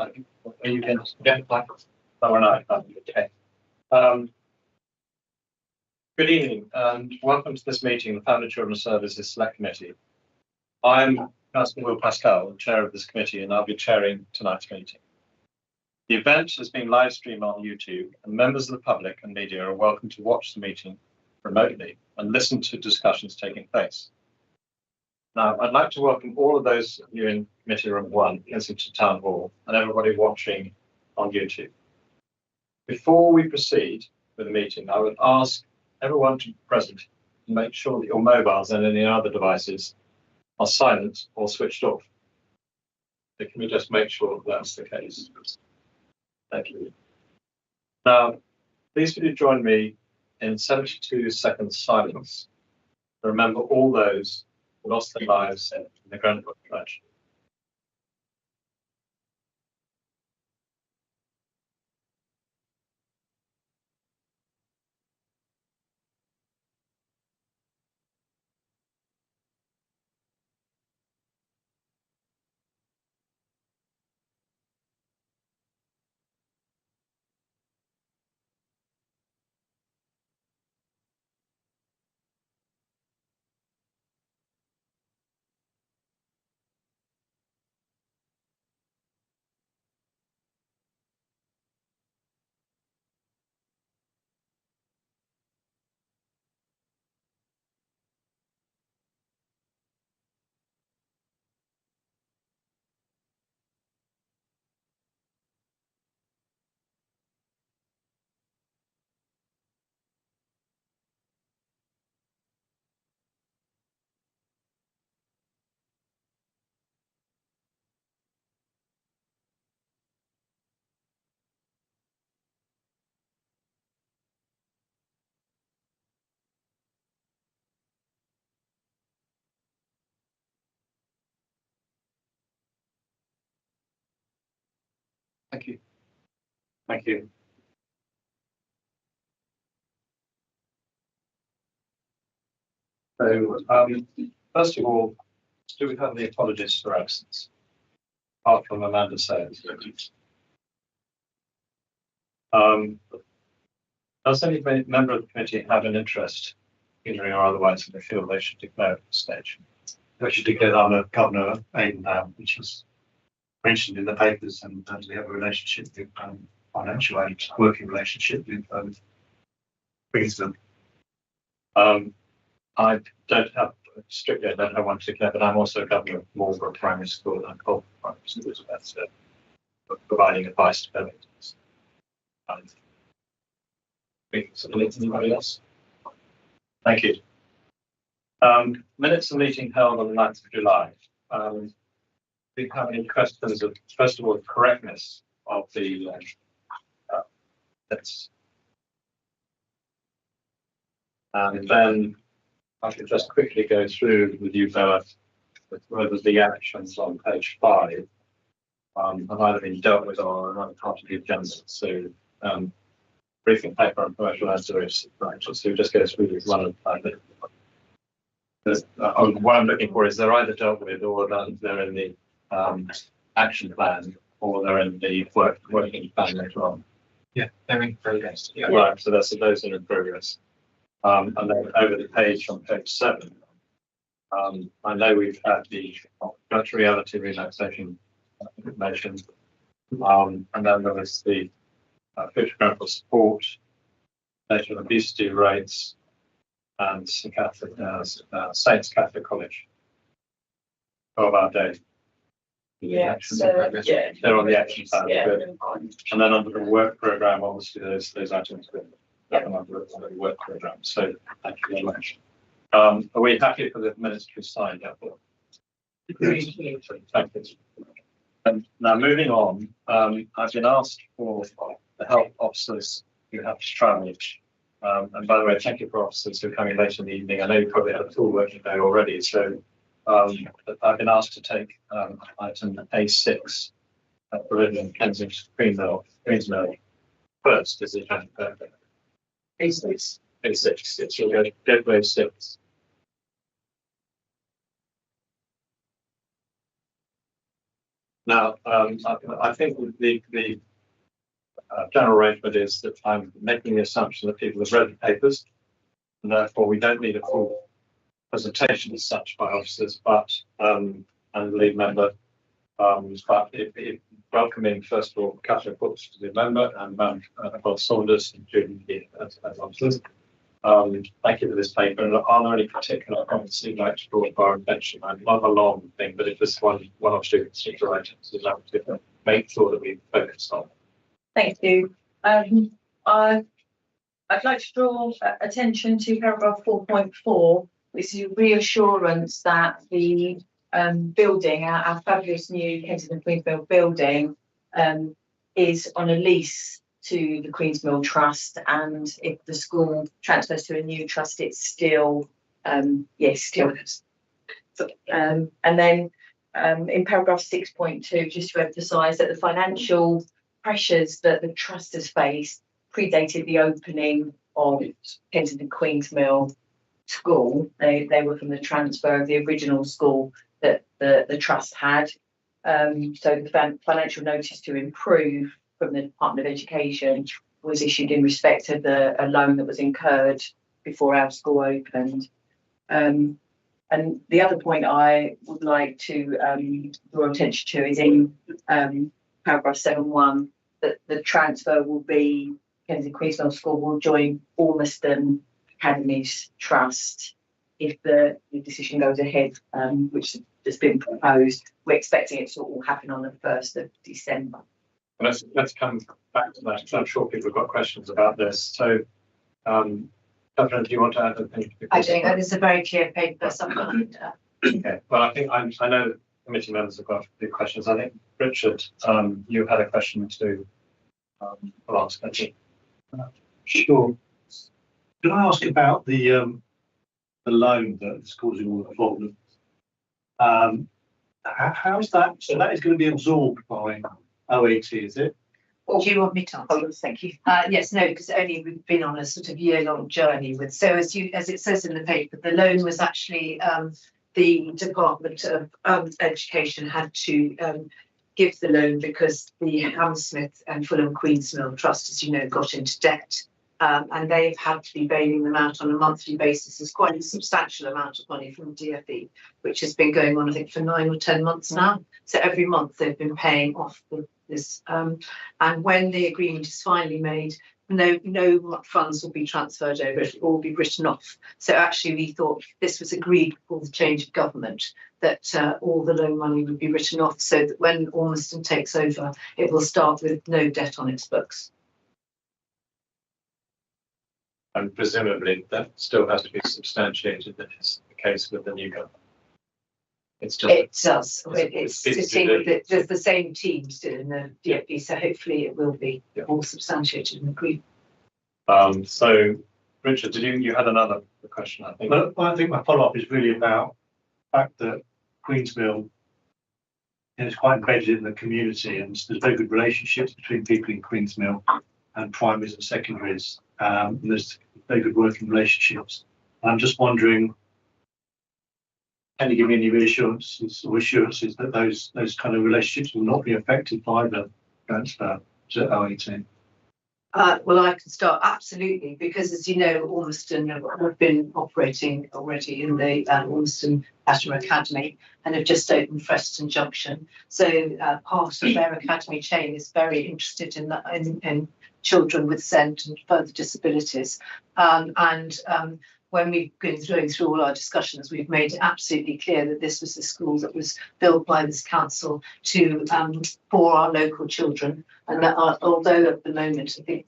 Are you going to Oh, no. Okay. Good evening and welcome to this meeting of the Family Children's Services Select Committee. I'm Councillor Will Pascal, Chair of this committee, and I'll be chairing tonight's meeting. The event has been live streamed on YouTube, and members of the public and media are welcome to watch the meeting remotely and listen to discussions taking place. Now, I'd like to welcome all of those of you in Committee Room 1, Kensington Town Hall, and everybody watching on YouTube. Before we proceed with the meeting, I would ask everyone to be present to make sure that your mobiles and any other devices are silent or switched off. So can we just make sure that's the case? Thank you. Now, please would you join me in 72 seconds silence to remember all those who lost their lives in the Grenfell tragedy. Thank you. Thank you. So, first of all, do we have any apologies for absence? Apart from Amanda Sayers. Does any member of the committee have an interest, either or otherwise, in the field they should declare at this stage? They should declare I'm a governor of Avondale, which was mentioned in the papers, and we have a relationship with financial aid, working relationship with Queensland. I don't have strictly, I don't have one to declare, but I'm also governor of Marlborough Primary School and Colton Primary School, so that's providing advice to parents. Anybody else? Thank you. Minutes of meeting held on the 9th of July. Do you have any questions of, first of all, the correctness of the minutes? And then I should just quickly go through with you, Bella, whether the actions on page 5 have either been dealt with or are not part of the agenda. So, briefing paper on commercial ancillary branches. So, just go through one of what I'm looking for is they're either dealt with or they're in the action plan or they're in the working plan later on. Yeah, they're in progress. Yeah. Right, so those are in progress. And then over the page on page 7, I know we've had the virtual reality relaxation information, and then there was the future Grenfell support, national obesity rates, and St. Catholic, Saints Catholic College. 12-hour day. Yeah, they're on the action plan. Yeah, and then under the work program, obviously those items under the work program. So thank you very much. Are we happy for the minutes to be signed? Thank you. And now moving on, I've been asked for the health officers who have to travel. And by the way, thank you for officers who are coming later in the evening. I know you probably had a full working day already, so I've been asked to take item A6, provision Kensington Queensmill first. Is it perfect? A6. A6. It's your go for A6. Now, I think the general arrangement is that I'm making the assumption that people have read the papers, and therefore we don't need a full presentation as such by officers, but and the lead member. But if welcoming first of all Catherine Brooks to the member and Bob Saunders and Julie here as officers. Thank you for this paper. And are there any particular comments you'd like to draw to our attention? Not a long thing, but if there's one or two particular items that would make sure that we focus on. Thank you. I'd like to draw attention to paragraph 4.4, which is a reassurance that the building, our fabulous new Kensington Queensmill building, is on a lease to the Queensmill Trust, and if the school transfers to a new trust, it's still still is. And then in paragraph 6.2, just to emphasise that the financial pressures that the trust has faced predated the opening of Kensington Queensmill School. They were from the transfer of the original school that the trust had. So the financial notice to improve from the Department of Education was issued in respect of a loan that was incurred before our school opened. And the other point I would like to draw attention to is in paragraph 7.1 that the transfer will be Kensington Queensmill School will join Ormiston Academies Trust if the decision goes ahead, which has been proposed. We're expecting it to all happen on the 1st of December. Let's come back to that, because I'm sure people have got questions about this. So, Catherine, do you want to add anything? I think that is a very clear paper. Okay. Well, I think I know committee members have got a few questions. I think Richard, you had a question to ask. Sure. Can I ask about the loan that is causing all the problems? How is that? So that is going to be absorbed by OET, is it? Do you want me to answer? Oh, thank you. Yes, no, because only we've been on a sort of year-long journey with. So as it says in the paper, the loan was actually the Department of Education had to give the loan because the Hammersmith and Fulham Queensmill Trust, as you know, got into debt. And they've had to be bailing them out on a monthly basis. It's quite a substantial amount of money from DFE, which has been going on, I think, for 9 or 10 months now. So every month they've been paying off this. And when the agreement is finally made, no funds will be transferred over, it will all be written off. So actually we thought this was agreed before the change of government, that all the loan money would be written off, so that when Ormiston takes over, it will start with no debt on its books. And presumably that still has to be substantiated that it's the case with the new government. It does. There's the same team still in the DFE, so hopefully it will be all substantiated and agreed. So, Richard, you had another question, I think? Well, I think my follow-up is really about the fact that Queensmill is quite embedded in the community, and there's very good relationships between people in Queensmill and primaries and secondaries. And there's very good working relationships. I'm just wondering, can you give me any reassurances that those kind of relationships will not be affected by the transfer to OET? Well, I can start, absolutely, because as you know, Ormiston have been operating already in the Ormiston Latimer Academy and have just opened Freston Junction. So part of their academy chain is very interested in children with SEND and further disabilities. When we've been going through all our discussions, we've made it absolutely clear that this was a school that was built by this council for our local children, and that although at the moment I think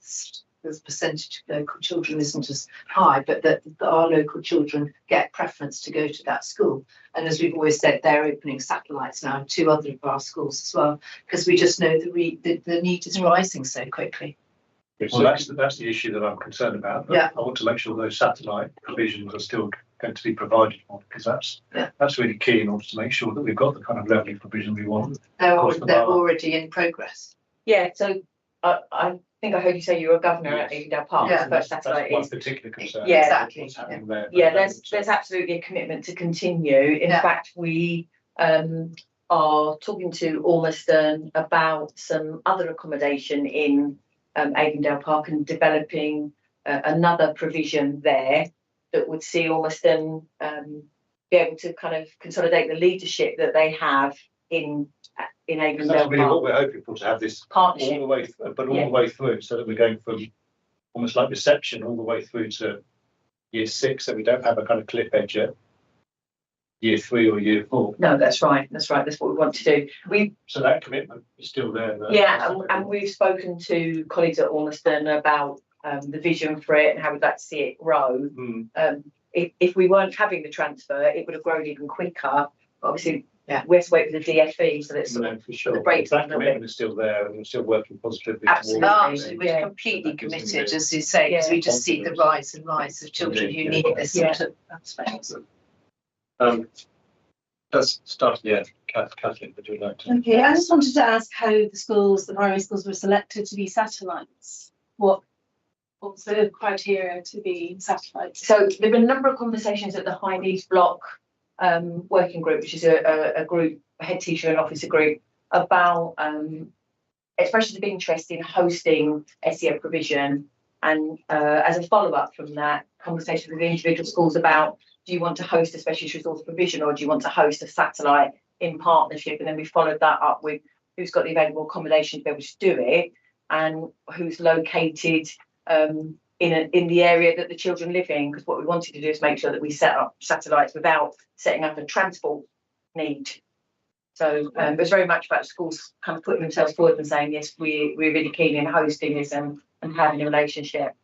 the percentage of local children isn't as high, but that our local children get preference to go to that school. And as we've always said, they're opening satellites now in 2 other of our schools as well, because we just know the need is rising so quickly. Well, that's the issue that I'm concerned about. But I want to make sure those satellite provisions are still going to be provided for, because that's really key in order to make sure that we've got the kind of levelling provision we want. They're already in progress. Yeah, so I think I heard you say you were a governor at Avondale Park. Yeah, but satellite one is. particular concern. Yeah, exactly. What's happening there. Yeah, there's absolutely a commitment to continue. In fact, we are talking to Ormiston about some other accommodation in Avondale Park and developing another provision there that would see Ormiston be able to kind of consolidate the leadership that they have in That's Avondale really what Park we're hoping for, to have this all partnership. the way, but all the way through, so that we're going from almost like reception all the way through to year 6, so we don't have a kind of cliff edge at year 3 or year 4. No, that's right. That's right. That's what we want to do. So that commitment is still there. And we've spoken to colleagues at Ormiston about the vision for it and how we'd like to see it grow. If we weren't having the transfer, it would have grown even quicker. Obviously, we have to wait for the DFE, so that's No, for sure. the breaks That a little commitment bit. is still there, and we're still working positively Absolutely. towards Absolutely, we're Yeah. completely committed, as you say, because we just see the rise and rise of children who need this sort of space. Let's start at the end. Kathleen, would you like to? Okay, I just wanted to ask how the primary schools were selected to be satellites. What was the criteria to be satellites? So there've been a number of conversations at the High Needs Block working group, which is a group, a head teacher and officer group, about expressions of interest in hosting SEO provision. And as a follow-up from that, conversation with the individual schools about, do you want to host a specialist resource provision, or do you want to host a satellite in partnership? And then we followed that up with who's got the available accommodation to be able to do it, and who's located in the area that the children live in. Because what we wanted to do is make sure that we set up satellites without setting up a transport need. So it was very much about schools kind of putting themselves forward and saying, yes, we're really keen in hosting this and having a relationship.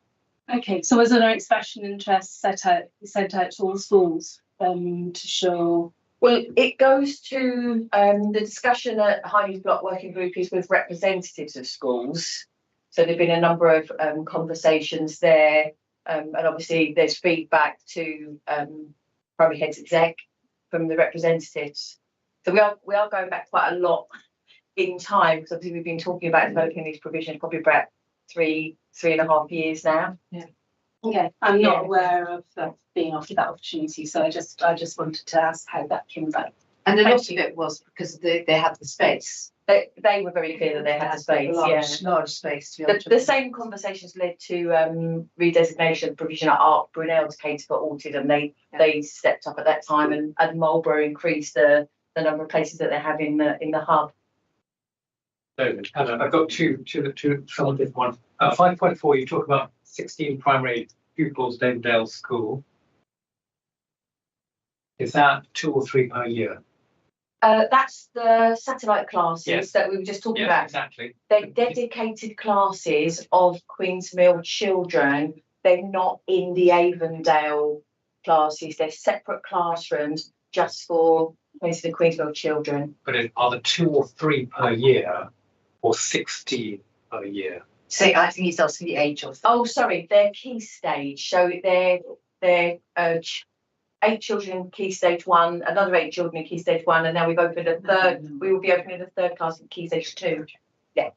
Okay, so was there no expression interest sent out to all schools to show? Well, it goes to the discussion at High Needs Block Working Group is with representatives of schools. So there've been a number of conversations there, and obviously there's feedback to primary heads exec from the representatives. So we are going back quite a lot in time, because obviously we've been talking about developing these provisions probably about 3.5 years now. Yeah. Okay, I'm not aware of being offered that opportunity, so I just wanted to ask how that came about. And a lot of it was because they had the space. They were very clear that they had the space. Large space to be able to. The same conversations led to redesignation provision at Ark Brunel to cater for autism. They stepped up at that time, and Marlborough increased the number of places that they have in the hub. David. I've got two somewhat different ones. 5.4, you talk about 16 primary pupils at Avondale School. Is that 2 or 3 per year? That's the satellite classes that we were just talking about. Exactly. They're dedicated classes of Queensmill children. They're not in the Avondale classes. They're separate classrooms just for the Queensmill children. But are there 2 or 3 per year, or 16 per year? So I think he's asking the age of. Oh, sorry, they're key stage. So they're 8 children in key stage 1, another 8 children in key stage 1, and now we've opened a third. We will be opening a third class in key stage 2. Yeah.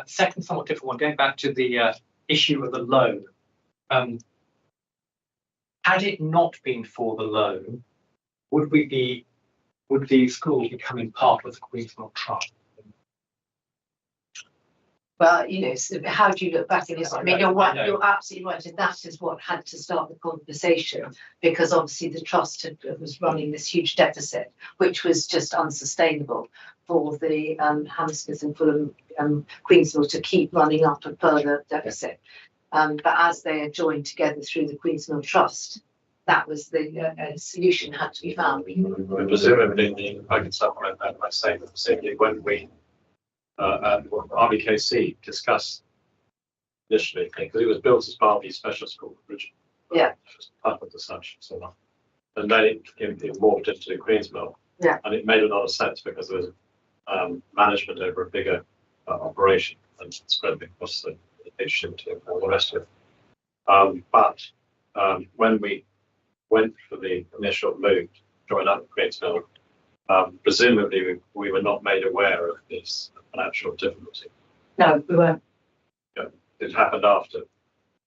Second, somewhat different one. Going back to the issue of the loan. Had it not been for the loan, would the school be becoming part of the Queensmill Trust? Well, so how do you look back at this? I mean, you're absolutely right, and that is what had to start the conversation, because obviously the trust was running this huge deficit, which was just unsustainable for the Hammersmith and Fulham Queensmill to keep running up a further deficit. But as they are joined together through the Queensmill Trust, that was the solution had to be found. Presumably, I can supplement that by saying that specifically when we RBKC discussed initially, because it was built as part of the special school originally. Yeah. Up as such, so on. And then it morphed into Queensmill. Yeah. And it made a lot of sense because there was management over a bigger operation and spread across the HMT and all the rest of it. But when we went for the initial move to join up with Queensmill, presumably we were not made aware of this financial difficulty. No, we weren't. It happened after.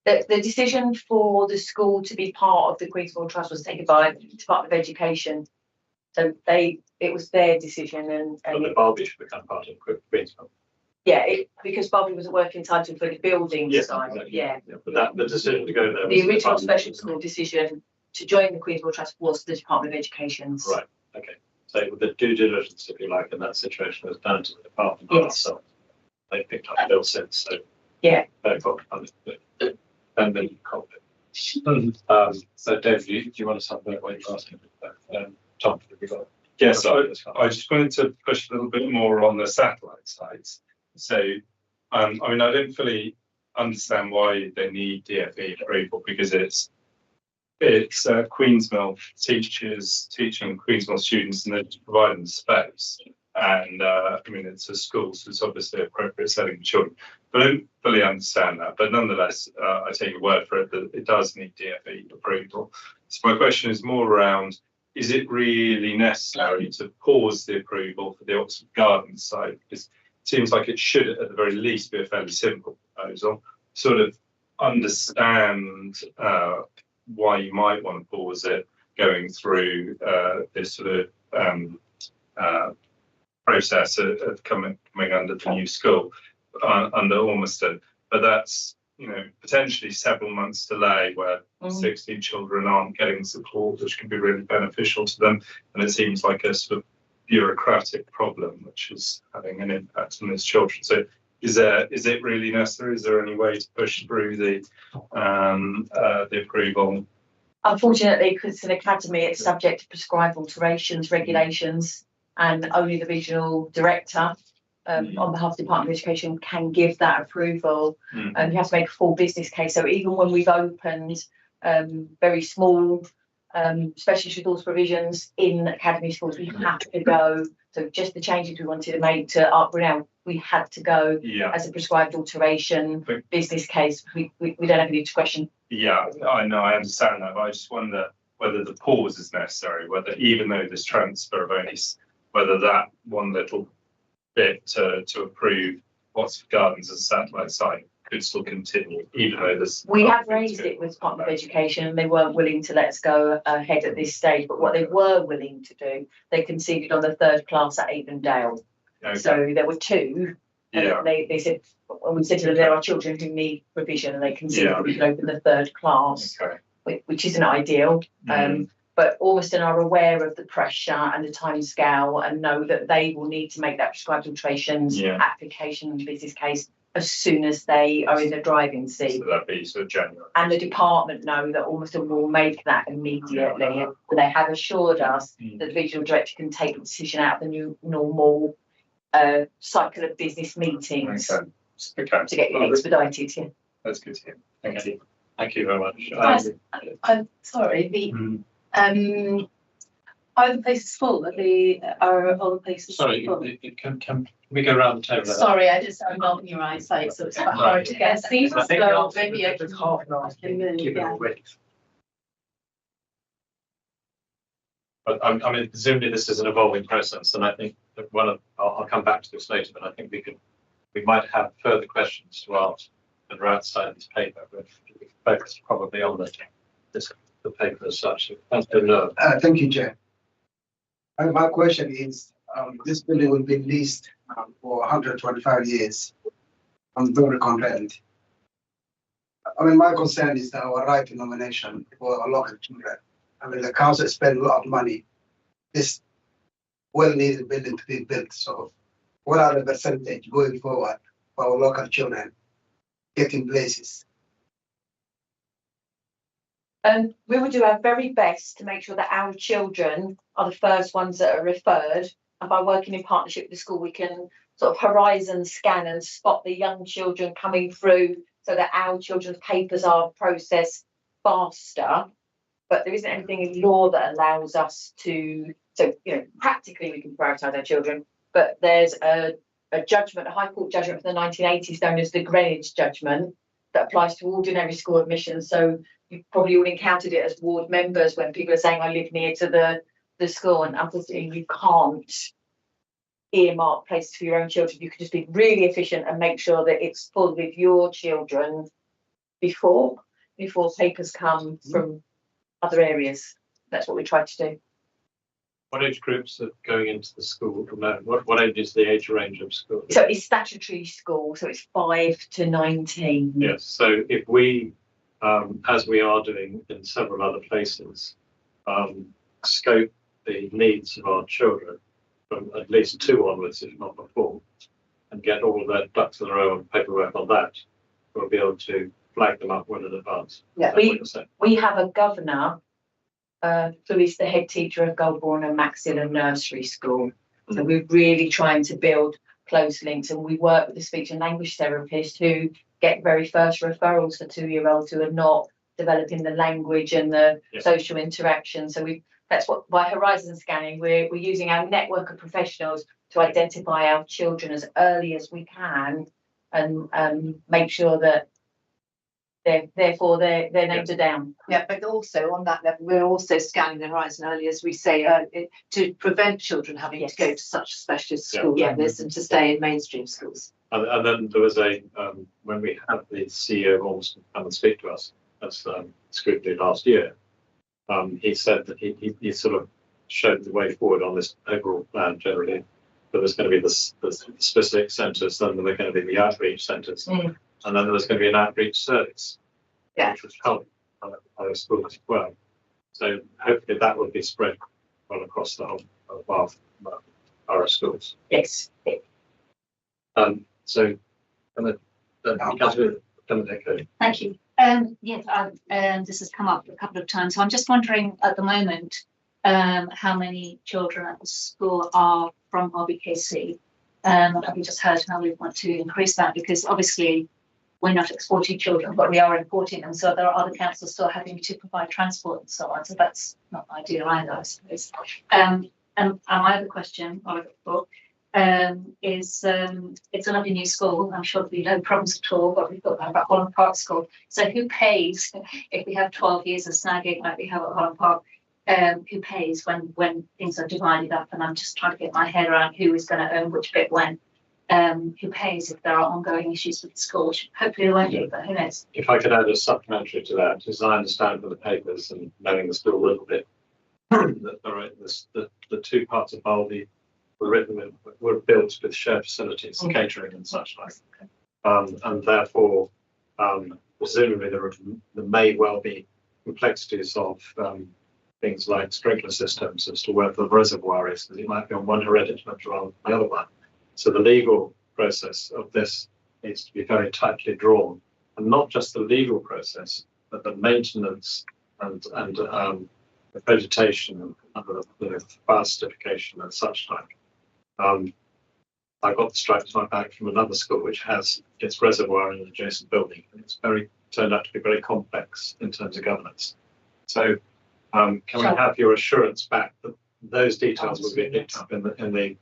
The decision for the school to be part of the Queensmill Trust was taken by the Department of Education. So it was their decision and But the Barbie should become part of Queensville. because Bobby was a working title for the building Yes, side, exactly. yeah. But that, the decision to go there. The was original Department of special Education. school decision to join the Queensville Trust was the Department of Education's. Right, okay. So the due diligence, if you like, in that situation was down to the department Yes. themselves. They picked up Bill since, so. Yeah. Therefore, understood. And then you copy. So Dave, do you want to supplement what you're asking? Tom, have you got? Yes, I just wanted to push a little bit more on the satellite sites. So, I mean, I don't fully understand why they need DFE approval because it's Queensmill teachers teaching Queensmill students and they're just providing the space. And I mean, it's a school, so it's obviously appropriate setting for children. But I don't fully understand that. But nonetheless, I take your word for it that it does need DFE approval. So my question is more around, is it really necessary to pause the approval for the Oxford Gardens site? Because it seems like it should, at the very least, be a fairly simple proposal. Sort of understand why you might want to pause it going through this sort of process of coming under the new school under Ormiston. But that's, you know, potentially several months delay where 16 children aren't getting support, which can be really beneficial to them. And it seems like a sort of bureaucratic problem, which is having an impact on these children. So is it really necessary? Is there any way to push through the approval? Unfortunately, because it's an academy, it's subject to prescribed alterations, regulations, and only the regional director on behalf of the Department of Education can give that approval. You have to make a full business case. So even when we've opened very small specialist resource provisions in academy schools, we have to go. So just the changes we wanted to make to Art Brunel, we had to go as a prescribed alteration business case. We don't have any discretion. Yeah, I know, I understand that, but I just wonder whether the pause is necessary, whether even though this transfer of onus, whether that one little bit to approve Oxford Gardens as a satellite site could still continue, even though this. We have raised it with Department of Education and they weren't willing to let us go ahead at this stage, but what they were willing to do, they conceded on the third class at Avondale. Okay. So there were two. And they said, when we said to them, there are children who need provision, and they conceded that we could open the third class, which isn't ideal. But Ormiston are aware of the pressure and the timescale and know that they will need to make that prescribed alterations application and business case as soon as they are in the driving seat. So that'd be sort of January. And the department know that Ormiston will make that immediately. They have assured us that the regional director can take the decision out of the new normal cycle of business meetings to get it expedited. Yeah. That's good to hear. Thank you. Thank you very much. I'm sorry, are the places full? Are all the places Sorry, full? can we go around the table? Sorry, I'm not in your eyesight, so it's quite hard to get. Seems as though maybe I can half an hour. can move, Give it yeah. already. But I mean, presumably this is an evolving process, and I think that I'll come back to this later, but I think we might have further questions to ask that are outside this paper, but we focus probably on the paper as such. Thank you, Chair. My question is, this building will be leased for 125 years on Doricon rent. I mean, my concern is our right to nomination for our local children. I mean, the council spent a lot of money. This well-needed building to be built. So what are the percentage going forward for our local children getting places? We will do our very best to make sure that our children are the first ones that are referred. And by working in partnership with the school, we can sort of horizon scan and spot the young children coming through so that our children's papers are processed faster. But there isn't anything in law that allows us to, so, you know, practically we can prioritise our children, but there's a judgment, a High Court judgment from the 1980s known as the Greenwich judgment that applies to ordinary school admissions. So you've probably all encountered it as ward members when people are saying, I live near to the school, and unfortunately you can't earmark places for your own children. You can just be really efficient and make sure that it's full with your children before papers come from other areas. That's what we try to do. What age groups are going into the school? No, what age is the age range of school? So it's statutory school, so it's 5 to 19. Yes, so if we, as we are doing in several other places, scope the needs of our children from at least 2 onwards, if not before, and get all of their ducks in a row and paperwork on that, we'll be able to flag them up well in advance. Yeah, Is that what you're saying? We have a governor who is the head teacher of Goulburn and Maxilla Nursery School. So we're really trying to build close links, and we work with the speech and language therapists who get very first referrals for 2-year-olds who are not developing the language and the social interaction. So that's what, by horizon scanning, we're using our network of professionals to identify our children as early as we can and make sure that their names are down. Yeah, but also on that level, we're also scanning the horizon early, as we say, to prevent children having to go to such a specialist school like this and to stay in mainstream schools. And then there was when we had the CEO of Ormston come and speak to us as scrutiny last year, he said that he sort of showed the way forward on this overall plan generally. But there's going to be the specific centres, then there are going to be the outreach centres, and then there's going to be an outreach service, which would help other schools as well. So hopefully that will be spread well across the whole of our schools. Yes. So, Thank you. Yes, this has come up a couple of times. So I'm just wondering at the moment how many children at the school are from RBKC. We just heard how we want to increase that, because obviously we're not exporting children, but we are importing them. So there are other councils still having to provide transport and so on. So that's not ideal either, I suppose. And my other question, is it's a lovely new school. I'm sure there'll be no problems at all, but we've got that about Holland Park School. So who pays if we have 12 years of snagging like we have at Holland Park? Who pays when things are divided up? And I'm just trying to get my head around who is going to own which bit when. Who pays if there are ongoing issues with the school, which hopefully there won't be, but who knows? If I could add a supplementary to that, as I understand from the papers and knowing the school a little bit, that the 2 parts of Baldy were built with shared facilities, catering and such like, and therefore presumably there may well be complexities of things like sprinkler systems as to where the reservoir is, because it might be on one hereditament rather than the other one. So the legal process of this needs to be very tightly drawn, and not just the legal process, but the maintenance and the vegetation and the fire certification and such like. I got the stripes on my back from another school which has its reservoir in an adjacent building, and it's turned out to be very complex in terms of governance. So can we have your assurance back that those details will be picked up in the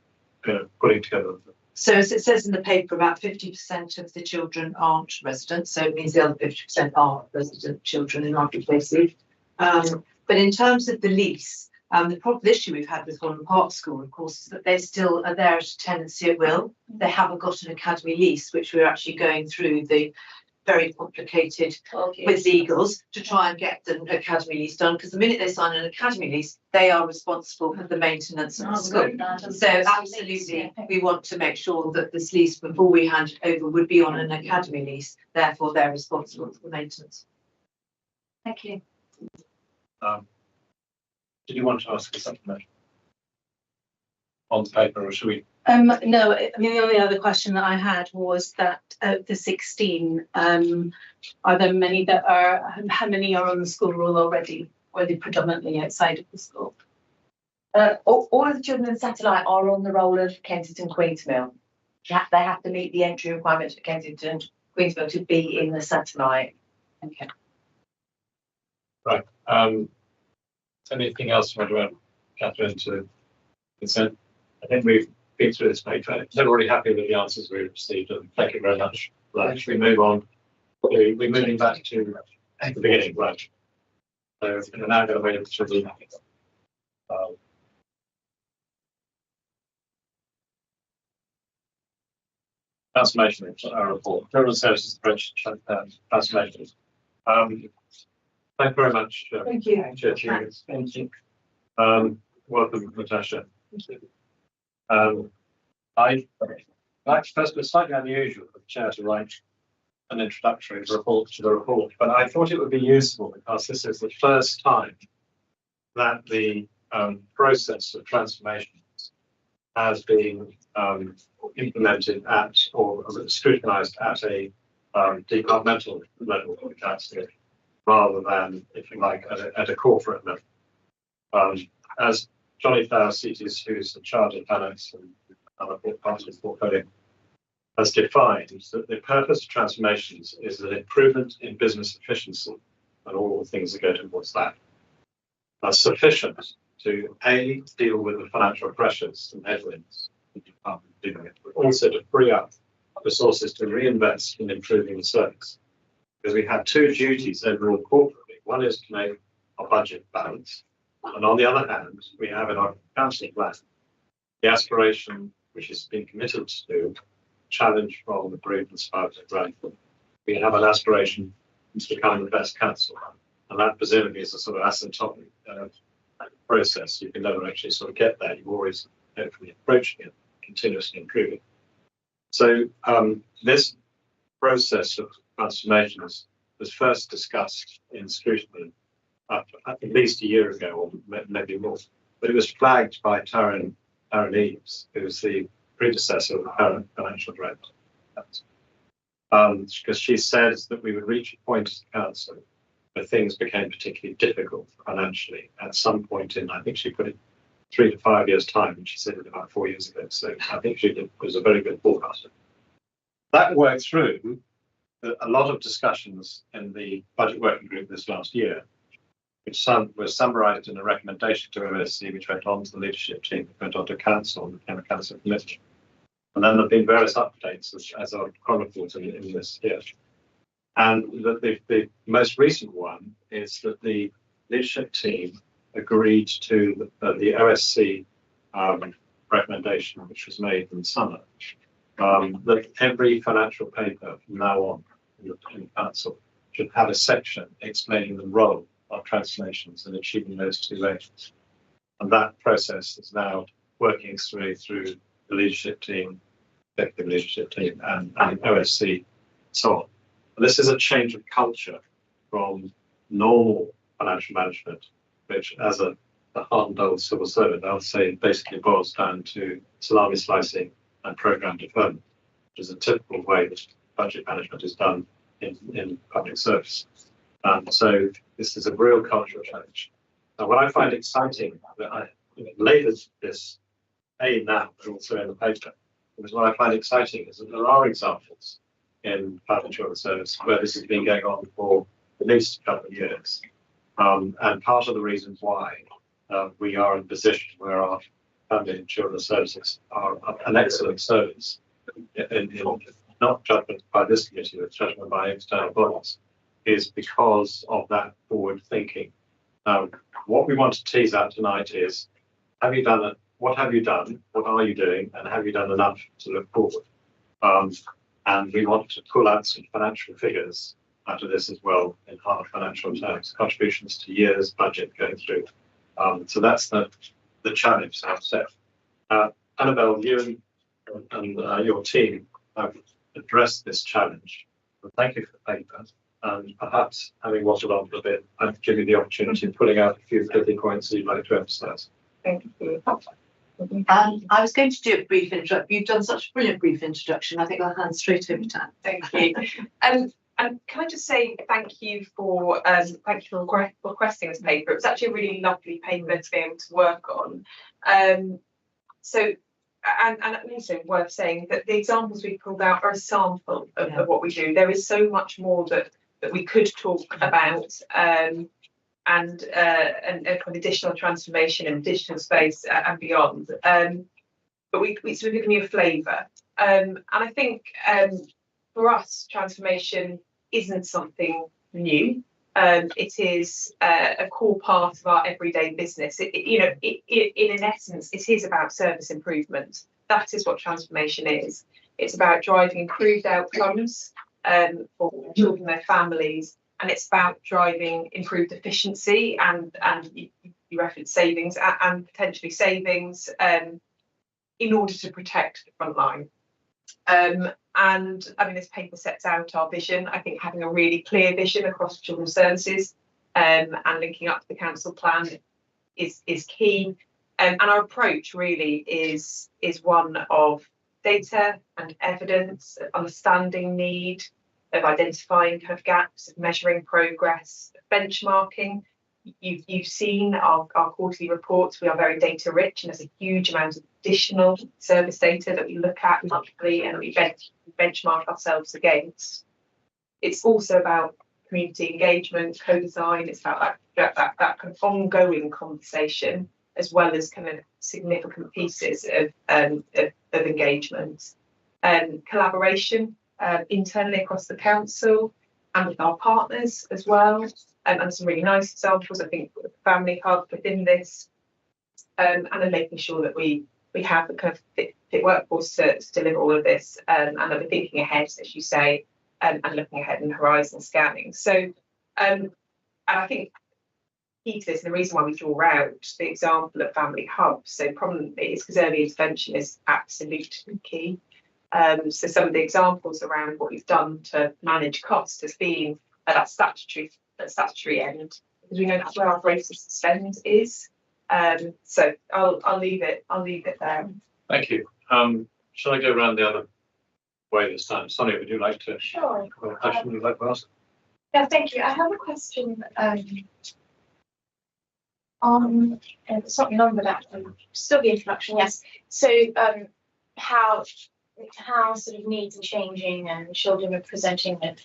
putting together? So as it says in the paper, about 50% of the children aren't residents, so it means the other 50% are resident children in RBKC. But in terms of the lease, the issue we've had with Holland Park School, of course, is that they still are there as a tenancy at will. They haven't got an academy lease, which we're actually going through the very complicated with legals to try and get the academy lease done, because the minute they sign an academy lease, they are responsible for the maintenance of the school. So absolutely, we want to make sure that this lease, before we hand it over, would be on an academy lease. Therefore, they're responsible for the maintenance. Thank you. Did you want to ask a supplementary on the paper, or should we? No, I mean, the only other question that I had was that the 16, are there many that are, how many are on the school roll already, or are they predominantly outside of the school? All of the children in satellite are on the roll of Kensington Queensmill. They have to meet the entry requirements for Kensington Queensmill to be in the satellite. Okay. Right. Anything else you want, Catherine, to consent? I think we've been through this paper. They're already happy with the answers we received, and thank you very much. Right, we move on. We're moving back to the beginning, right? So we're now going to wait until the transformation of our report. Children's Services Approach Transformation. Thank you very much. Thank you. Thank you. welcome, Natasha. I like first, it's slightly unusual for the chair to write an introductory report to the report, but I thought it would be useful because this is the first time that the process of transformation has been implemented at or scrutinised at a departmental level, rather than, if you like, at a corporate level. As Johnny Theocetis, who's in charge of finance and other parts of the portfolio, has defined that the purpose of transformations is an improvement in business efficiency and all the things that go towards that are sufficient to A, deal with the financial pressures and headwinds the department dealing with, but also to free up resources to reinvest in improving the service. Because we have two duties overall corporately. One is to make our budget balance, and on the other hand, we have in our council plan the aspiration, which has been committed to, challenge from the bereavement of growth. We have an aspiration to become the best council, and that presumably is a sort of asymptotic process. You can never actually sort of get there. You always hopefully approaching it, continuously improving. So this process of transformation was first discussed in scrutiny at least a year ago, or maybe more. But it was flagged by Taryn Eaves, who was the predecessor of the current financial director. Because she says that we would reach a point as a council where things became particularly difficult financially at some point in, I think she put it 3 to 5 years' time, and she said it about 4 years ago. So I think she was a very good forecaster. That worked through a lot of discussions in the budget working group this last year, which was summarised in a recommendation to OSC, which went on to the leadership team, went on to council, and became a council committee. And then there have been various updates as are chronicled in this here. And the most recent one is that the leadership team agreed to the OSC recommendation, which was made in the summer, that every financial paper from now on in the council should have a section explaining the role of transformations in achieving those two aims. And that process is now working through the leadership team, executive leadership team, and OSC, and so on. And this is a change of culture from normal financial management, which, as a hardened old civil servant, I would say basically boils down to salami slicing and program deferment, which is a typical way that budget management is done in public service. So this is a real cultural change. Now, what I find exciting, that I laboured this now, but also in the paper, because what I find exciting is that there are examples in public insurance service where this has been going on for at least a couple of years. And part of the reason why we are in a position where our family insurance services are an excellent service, in not judgment by this committee, but judgment by external bodies, is because of that forward thinking. Now, what we want to tease out tonight is, have you done it? What have you done? What are you doing? And have you done enough to look forward? And we want to pull out some financial figures out of this as well in hard financial terms, contributions to year's budget going through. So that's the challenge I've set. Annabelle, you and your team have addressed this challenge. So thank you for the paper. And perhaps having waffled on for a bit, I've given you the opportunity of putting out a few pithy points that you'd like to emphasise. Thank you. I was going to do a brief introduction. You've done such a brilliant brief introduction. I think I'll hand straight over to Anne. Thank you. And can I just say thank you for requesting this paper. It was actually a really lovely paper to be able to work on. And also worth saying that the examples we pulled out are a sample of what we do. There is so much more that we could talk about. And additional transformation in digital space and beyond. But we've given you a flavour. And I think for us, transformation isn't something new. It is a core part of our everyday business. In essence, it is about service improvement. That is what transformation is. It's about driving improved outcomes for children and their families. And it's about driving improved efficiency, and you you referenced savings and potentially savings in order to protect the front line. And I mean, this paper sets out our vision. I think having a really clear vision across children's services and linking up to the council plan is key. And our approach really is one of data and evidence, of understanding need, of identifying kind of gaps, of measuring progress, benchmarking. You've seen our quarterly reports. We are very data rich, and there's a huge amount of additional service data that we look at monthly and we benchmark ourselves against. It's also about community engagement, co-design. It's about that kind of ongoing conversation, as well as kind of significant pieces of engagement and collaboration internally across the council and with our partners as well. And some really nice examples, I think, the Family Hub within this, and then making sure that we have the kind of fit workforce to deliver all of this, and that we're thinking ahead, as you say, and looking ahead in horizon scanning. So, and I think key to this, and the reason why we draw out the example of Family Hub so prominently is because early intervention is absolutely key. So some of the examples around what we've done to manage costs has been at that statutory end, because we know that's where our greatest spend is. So I'll leave it there. Thank you. Shall I go around the other way this time? Sonia, would you like to? Sure. A question you'd like to ask? Yeah, thank you. I have a question on it's not numbered actually, still the introduction, yes. So how sort of needs are changing and children are presenting with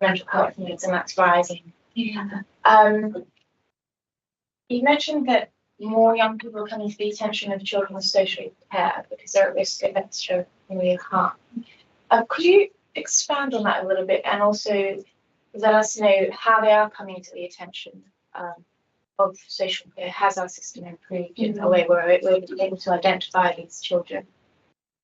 mental health needs, and that's rising. Yeah. You mentioned that more young people are coming to the attention of children with social care because they're at risk of extra familial harm. Could you expand on that a little bit, and also let us know how they are coming to the attention of social care? Has our system improved in a way where we're able to identify these children?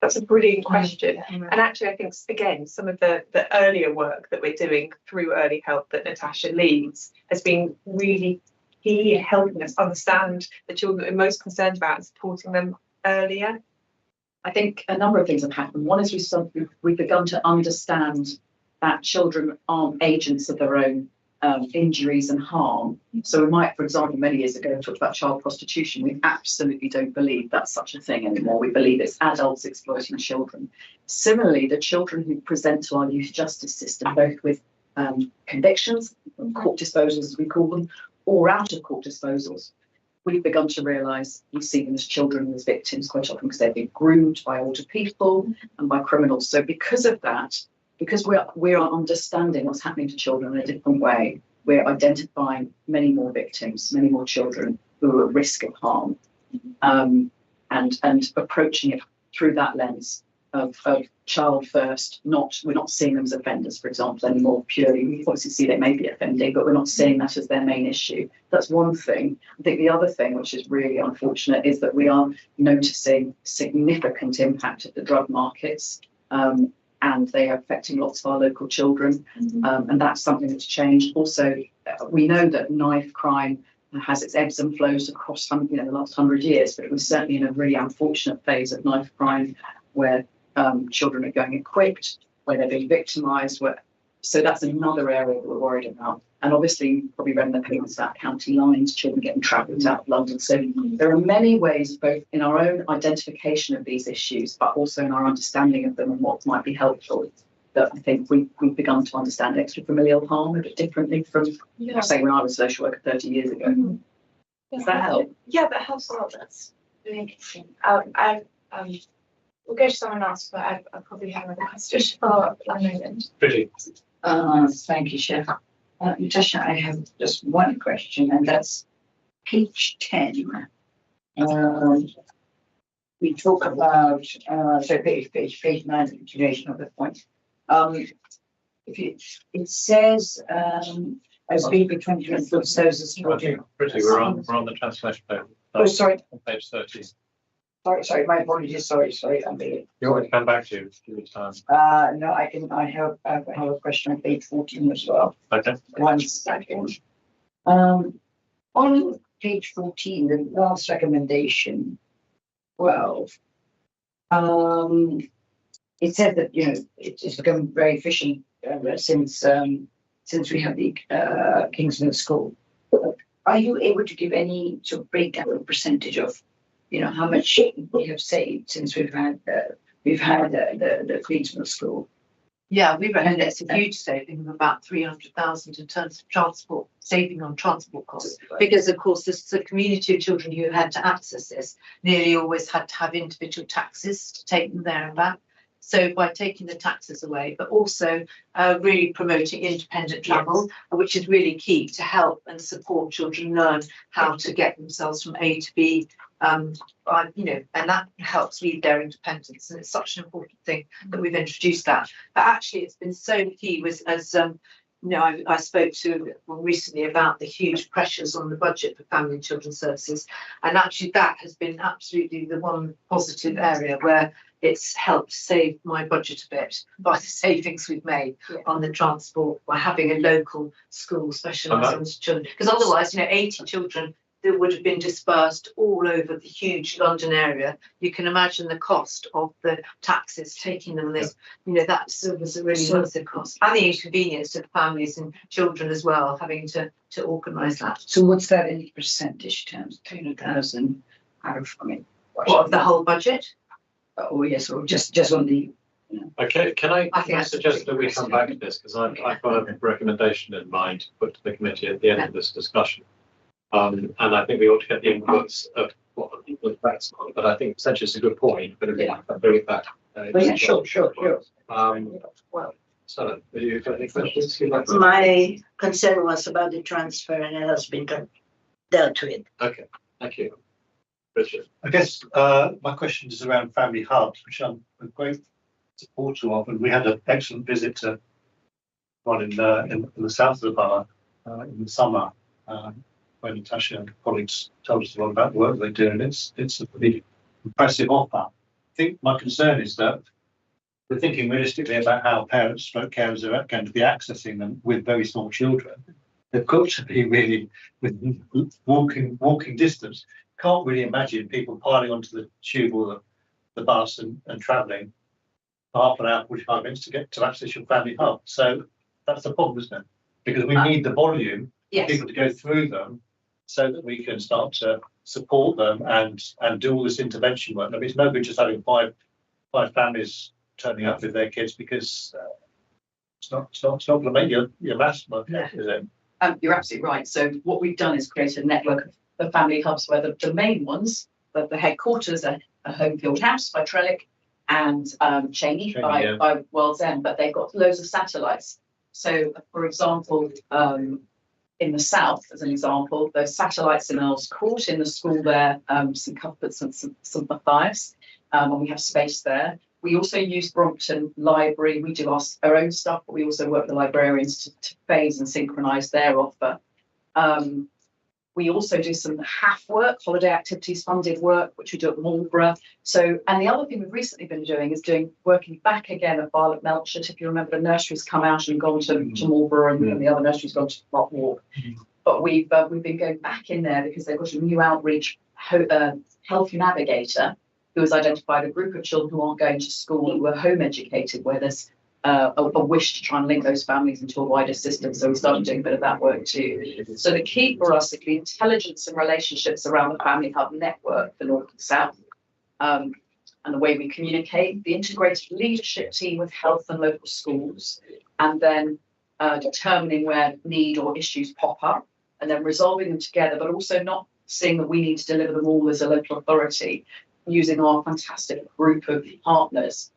That's a brilliant question. And actually, I think, again, some of the earlier work that we're doing through Early Help that Natasha leads has been really key in helping us understand the children that we're most concerned about and supporting them earlier. I think a number of things have happened. One is we've begun to understand that children aren't agents of their own injuries and harm. So we might, for example, many years ago, talked about child prostitution. We absolutely don't believe that's such a thing anymore. We believe it's adults exploiting children. Similarly, the children who present to our youth justice system, both with convictions, court disposals as we call them, or out of court disposals, we've begun to realise we see them as children, as victims quite often because they've been groomed by older people and by criminals. So because of that, because we are understanding what's happening to children in a different way, we're identifying many more victims, many more children who are at risk of harm, and approaching it through that lens of child first. We're not seeing them as offenders, for example, anymore purely. We obviously see they may be offending, but we're not seeing that as their main issue. That's one thing. I think the other thing, which is really unfortunate, is that we are noticing significant impact of the drug markets. And they are affecting lots of our local children, and that's something that's changed. Also, we know that knife crime has its ebbs and flows across the last 100 years, but it was certainly in a really unfortunate phase of knife crime where children are going equipped, where they're being victimised. So that's another area that we're worried about. And obviously, you've probably read in the papers about county lines, children getting travelled out of London. So there are many ways, both in our own identification of these issues, but also in our understanding of them and what might be helpful, that I think we've begun to understand extrafamilial harm a bit differently from, say, when I was a social worker 30 years ago. Does that help? Yeah, that helps a lot. That's really interesting. We'll go to someone else, but I probably have another question to follow up at the moment. Pretty. Thank you, Chef. Natasha, I have just one question, and that's page 10. We talk about page 9, the continuation of the point. It says as being between 20 services. Pretty. We're on the translation page. Oh, sorry. On page 13. Sorry, my apologies. Sorry. You want to come back to your time? No, I have a question on page 14 as well. Okay. 1 second. On page 14, the last recommendation, 12, it said that, it's become very efficient since we have the Kingston School. Are you able to give any sort of breakdown or percentage of, how much we have saved since we've had the Queensland School? Yeah, we reckon it's a huge saving of about 300,000 in terms of transport, saving on transport costs. Because of course, the community of children who had to access this nearly always had to have individual taxis to take them there and back. So by taking the taxes away, but also really promoting independent travel, which is really key to help and support children learn how to get themselves from A to B. And that helps lead their independence. And it's such an important thing that we've introduced that. But actually, it's been so key I spoke to recently about the huge pressures on the budget for family and children's services. And actually, that has been absolutely the one positive area where it's helped save my budget a bit by the savings we've made on the transport by having a local school specialised on children. Because otherwise, 80 children that would have been dispersed all over the huge London area. You can imagine the cost of the taxis taking them this, that was a really massive cost. And the inconvenience to the families and children as well, having to organise that. So what's that in percentage terms? 200,000 out of, what, of the whole budget? Oh, yes, or just on the. Okay, can I that's suggest that we come back to this, because I've got a recommendation in mind to put to the committee at the end of this discussion. And I think we ought to get the inputs of what the facts are, but I think essentially it's a good point, but I'll bring it back. Sure. So, do you have any questions? My concern was about the transfer and it has been dealt with. Okay, thank you. Richard. I guess my question is around family hubs, which I'm a great supporter of, and we had an excellent visit to one in the south of the borough in the summer. When Natasha and colleagues told us a lot about the work they do, and it's a pretty impressive offer. I think my concern is that we're thinking realistically about how parents, carers are going to be accessing them with very small children. They've got to be really within walking distance. Can't really imagine people piling onto the tube or the bus and travelling half an hour, 45 minutes to get to access your family hub. So that's the problem, isn't it? Because we need the volume of people to go through them, so that we can start to support them and do all this intervention work. I mean, it's no good just having five families turning up with their kids, because it's not going to make your mass work, is it? You're absolutely right. So what we've done is create a network of family hubs where the main ones, the headquarters are Homefield House by Trellick and Cheney by World's End, but they've got loads of satellites. So, for example, in the south, as an example, those satellites in Earl's Court, in the school there, St Cuthbert's and St Matthias, and we have space there. We also use Brompton Library. We do our own stuff, but we also work with the librarians to phase and synchronise their offer. We also do some HAF work, holiday activities funded work, which we do at Marlborough. So, and the other thing we've recently been doing is working back again at Violet Melchett. If you remember, the nursery's come out and gone to Marlborough, and the other nursery's gone to Mark Walk. But we've been going back in there because they've got a new outreach health navigator who has identified a group of children who aren't going to school, who are home educated, where there's a wish to try and link those families into a wider system. So we started doing a bit of that work too. So the key for us is the intelligence and relationships around the Family Hub network, the North and South, and the way we communicate, the integrated leadership team with health and local schools, and then determining where need or issues pop up, and then resolving them together, but also not seeing that we need to deliver them all as a local authority, using our fantastic group of partners.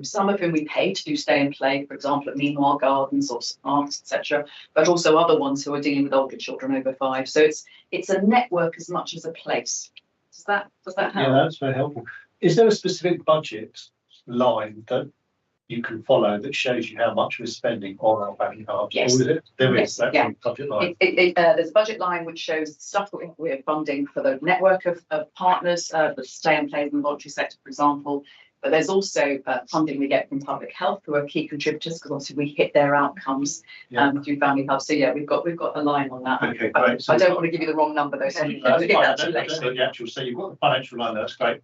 Some of whom we pay to do stay and play, for example, at Meanwhile Gardens or Arts, etc., but also other ones who are dealing with older children over 5. So it's a network as much as a place. Does that help? Yeah, that's very helpful. Is there a specific budget line that you can follow that shows you how much we're spending on our family hubs? Yes. Or is it? There Yes. is that budget line. There's a budget line which shows the stuff that we're funding for the network of partners, the stay and play in the voluntary sector, for example. But there's also funding we get from public health, who are key contributors, because obviously we hit their outcomes through Family Hub. So yeah, we've got a line on that. Okay, great. I don't want to give you the wrong number though. So That's fine. I don't know the actual, so you've got the financial line, that's great.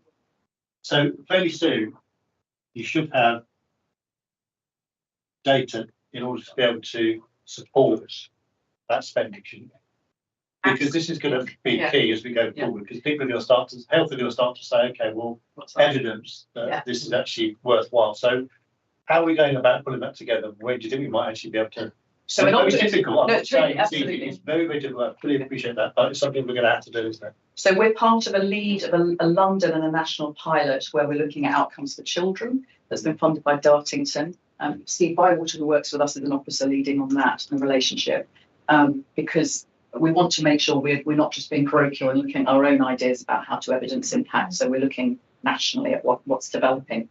So fairly soon, you should have data in order to be able to support that spending, shouldn't you? Because this is going to be key as we go forward, because people are going to start to, health are going to start to say, okay, well, evidence that this is actually worthwhile. So how are we going about pulling that together? Where do you think we might actually be able to? So we're not very difficult. No, I'm it's really, saying it's easy. absolutely. It's very, very difficult. I fully appreciate that, but it's something we're going to have to do, isn't it? So we're part of a lead of a London and a national pilot where we're looking at outcomes for children that's been funded by Dartington. Steve Bywater, who works with us as an officer, leading on that and the relationship, because we want to make sure we're not just being parochial and looking at our own ideas about how to evidence impact. So we're looking nationally at what's developing.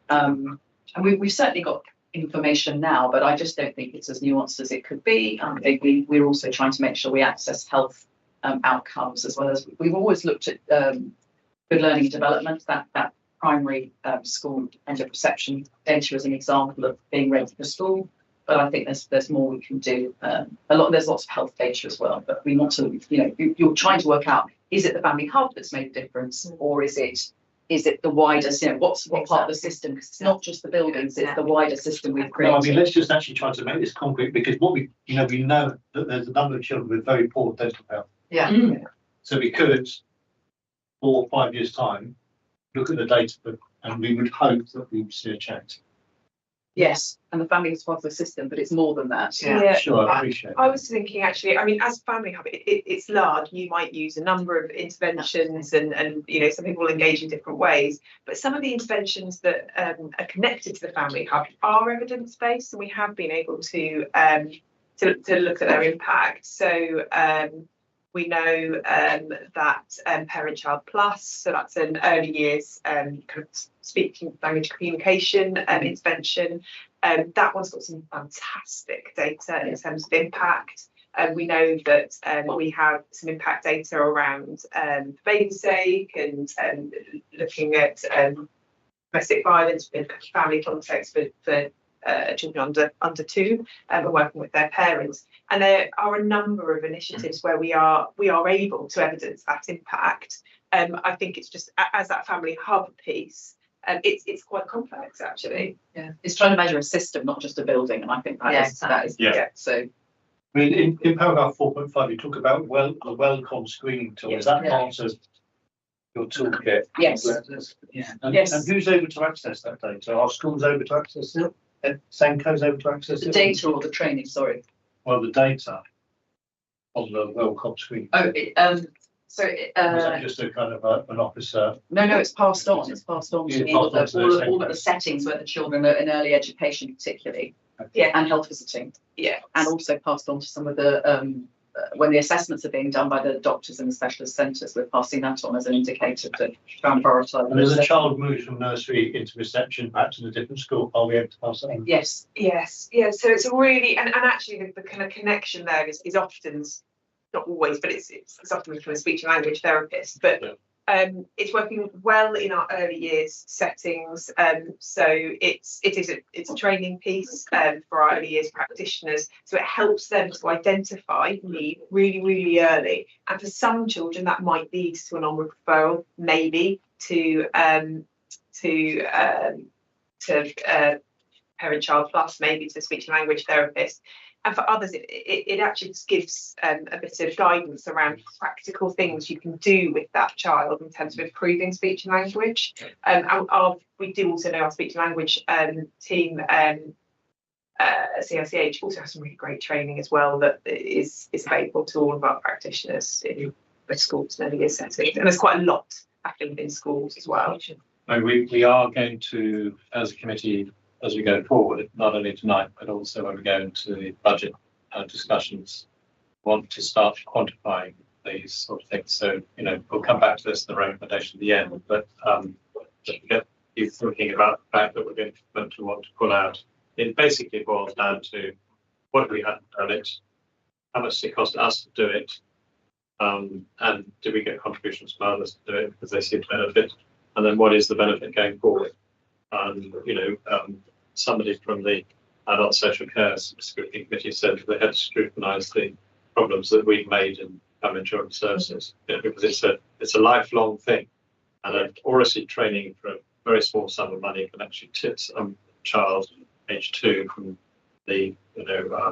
And we've certainly got information now, but I just don't think it's as nuanced as it could be. We're also trying to make sure we access health outcomes, as well as we've always looked at good learning and development, that primary school end of reception data as an example of being ready for school. But I think there's more we can do. There's lots of health data as well, but we want to, you're trying to work out, is it the Family Hub that's made a difference, or is it the wider, what part of the system? Because it's not just the buildings, it's the wider system we've created. No, I mean, let's just actually try to make this concrete, because what we know that there's a number of children with very poor dental health. Yeah. So we could, 4 or 5 years' time, look at the data, and we would hope that we would see a change. Yes, and the family is part of the system, but it's more than that. Yeah. Sure, I appreciate I was thinking, actually, I mean, as Family Hub, it's large. You might use a number of interventions, and some people engage in different ways. But some of the interventions that are connected to the Family Hub are evidence based, and we have been able to look at their impact. So we know that Parent Child Plus, so that's an early years kind of speaking language communication intervention. That one's got some fantastic data in terms of impact. We know that we have some impact data around For Baby's Sake, and looking at domestic violence in family context for children under 2, and working with their parents. And there are a number of initiatives where we are able to evidence that impact. I think it's just as that Family Hub piece, it's quite complex actually. Yeah, it's trying to measure a system, not just a building, and I think that is so. I mean, in paragraph 4.5, you talk about the Wellcom screening tool. Is that part of your toolkit? Yes. And Yes. who's able to access that data? Are schools able to access it? Senko's able to access it? The data or the training, sorry. Well, the data on the Wellcom screen. Oh, Was that just a kind of an officer? No, it's passed on. It's passed on to all of the settings where the children are in early education, particularly, and health visiting. Yeah, and also passed on to some of the when the assessments are being done by the doctors in the specialist centres, we're passing that on as an indicator to try and prioritise. And as a child moves from nursery into reception back to a different school, are we able to pass that on? Yes. Yeah. So it's a really, and actually the kind of connection there is often, not always, but it's often from a speech and language therapist, but it's working well in our early years settings. So it's a training piece for our early years practitioners. So it helps them to identify need really, really early. And for some children, that might lead to an onward referral, maybe to Parent Child Plus, maybe to a speech and language therapist. And for others, it actually just gives a bit of guidance around practical things you can do with that child in terms of improving speech and language. We do also know our speech and language team, CLCH, also has some really great training as well that is available to all of our practitioners in both schools and early years settings. And there's quite a lot happening within schools as well. And we are going to, as a committee, as we go forward, not only tonight, but also when we go into the budget discussions, want to start quantifying these sort of things. So, we'll come back to this in the recommendation at the end, but just get you thinking about the fact that we're going to want to pull out. It basically boils down to what if we hadn't done it, how much does it cost us to do it, and do we get contributions from others to do it because they seem to benefit, and then what is the benefit going forward? And, somebody from the Adult Social Care Scrutiny Committee said that they had to scrutinise the problems that we've made in family and children's services, because it's a lifelong thing. And an ORACY training for a very small sum of money can actually tip some child age 2 from the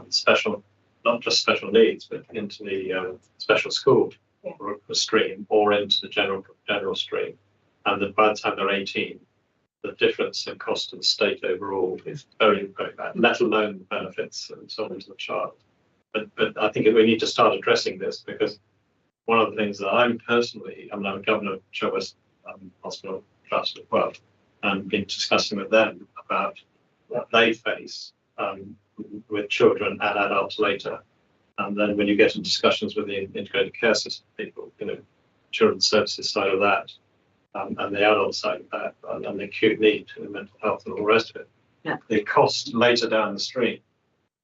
special, not just special needs, but into the special school or stream, or into the general stream. And that by the time they're 18, the difference in cost to the state overall is very, very bad, let alone the benefits and so on to the child. But I think we need to start addressing this, because one of the things that I'm a governor of Chilworth Hospital Trust as well, and been discussing with them about what they face with children and adults later. And then when you get into discussions with the integrated care system people, children's services side of that, and the adult side of that, and the acute need and mental health and all the rest of it, the cost later down the stream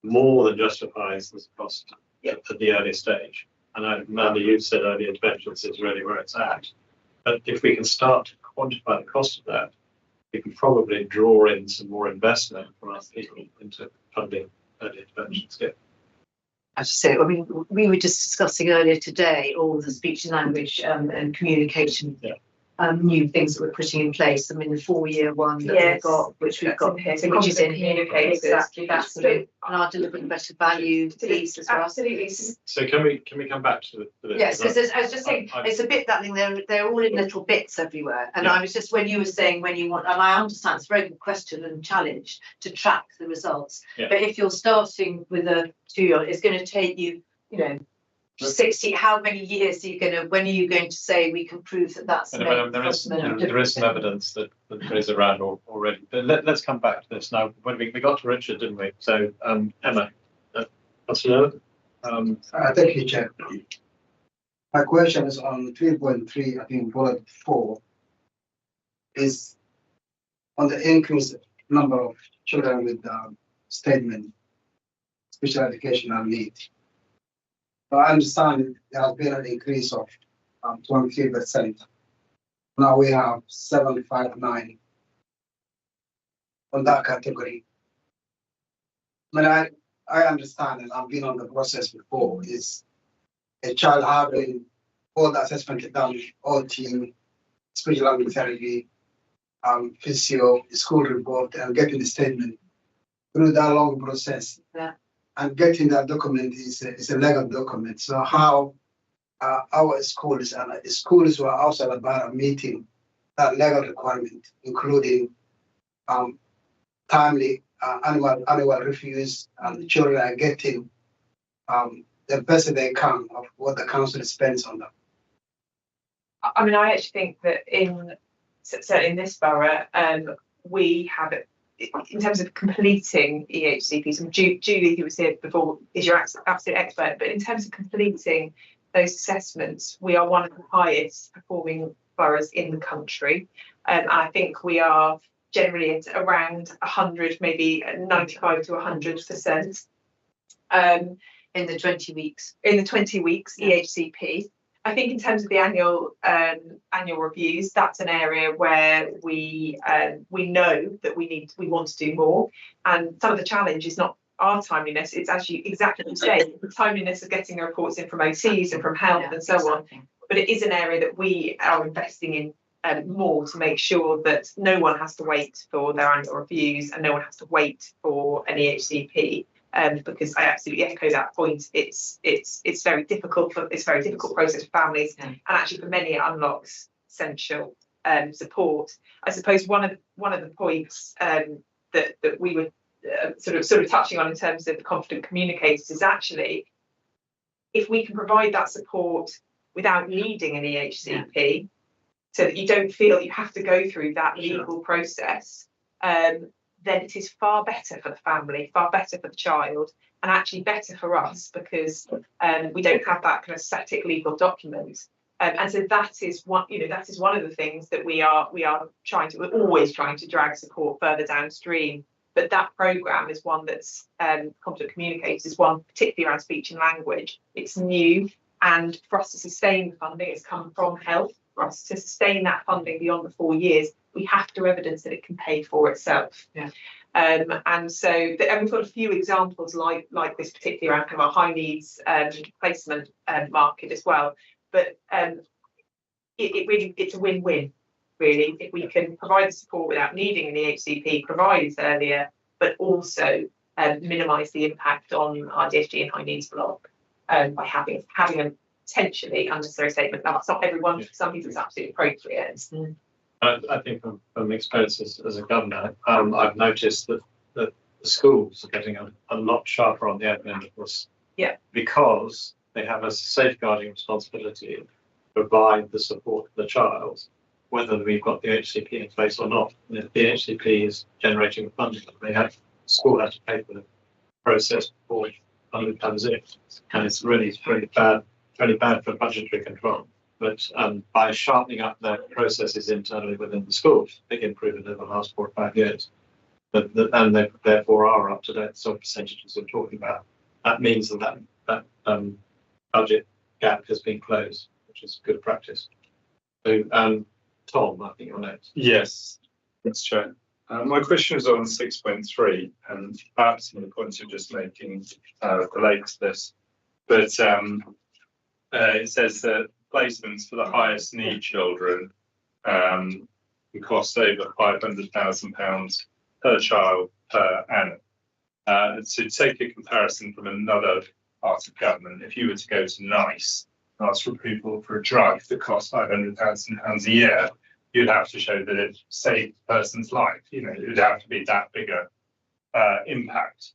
more than justifies the cost at the early stage. And Amanda, you said early interventions is really where it's at. But if we can start to quantify the cost of that, we can probably draw in some more investment from other people into funding early interventions. As I say, I mean, we were just discussing earlier today all the speech and language and communication new things that we're putting in place. I mean, the 4-year one that we've got, which is in here, exactly that's and our delivering better value piece as well. Absolutely. So can we come back to the yes, because I was just saying it's a bit that thing. They're all in little bits everywhere. And I was just when you were saying when you want, and I understand it's a very good question and challenge to track the results. But if you're starting with a 2-year-old, it's going to take you, 60. How many years are you going to? When are you going to say we can prove that that's? There is some evidence that is around already. But let's come back to this now. When we got to Richard, didn't we? So Emma, what's your thank you, Chair. My question is on 3.3. I think bullet 4 is on the increased number of children with statement special educational needs. I understand there has been an increase of 23%. Now we have 759 on that category. I mean, I understand, and I've been on the process before, is a child having all the assessment done, OT, speech language therapy, physio, school report, and getting the statement through that long process. And getting that document is a legal document. So how our schools and schools were also about meeting that legal requirement, including timely annual reviews, and the children are getting the best they can of what the council spends on them. I mean, I actually think that certainly in this borough, we have it. In terms of completing EHCPs, and Julie, who was here before, is your absolute expert, but in terms of completing those assessments, we are one of the highest performing boroughs in the country. And I think we are generally at around 100, maybe 95 to 100%. In the 20 weeks. In the 20 weeks, EHCP. I think in terms of the annual reviews, that's an area where we know that we want to do more. And some of the challenge is not our timeliness; it's actually exactly the same. The timeliness of getting the reports in from OTs and from health and so on. But it is an area that we are investing in more to make sure that no one has to wait for their annual reviews and no one has to wait for an EHCP. Because I absolutely echo that point. It's very difficult. It's a very difficult process for families, and actually for many it unlocks essential support. I suppose one of the points that we were sort of touching on in terms of confident communicators is actually if we can provide that support without needing an EHCP, so that you don't feel you have to go through that legal process. Then it is far better for the family, far better for the child, and actually better for us because we don't have that kind of static legal document. And so that is one of the things that we're always trying to drag support further downstream. But that programme is one that's Confident Communicators is one particularly around speech and language. It's new, and for us to sustain the funding, it's come from health. For us to sustain that funding beyond the 4 years, we have to evidence that it can pay for itself. Yeah. And so, and we've got a few examples like this, particularly around kind of our high needs placement market as well. But it really, it's a win-win, really, if we can provide the support without needing an EHCP, provide it earlier, but also minimise the impact on our DSG and high needs block by having a potentially unnecessary statement. Now, that's not everyone. For some people, it's absolutely appropriate. I think from experience as a governor, I've noticed that the schools are getting a lot sharper on the open end of this. Yeah. Because they have a safeguarding responsibility to provide the support for the child, whether we've got the HCP in place or not. And if the HCP is generating funding, school has to pay for the process before funding comes in. And it's really bad for budgetary control. But by sharpening up the processes internally within the schools, big improvement over the last 4 or 5 years, and they therefore are up to date sort of percentages we're talking about. That means that budget gap has been closed, which is good practice. So, Tom, I think you're next. Yes, that's true. My question is on 6.3, and perhaps some of the points you're just making relate to this. But it says that placements for the highest need children can cost over £500,000 per child per annum. To take a comparison from another part of government, if you were to go to NICE and ask for approval for a drug that costs £500,000 a year, you'd have to show that it saved a person's life. You know, it would have to be that bigger impact.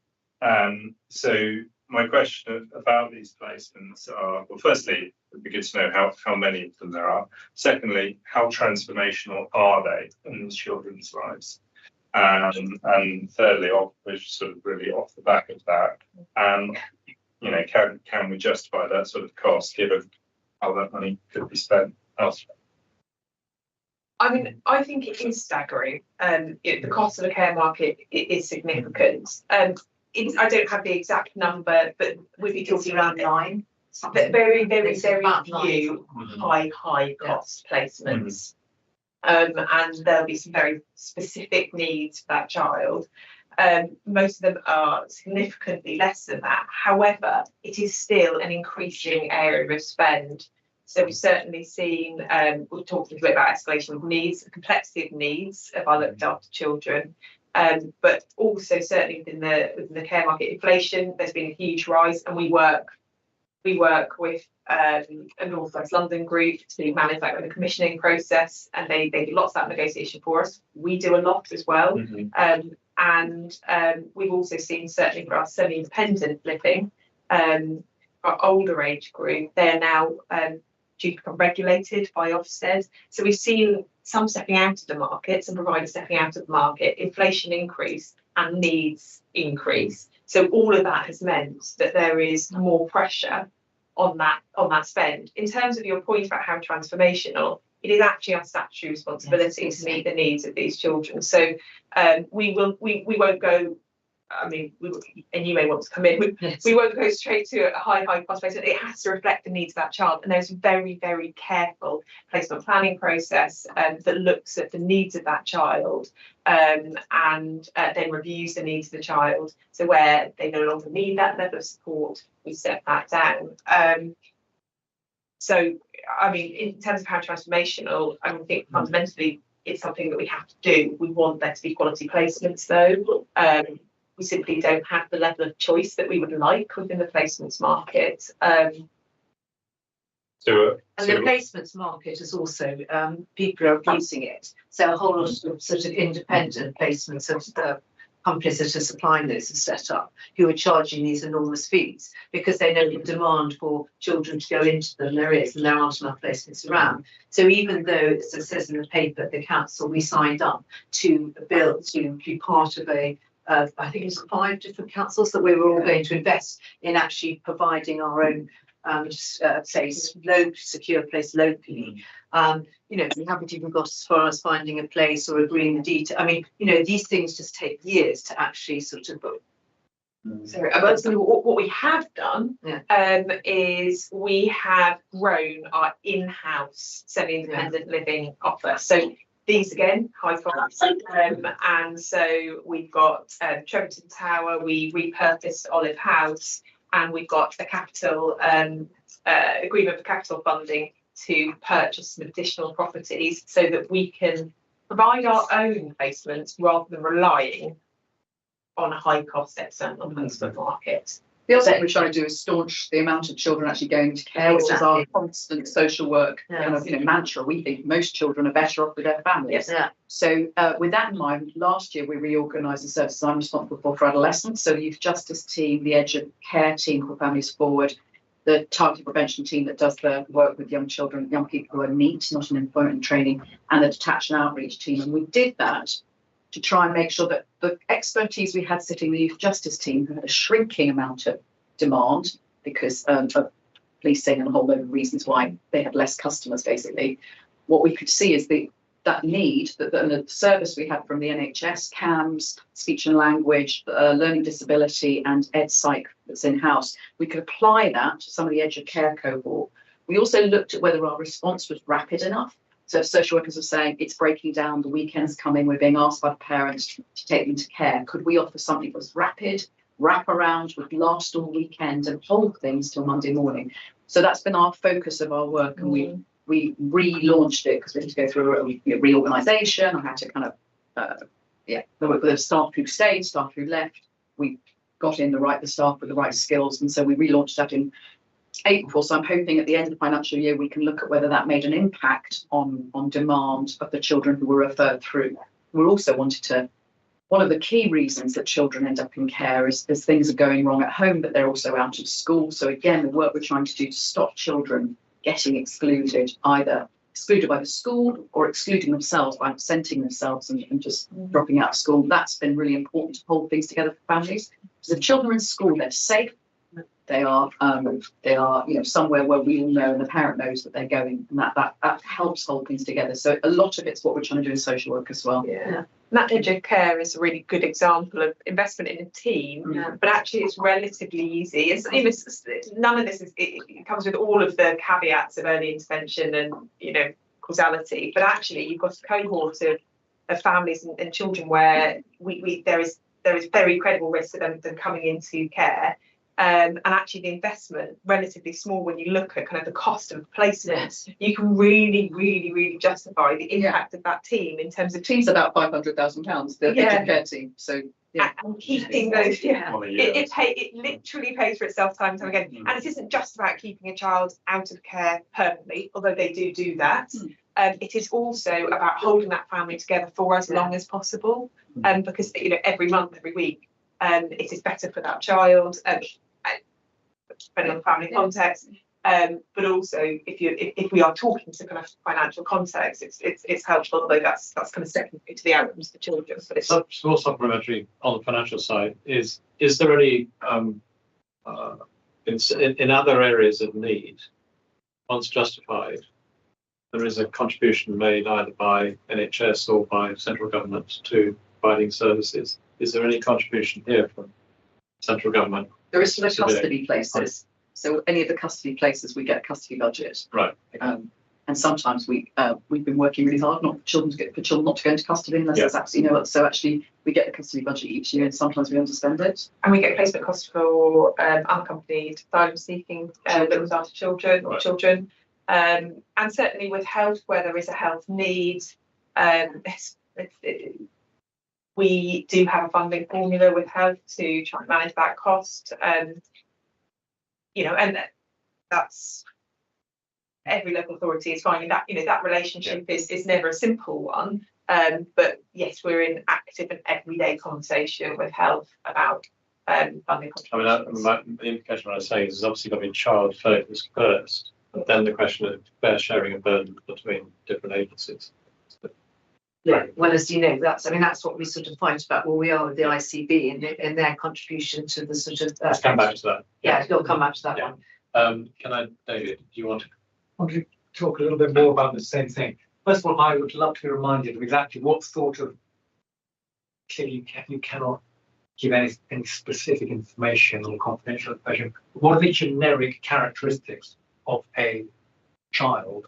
So my question about these placements are, well, firstly, it would be good to know how many of them there are. Secondly, how transformational are they in these children's lives? And thirdly, which sort of really off the back of that, you know, can we justify that sort of cost given how that money could be spent elsewhere? I mean, I think it is staggering. The cost of the care market is significant. I don't have the exact number, but we'd be talking around 9. But very few high cost placements. And there'll be some very specific needs for that child. Most of them are significantly less than that. However, it is still an increasing area of spend. So we've certainly seen, we've talked a little bit about escalation of needs, the complexity of needs of our looked after children. But also certainly within the care market, inflation, there's been a huge rise, and we work with a North West London group to manage that with the commissioning process, and they do lots of that negotiation for us. We do a lot as well. And we've also seen, certainly for our semi-independent living, our older age group, they're now due to become regulated by Ofsted. So we've seen some stepping out of the market, some providers stepping out of the market, inflation increase and needs increase. So all of that has meant that there is more pressure on that spend. In terms of your point about how transformational, it is actually our statutory responsibility to meet the needs of these children. So we won't go. I mean, and you may want to come in. We won't go straight to a high cost placement. It has to reflect the needs of that child, and there's a very, very careful placement planning process that looks at the needs of that child and then reviews the needs of the child. So where they no longer need that level of support, we step that down. So, I mean, in terms of how transformational, I think fundamentally it's something that we have to do. We want there to be quality placements, though. We simply don't have the level of choice that we would like within the placements market. And the placements market is also, people are abusing it. So a whole lot of sort of independent placements of the companies that are supplying those are set up, who are charging these enormous fees because they know the demand for children to go into them there is, and there aren't enough placements around. So even though, as it says in the paper, the council, we signed up to be part of I think it was 5 different councils that we were all going to invest in actually providing our own secure place locally. You know, we haven't even got as far as finding a place or agreeing the detail. I mean, you know, these things just take years to actually sort of book. So what we have done is we have grown our in-house semi-independent living offer. So these again, high cost. And so we've got Treverton Tower, we repurposed Olive House, and we've got a capital agreement for capital funding to purchase some additional properties so that we can provide our own placements rather than relying on a high cost external placement market. The other thing we're trying to do is staunch the amount of children actually going to care, which is our constant social work kind of mantra. We think most children are better off with their families. Yeah. So with that in mind, last year we reorganised the services I'm responsible for adolescents. So the Youth Justice team, the Edge of Care team called Families Forward, the targeted prevention team that does the work with young children, young people who are NEET, not in employment and training, and the detached and outreach team. And we did that to try and make sure that the expertise we had sitting in the Youth Justice team, who had a shrinking amount of demand because of policing and a whole load of reasons why they had less customers, basically. What we could see is that need, that the service we had from the NHS, CAMS, speech and language, learning disability and EdPsych that's in-house, we could apply that to some of the Edge of Care cohort. We also looked at whether our response was rapid enough. So if social workers were saying it's breaking down, the weekends come in, we're being asked by the parents to take them to care, could we offer something that was rapid, wrap around, would last all weekend and hold things till Monday morning? So that's been our focus of our work, and we relaunched it because we had to go through a reorganisation. I had to kind of there were staff who stayed, staff who left. We got in the staff with the right skills, and so we relaunched that in April. So I'm hoping at the end of the financial year we can look at whether that made an impact on demand of the children who were referred through. We also wanted to. One of the key reasons that children end up in care is things are going wrong at home, but they're also out of school. So again, the work we're trying to do to stop children getting excluded, either excluded by the school or excluding themselves by absenting themselves and just dropping out of school. That's been really important to hold things together for families. Because if children are in school, they're safe. They are somewhere where we all know and the parent knows that they're going, and that helps hold things together. So a lot of it's what we're trying to do in social work as well. Yeah. That Edge of Care is a really good example of investment in a team, but actually it's relatively easy. None of this it comes with all of the caveats of early intervention and causality, but actually you've got a cohort of families and children where there is very credible risk of them coming into care. And actually the investment relatively small when you look at kind of the cost of placements. You can really, really, really justify the impact of that team in terms of team's about £500,000, the Edge of Care team. So and keeping those, it literally pays for itself time and time again. And it isn't just about keeping a child out of care permanently, although they do that. It is also about holding that family together for as long as possible, because every month, every week, it is better for that child. Depending on the family context, but also if we are talking to kind of financial context, it's helpful, although that's kind of secondary to the outcomes for children. But it's small supplementary on the financial side is there any in other areas of need, once justified, there is a contribution made either by NHS or by central government to providing services. Is there any contribution here from central government? There is for the custody places. So any of the custody places, we get a custody budget. Right. And sometimes we've been working really hard not for children not to go into custody unless there's absolutely no. So actually, we get the custody budget each year, and sometimes we underspend it. And we get placement costs for unaccompanied asylum-seeking little after children, and certainly with health, where there is a health need, we do have a funding formula with health to try and manage that cost. And that's every local authority is finding that that relationship is never a simple one. But yes, we're in active and everyday conversation with health about funding contributions. The implication what I say is obviously got to be child focused first, but then the question of fair sharing of burden between different agencies. Well, as you know, that's what we sort of find about where we are with the ICB and their contribution to the sort of. Let's come back to that. Yeah, we'll come back to that one. David, do you want to talk a little bit more about the same thing? First of all, I would love to be reminded of exactly what sort of. Clearly, you cannot give any specific information or confidential information. What are the generic characteristics of a child,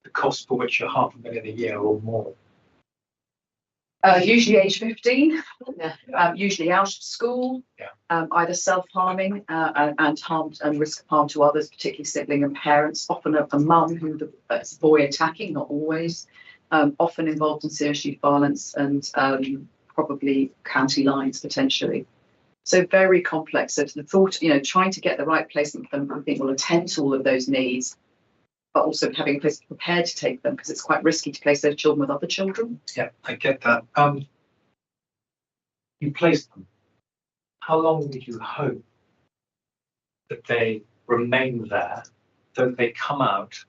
the cost for which are £500,000 a year or more? Usually age 15, Yeah. usually out of school, Yeah. either self-harming and risk of harm to others, particularly sibling and parents, often a mum who it's a boy attacking, not always, often involved in serious youth violence and probably county lines potentially. So very complex. So the thought, trying to get the right placement for them, I think will attend to all of those needs, but also having a place prepared to take them because it's quite risky to place those children with other children. Yeah, I get that. You place them. How long would you hope that they remain there, so that they come out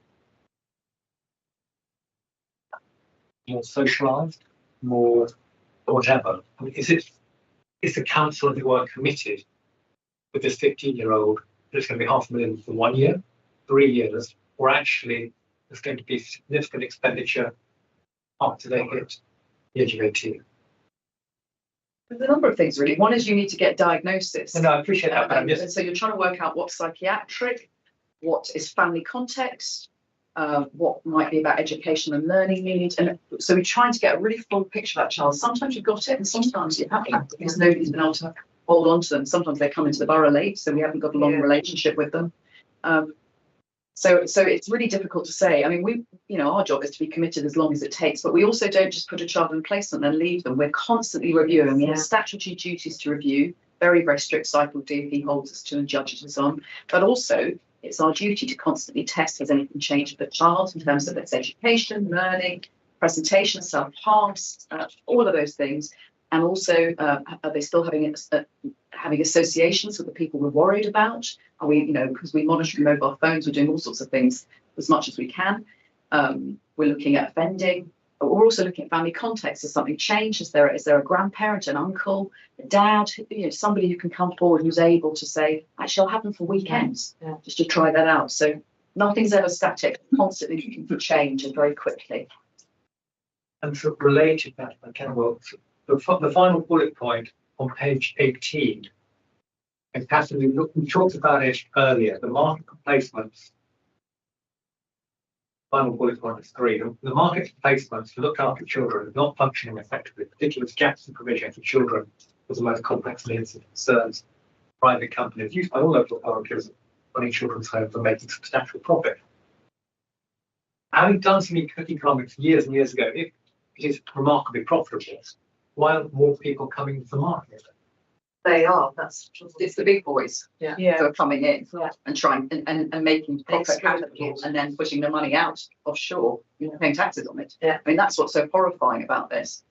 more socialised, more whatever? I mean, is the council, as it were, committed with this 15-year-old that it's going to be $500,000 for 1 year, 3 years, or actually there's going to be significant expenditure after they hit the age of 18? There's a number of things really. One is you need to get diagnosis. No, I appreciate that, but I'm just... And so you're trying to work out what's psychiatric, what is family context, what might be about education and learning needs. And so we're trying to get a really full picture of that child. Sometimes you've got it and sometimes you haven't because nobody's been able to hold on to them. Sometimes they come into the borough late, so we haven't got a long relationship with them. So it's really difficult to say. I mean, our job is to be committed as long as it takes, but we also don't just put a child in placement and leave them. We're constantly reviewing. We have statutory duties to review, very, very strict cycle DfE holds us to and judges us on, but also it's our duty to constantly test has anything changed for the child in terms of its education, learning, presentation, self-harm, all of those things. And also, are they still having associations with the people we're worried about? Are we, because we monitor mobile phones, we're doing all sorts of things as much as we can. We're looking at offending. But we're also looking at family context. Has something changed? Is there a grandparent, an uncle, a dad, somebody who can come forward who's able to say, actually, I'll have them for weekends, just to try that out. So nothing's ever static, constantly looking for change and very quickly. And so related to that, the final bullet point on page 18, and Catherine, we talked about it earlier, the market for placements. Final bullet point is 3. The market for placements to look after children is not functioning effectively, particularly with gaps in provision for children with the most complex needs and concerns. Private companies used by all local authorities running children's homes and making substantial profit. Having done some economics years and years ago, it is remarkably profitable. Why aren't more people coming to the market? They are. It's the big boys who are coming in and trying and making profit capital and then pushing the money out offshore, paying taxes on it. I mean, that's what's so horrifying about this,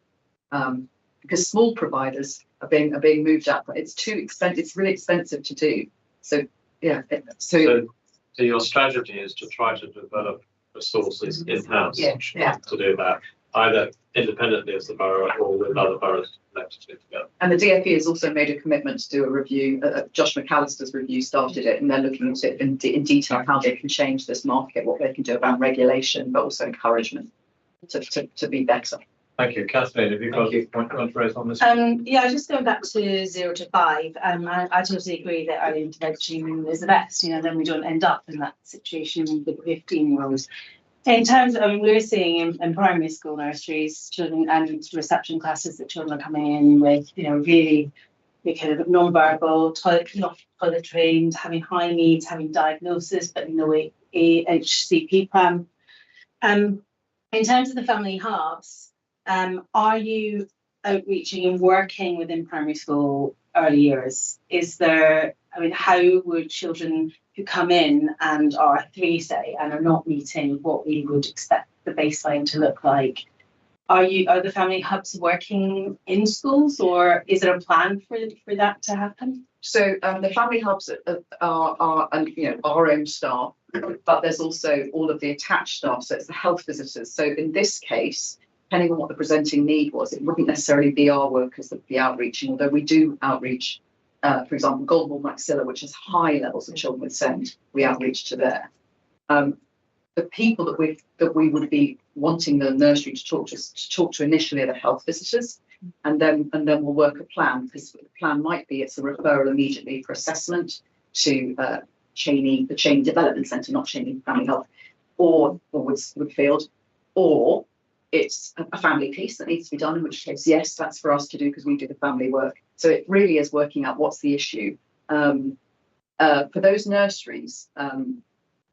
because small providers are being moved up. It's too expensive. It's really expensive to do. So So your strategy is to try to develop resources in-house to do that, either independently as the borough or with other boroughs connected together. And the DfE has also made a commitment to do a review. Josh McAllister's review started it, and they're looking at it in detail how they can change this market, what they can do about regulation, but also encouragement to be better. Thank you, Kathleen. Have you got a point to raise on this? Just going back to 0 to 5. I totally agree that early intervention is the best. Then we don't end up in that situation with the 15-year-olds. In terms of, we're seeing in primary school nurseries, children and reception classes that children are coming in with, really kind of non-verbal, not toilet trained, having high needs, having diagnosis, but no HCP plan. In terms of the family hubs, are you outreaching and working within primary school early years? How would children who come in and are 3, say, and are not meeting what we would expect the baseline to look like, are the family hubs working in schools, or is there a plan for that to happen? So the family hubs are our own staff, but there's also all of the attached staff, so it's the health visitors. So in this case, depending on what the presenting need was, it wouldn't necessarily be our workers that would be outreaching, although we do outreach. For example, Golden Maxilla, which has high levels of children with SEND, we outreach to there. The people that we would be wanting the nursery to talk to initially are the health visitors, and then we'll work a plan, because the plan might be it's a referral immediately for assessment to the Cheney Development Centre, not Cheney Family Health, or Woodfield, or it's a family piece that needs to be done, in which case, yes, that's for us to do because we do the family work. So it really is working out what's the issue. For those nurseries,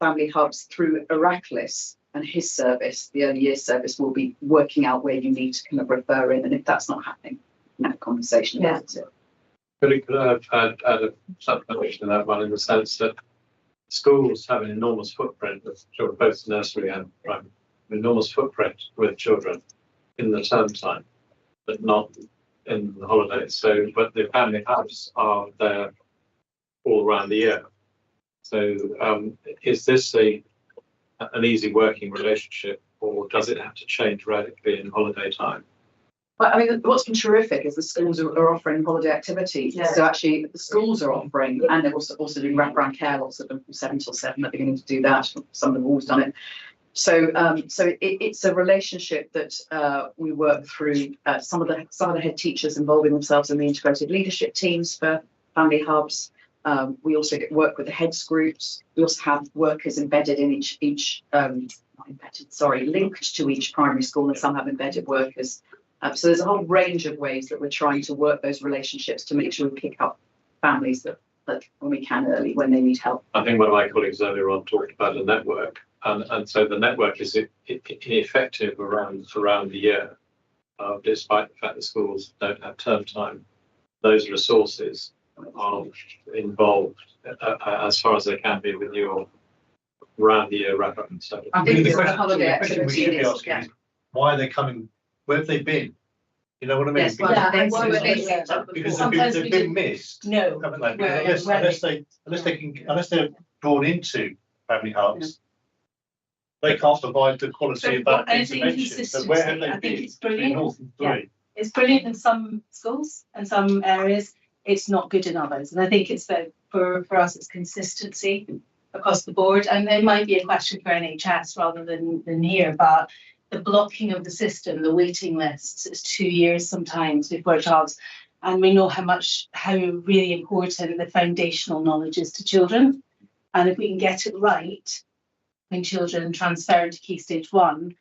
Family Hubs through Heraclis and his service, the early years service, will be working out where you need to kind of refer in. And if that's not happening, we can have a conversation about it. Could I add a supplementation to that one, in the sense that schools have an enormous footprint with children, both nursery and primary, an enormous footprint with children in the term time, but not in the holidays. So, but the family hubs are there all around the year. So, is this an easy working relationship, or does it have to change radically in holiday time? But I mean, what's been terrific is the schools are offering holiday activities. Yeah. So actually, the schools are offering, and they're also doing wraparound care. Lots of them from 7 till 7 are beginning to do that. Some of them have always done it. So, it's a relationship that we work through. Some of the head teachers involving themselves in the integrated leadership teams for Family Hubs. We also work with the heads groups. We also have workers embedded in linked to each primary school, and some have embedded workers. So there's a whole range of ways that we're trying to work those relationships to make sure we pick up families that when we can early, when they need help. I think one of my colleagues earlier on talked about the network, and so the network is ineffective around the year, despite the fact that schools don't have term time. Those resources are involved as far as they can be with your around the year wrap up and stuff. I think the the holiday question we should be asking is, why are they coming? Where have they been? You know what I mean? Yes, Because they've been missed, No. haven't they? Because unless they're drawn into Family Hubs, they can't provide the quality of that intervention. So where have they I think been? it's brilliant. North and Yeah. Three. It's brilliant in some schools and some areas. It's not good in others. And I think it's for us, it's consistency across the board. And there might be a question for NHS rather than here, but the blocking of the system, the waiting lists, it's 2 years sometimes before a child's, and we know how really important the foundational knowledge is to children. And if we can get it right when children transfer into Key Stage 1,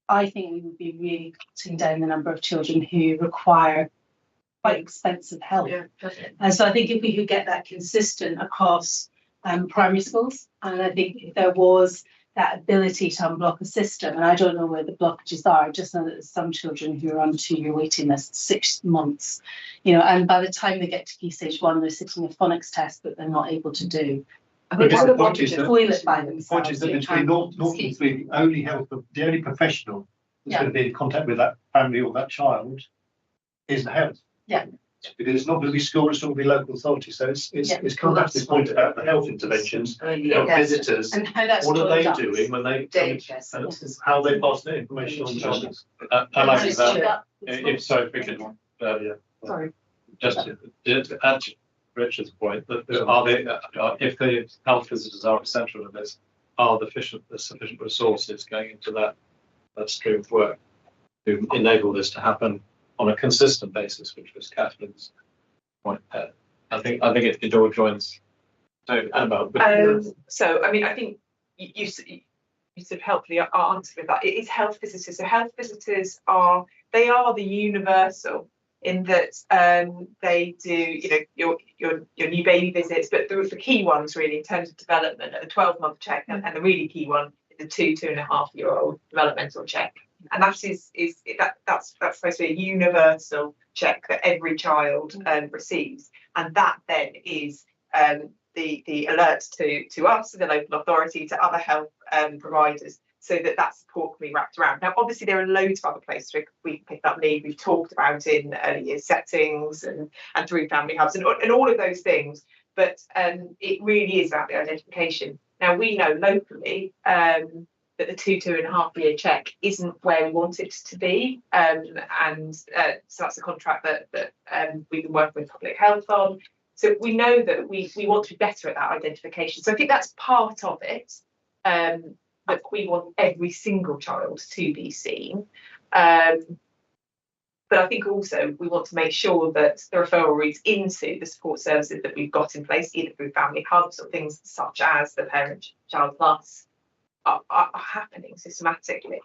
I think we would be really cutting down the number of children who require quite expensive help. Yeah, perfect. And so I think if we could get that consistent across primary schools, and I think if there was that ability to unblock a system, and I don't know where the blockages are, I just know that there's some children who are on 2-year waiting list, 6 months, and by the time they get to Key Stage 1, they're sitting a phonics test that they're not able to do. I think Because the the point is that- toilet by The point themselves. is that between North and Three, the only professional that's going to be in contact with that family or that child is the health. Yeah. Because it's not going to be school, it's not going to be local authority. So it's come back to this point about the health interventions, health visitors. And how that's What are they joined up. doing when they Daycare and how they pass their information on to others? I like It's that. joined up. If so, if we could, Sorry. just to add to Richard's point, that if the health visitors are essential in this, are the sufficient resources going into that stream of work to enable this to happen on a consistent basis, which was Catherine's point there. I think it all joins. So, Annabelle. So, I mean, I think you sort of helpfully answered with that. It is health visitors. So health visitors are the universal in that they do, your new baby visits, but the key ones really in terms of development are the 12-month check, and the really key one is the 2.5-year-old developmental check. And that's supposed to be a universal check that every child receives, and that then is the alert to us, the local authority, to other health providers, so that support can be wrapped around. Now, obviously, there are loads of other places we can pick up need. We've talked about in early years settings and through Family Hubs and all of those things, but it really is about the identification. Now, we know locally that the 2.5-year check isn't where we want it to be, so that's a contract that we've been working with Public Health on. So we know that we want to be better at that identification. So I think that's part of it, that we want every single child to be seen. But I think also we want to make sure that the referral routes into the support services that we've got in place, either through Family Hubs or things such as the Parent Child Plus, are happening systematically.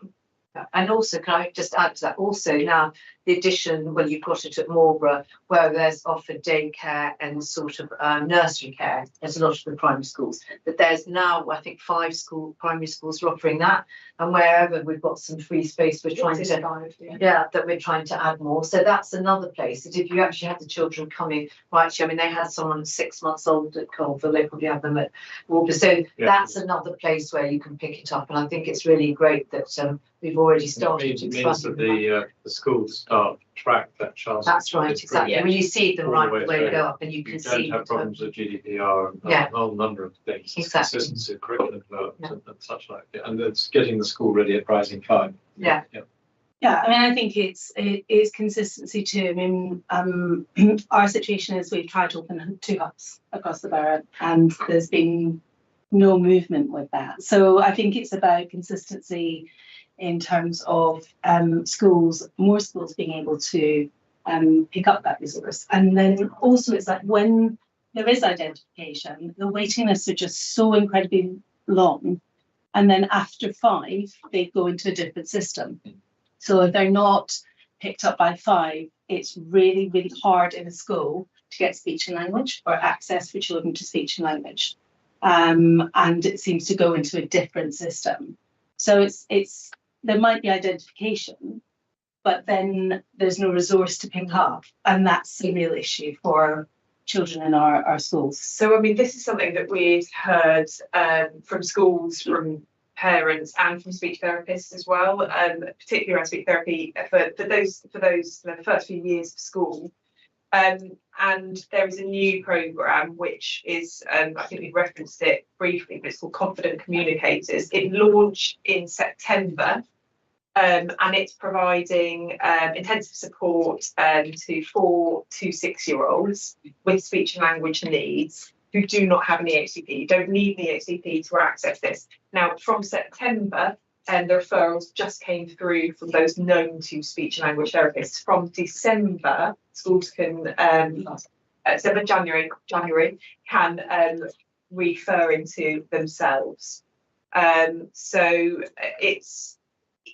And also, can I just add to that? Also, now the addition, well, you've got it at Marlborough, where there's offered daycare and sort of nursery care. There's a lot of the primary schools, but there's now, I think, 5 primary schools are offering that. And wherever we've got some free space, we're trying to, that we're trying to add more. So that's another place that if you actually have the children coming, right, I mean, they had someone 6 months old at Colville, they probably have them at Marlborough. So that's another place where you can pick it up. And I think it's really great that we've already started to means that the schools start to track that child. That's right, exactly. When you see them right the way go up, and you can see. You don't have problems with GDPR and a whole number of things. Exactly. Consistency of curriculum and such like that. And it's getting the school ready at rising time. Yeah, I mean, I think it is consistency too. I mean, our situation is we've tried to open 2 hubs across the borough, and there's been no movement with that. So I think it's about consistency in terms of more schools being able to pick up that resource. And then also it's like when there is identification, the waiting lists are just so incredibly long. And then after 5, they go into a different system. So if they're not picked up by 5, it's really, really hard in a school to get speech and language or access for children to speech and language. And it seems to go into a different system. So it's there might be identification, but then there's no resource to pick up. And that's a real issue for children in our schools. So, I mean, this is something that we've heard from schools, from parents and from speech therapists as well, particularly around speech therapy for those the first few years of school. And there is a new programme which is, I think we referenced it briefly, but it's called Confident Communicators. It launched in September, and it's providing intensive support to 4 to 6-year-olds with speech and language needs who do not have an EHCP. You don't need an EHCP to access this. Now, from September, the referrals just came through from those known to speech and language therapists. From December, schools can, January can refer into themselves. So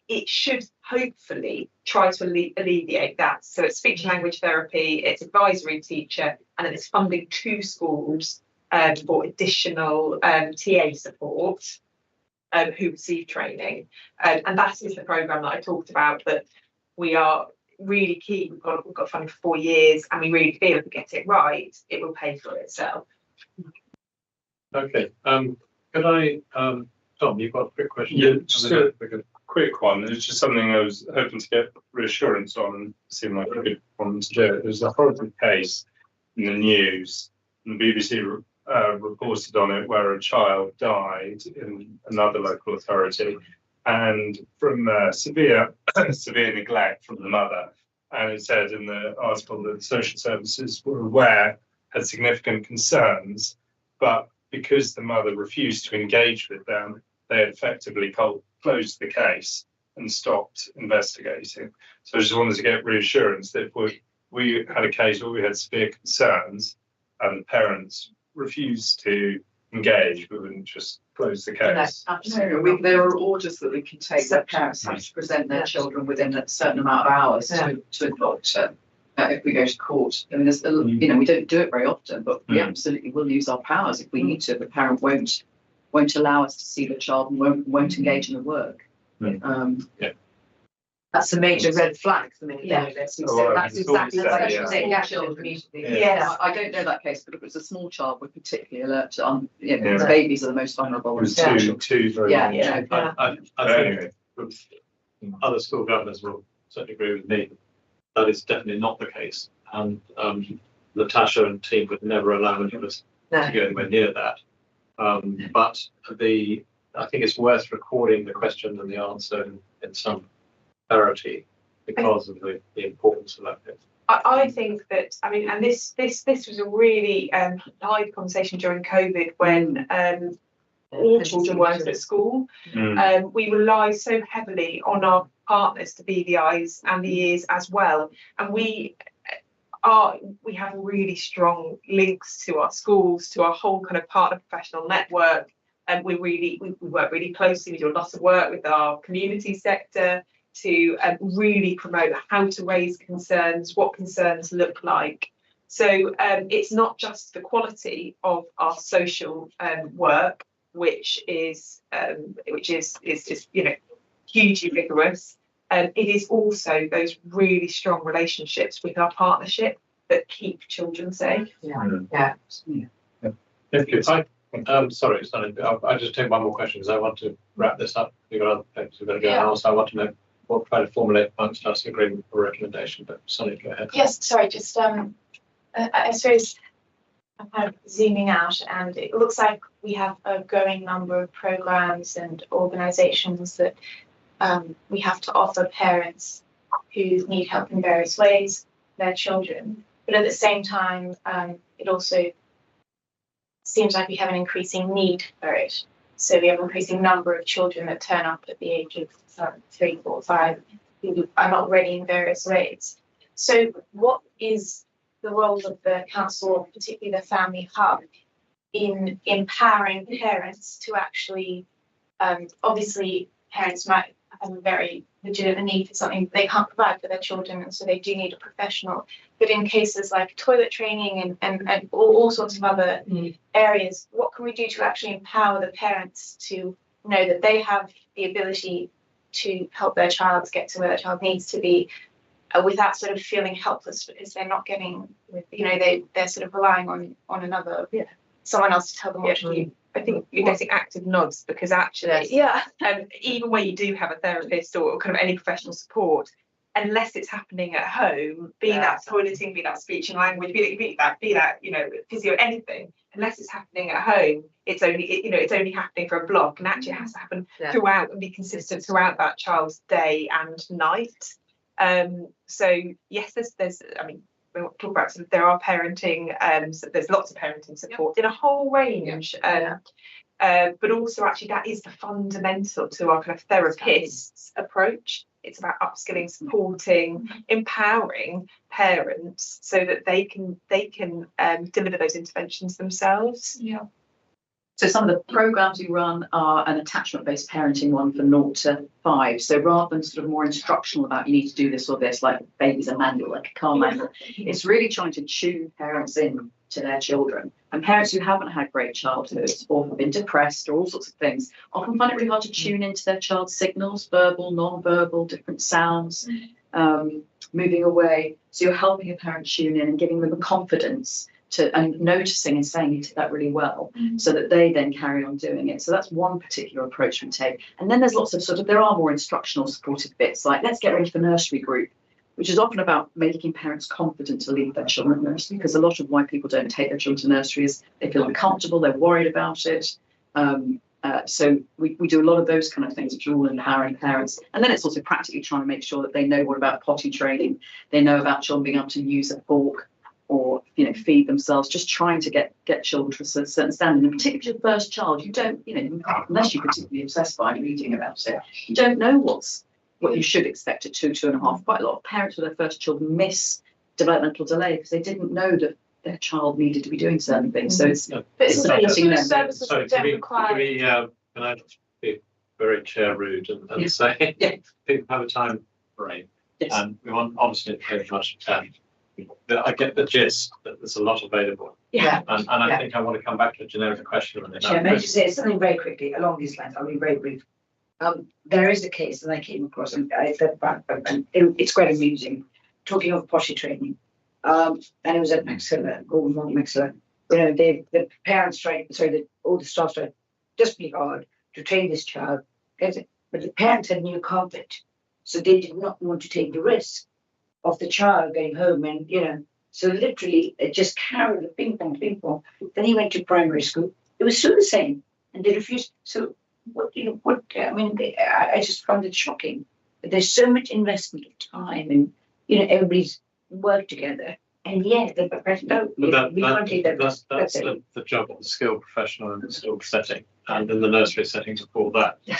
it should hopefully try to alleviate that. So it's speech and language therapy, it's advisory teacher, and then it's funding 2 schools for additional TA support who receive training. And that is the programme that I talked about, that we are really keen. We've got funding for 4 years, and we really feel if we get it right, it will pay for itself. Okay. Could I, Tom, you've got a quick question? Yeah, just a quick one. It's just something I was hoping to get reassurance on, and seemed like a good one to do. There was a horrible case in the news, and the BBC reported on it, where a child died in another local authority, and from severe neglect from the mother. And it said in the article that the social services were aware, had significant concerns, but because the mother refused to engage with them, they had effectively closed the case and stopped investigating. So I just wanted to get reassurance that if we had a case where we had severe concerns and the parents refused to engage, we wouldn't just close the case. No, absolutely. There are orders that we can take that parents have to present their children within a certain amount of hours to a doctor. If we go to court, I mean, there's we don't do it very often, but we absolutely will use our powers if we need to. The parent won't allow us to see the child and won't engage in the work. That's a major red flag for me. That's exactly I don't know that case, but if it's a small child, we're particularly alert to. Babies are the most vulnerable. I think other school governors will certainly agree with me. That is definitely not the case, and Natasha and team would never allow any of us to go anywhere near that. But I think it's worth recording the question and the answer in some clarity because of the importance of that bit. I think that, I mean, and this was a really live conversation during COVID when all children weren't at school. We rely so heavily on our partners to be the eyes and the ears as well, and we have really strong links to our schools, to our whole kind of partner professional network, And we work really closely. We do a lot of work with our community sector to really promote how to raise concerns, what concerns look like. So it's not just the quality of our social work, which is you know, hugely vigorous. It is also those really strong relationships with our partnership that keep children safe. Yeah. Thank you. Sorry, Sonny, I'll just take one more question because I want to wrap this up. You've got other papers we've got to go. And also I want to know what try to formulate amongst us agreement or recommendation. But Sonny, go ahead. Yes, sorry, just I suppose I'm kind of zooming out, and it looks like we have a growing number of programs and organisations that we have to offer parents who need help in various ways, their children. But at the same time, it also seems like we have an increasing need for it. So we have an increasing number of children that turn up at the age of 3, 4, 5 who are not ready in various ways. So what is the role of the council, particularly the family hub, in empowering parents to actually, obviously parents might have a very legitimate need for something they can't provide for their children, and so they do need a professional. But in cases like toilet training and all sorts of other areas, what can we do to actually empower the parents to know that they have the ability to help their child get to where their child needs to be, without sort of feeling helpless because they're not getting, you know, they're sort of relying on another, someone else to tell them what to do. I think you're getting active nods because actually, even when you do have a therapist or kind of any professional support, unless it's happening at home, be that toileting, be that speech and language, be that you know, physio, anything, unless it's happening at home, it's only happening for a block, and actually it has to happen throughout and be consistent throughout that child's day and night. So yes, there's I mean, we talk about sort of, there are parenting, so there's lots of parenting support in a whole range, but also actually that is the fundamental to our kind of therapist's approach. It's about upskilling, supporting, empowering parents so that they can deliver those interventions themselves. So some of the programs we run are an attachment-based parenting one for 0 to 5. So rather than sort of more instructional about you need to do this or this, like baby's a manual, like a car manual, it's really trying to tune parents in to their children. And parents who haven't had great childhoods or have been depressed or all sorts of things often find it really hard to tune into their child's signals, verbal, non-verbal, different sounds, moving away. So you're helping a parent tune in and giving them the confidence and noticing and saying you did that really well, so that they then carry on doing it. So that's one particular approach we take. And then there's lots of there are more instructional supportive bits, like let's get ready for nursery group, which is often about making parents confident to leave their children at nursery, because a lot of why people don't take their children to nursery is they feel uncomfortable, they're worried about it. So we do a lot of those kind of things, which are all empowering parents. And then it's also practically trying to make sure that they know what about potty training, they know about children being able to use a fork or, you know, feed themselves, just trying to get children to a certain standard. And particularly your first child, you don't, you know, unless you're particularly obsessed by reading about it, you don't know what you should expect at 2, 2.5. Quite a lot of parents with their first children miss developmental delay because they didn't know that their child needed to be doing certain things. So it's supporting them. Services Sorry, that don't require. Can I be very chair rude and say people have a time frame, and we want obviously to pay as much as can. I get the gist that there's a lot available. And I think I want to come back to a generic question on it. Chair, may I just say something very quickly along these lines? I'll be very brief. There is a case that I came across, and it's quite amusing, talking of potty training. And it was at Maxilla, Golden Mont Maxilla. You know, the parents tried, all the staff tried desperately hard to train this child, but the parents had new carpet, so they did not want to take the risk of the child going home, and you know, so literally it just carried the ping pong. Then he went to primary school. It was still the same, and they refused. So I just found it shocking. But there's so much investment of time, and you know, everybody's worked together, and that's the job of the skilled professional in the skilled setting, and in the nursery setting to pull that. Which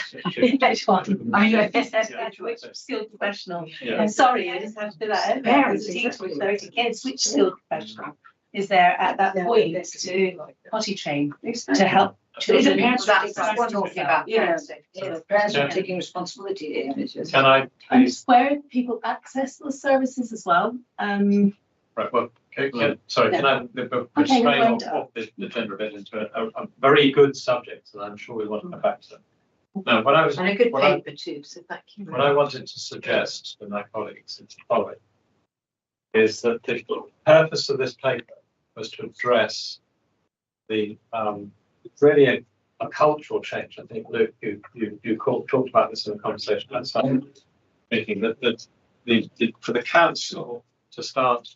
skilled professional? I'm sorry, I just have to do that. Parents teach with 30 kids. Which skilled professional is there at that point to potty train to help Children, parents are That's what we're talking about. Yeah, parents. yeah, parents are taking responsibility there. It's just- Can I And please, where people access those services as well. right, well, sorry, can I Okay, restrain mind. off the gender bit into a very good subject, and I'm sure we want to come back to. No, what I was, And a good what I- paper too, so thank you. what I wanted to suggest to my colleagues is the following. Is that the purpose of this paper was to address the, really a cultural change. I think, Luke, you talked about this in a conversation outside, thinking that for the council to start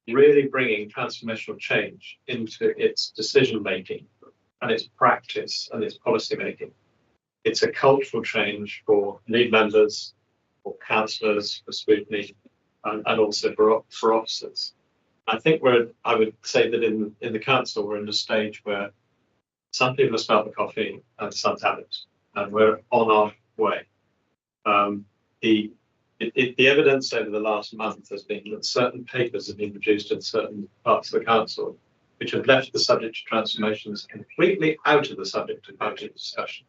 really bringing transformational change into its decision making and its practice and its policy making. It's a cultural change for lead members, for councillors, for scrutiny, and also for officers. I think I would say that in the council, we're in a stage where some people have smelled the coffee and some haven't, and we're on our way. The evidence over the last month has been that certain papers have been produced in certain parts of the council, which have left the subject of transformations completely out of the subject of budget discussion.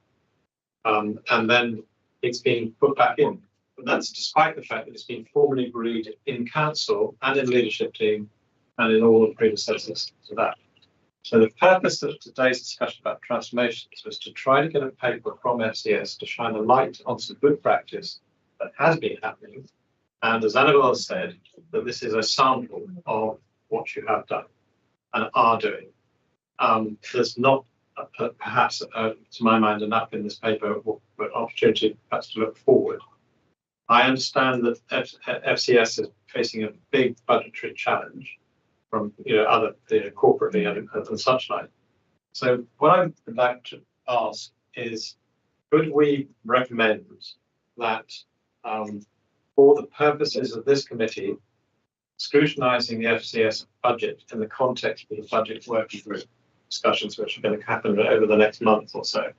And then it's been put back in. And that's despite the fact that it's been formally agreed in council and in leadership team and in all the predecessors to that. So the purpose of today's discussion about transformations was to try to get a paper from FCS to shine a light on some good practice that has been happening. And as Annabelle said, that this is a sample of what you have done and are doing. There's not perhaps, to my mind, enough in this paper, but opportunity perhaps to look forward. I understand that FCS is facing a big budgetary challenge from other corporately and such like. So what I would like to ask is, could we recommend that for the purposes of this committee, scrutinising the FCS budget in the context of the budget working group discussions which are going to happen over the next month or so,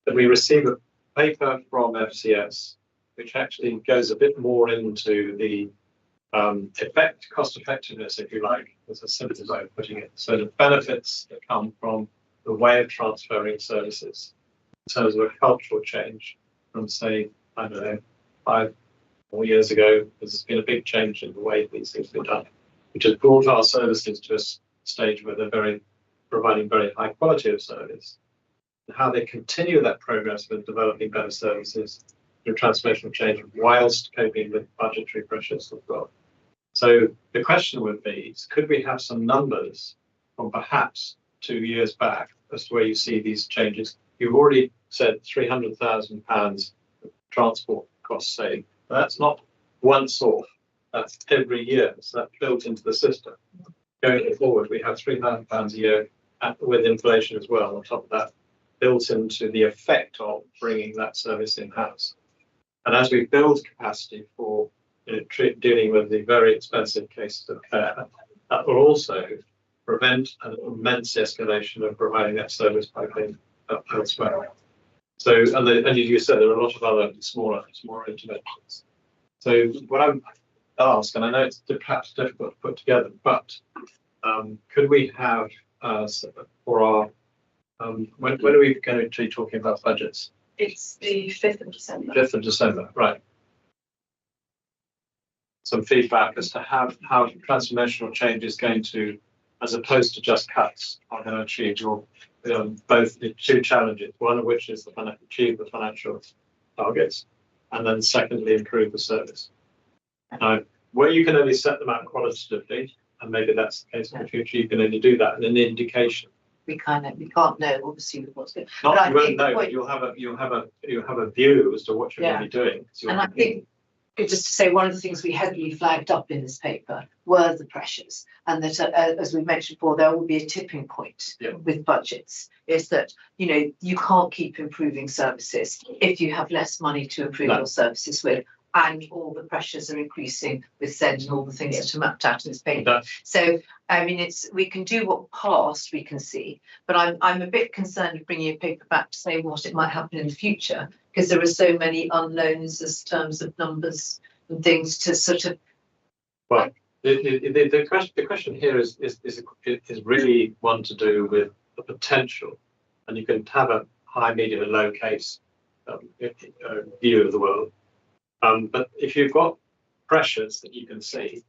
that we receive a paper from FCS which actually goes a bit more into the cost effectiveness, if you like, as a simple way of putting it. So the benefits that come from the way of transferring services in terms of a cultural change from, say, I don't know, 5 or 4 years ago, there's been a big change in the way these things have been done, which has brought our services to a stage where they're providing very high quality of service, and how they continue that progress with developing better services through transformational change whilst coping with budgetary pressures as well. So the question would be, could we have some numbers from perhaps 2 years back as to where you see these changes? You've already said £300,000 transport cost saving. That's not once off, that's every year. So that's built into the system. Going forward, we have £3,000 a year with inflation as well, on top of that, built into the effect of bringing that service in-house. And as we build capacity for dealing with the very expensive cases of care, that will also prevent an immense escalation of providing that service by paying elsewhere. So, and as you said, there are a lot of other smaller interventions. So what I'm asked, and I know it's perhaps difficult to put together, but could we have for our when are we going to be talking about budgets? It's the 5th of December. 5th of December, right. Some feedback as to how transformational change is going to, as opposed to just cuts, are going to achieve your both the two challenges, one of which is to achieve the financial targets, and then secondly, improve the service. Now, where you can only set them out qualitatively, and maybe that's the case in the future, you can only do that in an indication. We can't know, obviously, with what's going. Not you won't know, but you'll have a view as to what you're going to be doing. And I think, just to say, one of the things we heavily flagged up in this paper were the pressures, and that as we mentioned before, there will be a tipping point with budgets. Is that you can't keep improving services if you have less money to improve your services with, and all the pressures are increasing with SEND and all the things that are mapped out in this paper. So I mean, we can do what past we can see, but I'm a bit concerned of bringing a paper back to say what it might happen in the future, because there are so many unknowns as terms of numbers and things to sort of. Well, the question here is really one to do with the potential and you can have a high, medium, and low case view of the world. But if you've got pressures that you can see,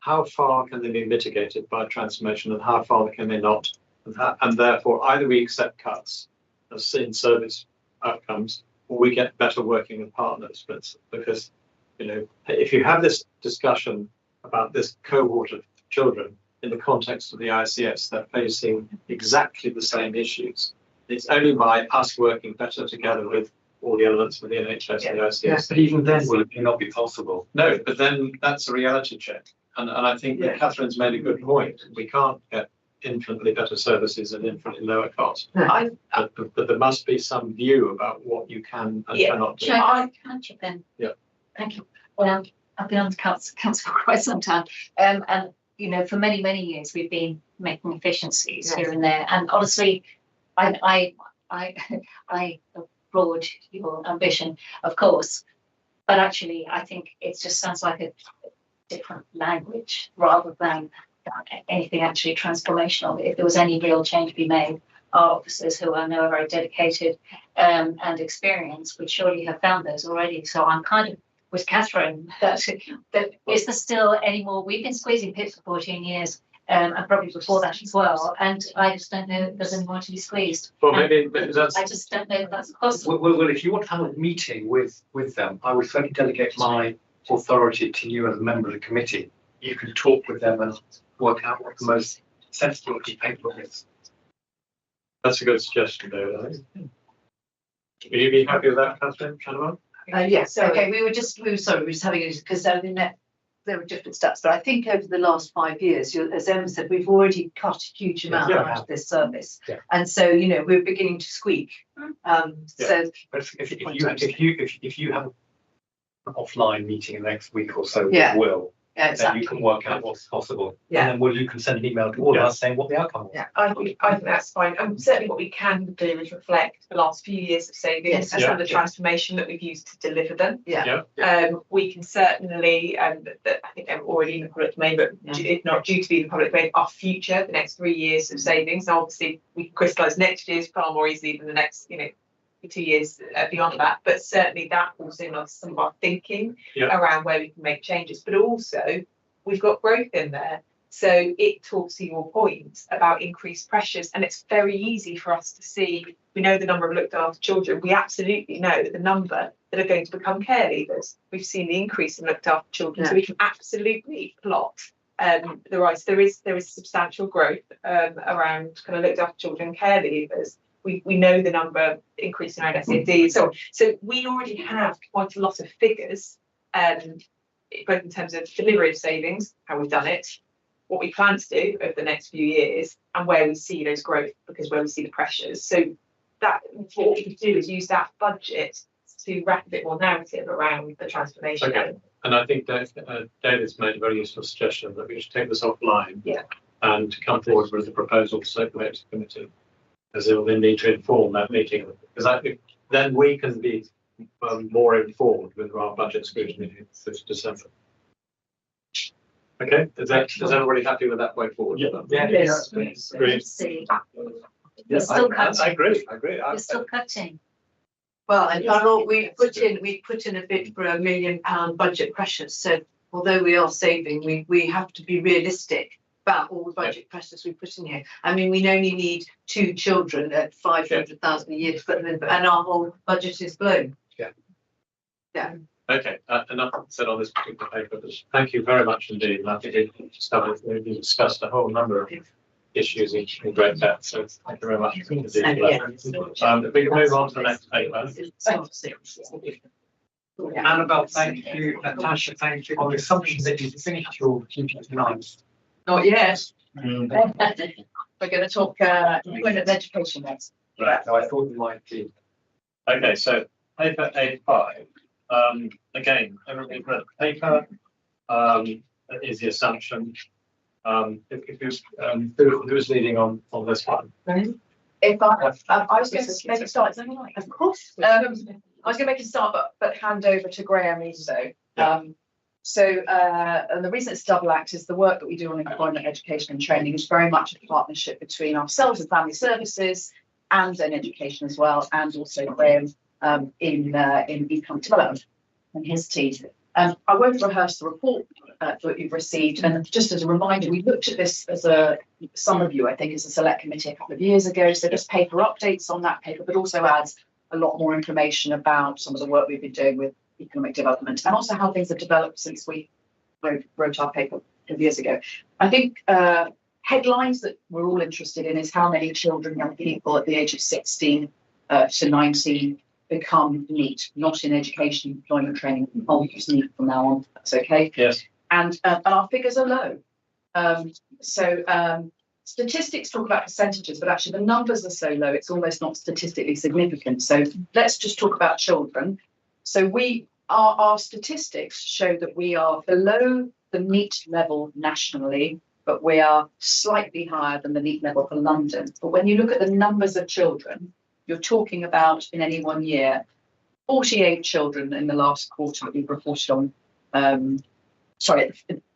how far can they be mitigated by transformation, and how far can they not? And therefore, either we accept cuts as in service outcomes, or we get better working with partners. Because, you know, if you have this discussion about this cohort of children in the context of the ICS, they're facing exactly the same issues. It's only by us working better together with all the elements of the NHS and the ICS. But even then, will it not be possible? No, but then that's a reality check. And I think that Catherine's made a good point. We can't get infinitely better services at infinitely lower cost. But there must be some view about what you can and cannot do. Can I chip in? Yeah. Thank you. Well, I've been on the council for quite some time. And, you know, for many, many years, we've been making efficiencies here and there. And honestly, I applaud your ambition, of course. But actually, I think it just sounds like a different language rather than anything actually transformational. If there was any real change to be made, our officers, who I know are very dedicated and experienced, would surely have found those already. So I'm kind of with Catherine that is there still any more? We've been squeezing pips for 14 years. And probably before that as well, and I just don't know if there's any more to be squeezed. Well, maybe that's. I just don't know if that's possible. Well, if you want to have a meeting with them, I would certainly delegate my authority to you as a member of the committee. You can talk with them and work out what the most sensible paper is. That's a good suggestion, David. I think. Will you be happy with that, Catherine? Yes. Okay. We were just having it because I mean there were different stats, but I think over the last 5 years, as Emma said, we've already cut a huge amount out of this service, and so you know we're beginning to squeak. So, but if you have an offline meeting next week or so, exactly. then you can work out what's possible. Yeah. And then you can send an email to all of us saying what the outcome was. Yeah, I think that's fine. And certainly what we can do is reflect the last few years of savings and some of the transformation that we've used to deliver them. We can certainly, I think they're already in the public domain, but if not due to be in the public domain, our future, the next 3 years of savings. Now, obviously, we can crystallise next year's far more easily than the next, 2 years beyond that, but certainly that will signal some of our thinking around where we can make changes. But also we've got growth in there, so it talks to your point about increased pressures, and it's very easy for us to see. We know the number of looked after children. We absolutely know the number that are going to become care leavers. We've seen the increase in looked after children, so we can absolutely plot the rise. There is substantial growth around kind of looked after children care leavers. We know the number increasing around SEND. So we already have quite a lot of figures, both in terms of delivery of savings, how we've done it, what we plan to do over the next few years, and where we see those growth, because where we see the pressures. So that what we can do is use that budget to wrap a bit more narrative around the transformation. Okay. And I think David's made a very useful suggestion that we should take this offline and come forward with a proposal to circulate to the committee, as it will then need to inform that meeting, because I think then we can be more informed with our budget scrutiny this December. Okay, is everybody happy with that way forward? Yes. Great. We're still cutting. I agree. We're still cutting. Well, and Carol, we put in a bit for £1 million budget pressures. So although we are saving, we have to be realistic about all the budget pressures we put in here. I mean, we only need 2 children at 500,000 a year, and our whole budget is blown. Yeah. Okay, enough said on this particular paper, but thank you very much indeed. And I think we discussed a whole number of issues in great depth, so thank you very much indeed. We can move on to the next paper. Annabelle, thank you. Natasha, thank you. On the assumption that you finished your duty tonight. Not yet. We're going to talk employment education next. Right, so I thought you might be. Okay, so paper 85. Again, everybody's read the paper. That is the assumption. Who's leading on this one? If I was going to make a start, of course. I was going to make a start, but hand over to Graham Easo. And the reason it's double act is the work that we do on employment education and training is very much a partnership between ourselves and family services and in education as well, and also Graham in economic development and his team. I won't rehearse the report that you've received, and just as a reminder, we looked at this as some of you, I think, as a select committee a couple of years ago. So just paper updates on that paper, but also adds a lot more information about some of the work we've been doing with economic development and also how things have developed since we wrote our paper a few years ago. I think headlines that we're all interested in is how many children, young people at the age of 16 to 19 become NEET, not in education, employment training. I'll use NEET from now on. That's okay. Yes. And our figures are low. Statistics talk about percentages, but actually the numbers are so low, it's almost not statistically significant. So let's just talk about children. So our statistics show that we are below the NEET level nationally, but we are slightly higher than the NEET level for London. But when you look at the numbers of children, you're talking about in any 1 year, 48 children in the last quarter that we've reported on,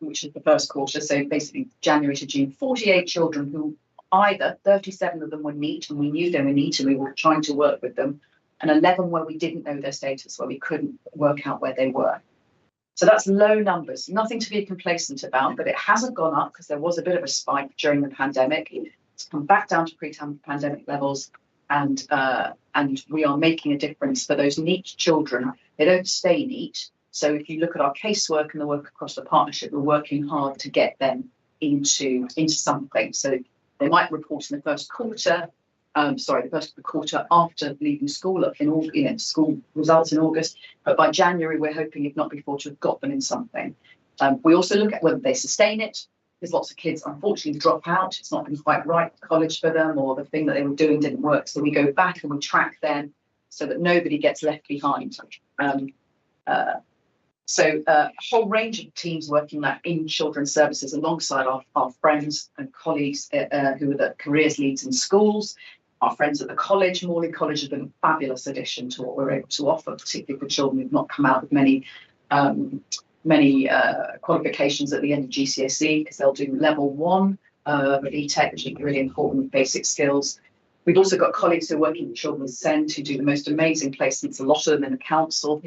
which is the first quarter, so basically January to June, 48 children who either 37 of them were NEET and we knew they were NEET and we were trying to work with them, and 11 where we didn't know their status, where we couldn't work out where they were. So that's low numbers, nothing to be complacent about, but it hasn't gone up because there was a bit of a spike during the pandemic. It's come back down to pre-pandemic levels, and we are making a difference for those NEET children. They don't stay NEET. So if you look at our casework and the work across the partnership, we're working hard to get them into something. So they might report in the first quarter, the quarter after leaving school, school results in August. But by January, we're hoping, if not before, to have got them in something. We also look at whether they sustain it. There's lots of kids, unfortunately, drop out. It's not been quite right college for them, or the thing that they were doing didn't work. So we go back and we track them so that nobody gets left behind. So a whole range of teams working that in children's services alongside our friends and colleagues who are the careers leads in schools, our friends at the college. Morley College has been a fabulous addition to what we're able to offer, particularly for children who've not come out with many qualifications at the end of GCSE, because they'll do level 1 of ETEC, which is really important, basic skills. We've also got colleagues who are working with Children's Send who do the most amazing placements, a lot of them in the council,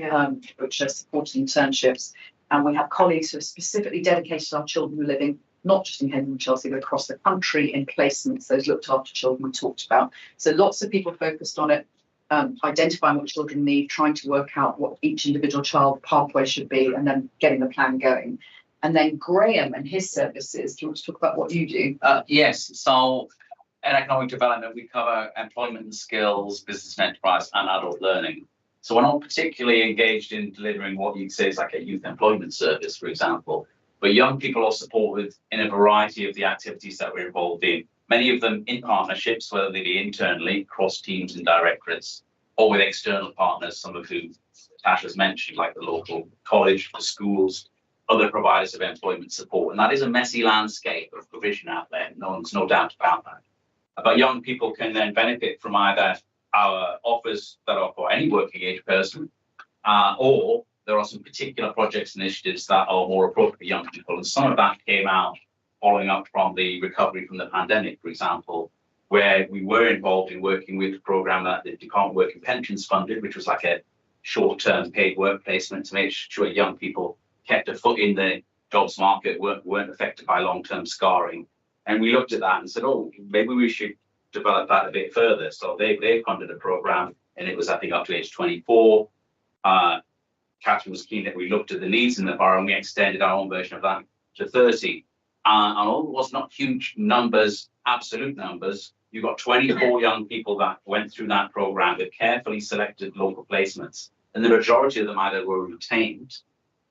which are supporting internships. And we have colleagues who are specifically dedicated to our children who are living not just in Hendon and Chelsea, but across the country in placements, those looked after children we talked about. So lots of people focused on it, identifying what children need, trying to work out what each individual child pathway should be, and then getting the plan going. And then Graham and his services, do you want to talk about what you do? Yes, so in economic development, we cover employment and skills, business and enterprise, and adult learning. So we're not particularly engaged in delivering what you'd say is like a youth employment service, for example, but young people are supported in a variety of the activities that we're involved in, many of them in partnerships, whether they be internally, across teams and directorates, or with external partners, some of whom Tasha's mentioned, like the local college, the schools, other providers of employment support. And that is a messy landscape of provision out there, no doubt about that. But young people can then benefit from either our offers that are for any working age person, or there are some particular projects and initiatives that are more appropriate for young people. And some of that came out following up from the recovery from the pandemic, for example, where we were involved in working with a program that the Department of Work and Pensions funded, which was like a short-term paid work placement to make sure young people kept a foot in the jobs market, weren't affected by long-term scarring. And we looked at that and said, oh, maybe we should develop that a bit further. So they funded a program, and it was, I think, up to age 24. Catherine was keen that we looked at the needs in the borough, and we extended our own version of that to 30. And although it was not huge numbers, absolute numbers, you got 24 young people that went through that program with carefully selected local placements. And the majority of them either were retained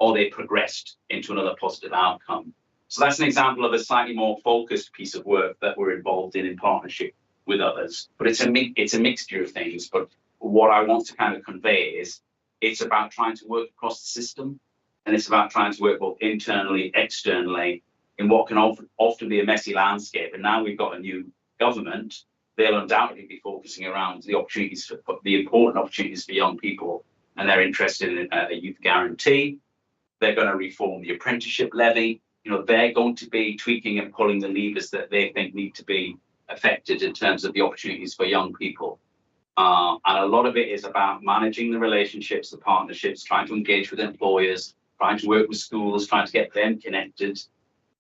or they progressed into another positive outcome. So that's an example of a slightly more focused piece of work that we're involved in partnership with others. But it's a mixture of things. But what I want to kind of convey is it's about trying to work across the system, and it's about trying to work both internally, externally, in what can often be a messy landscape. And now we've got a new government, they'll undoubtedly be focusing around the opportunities, the important opportunities for young people, and they're interested in a youth guarantee. They're going to reform the apprenticeship levy. You know, they're going to be tweaking and pulling the levers that they think need to be affected in terms of the opportunities for young people. And a lot of it is about managing the relationships, the partnerships, trying to engage with employers, trying to work with schools, trying to get them connected,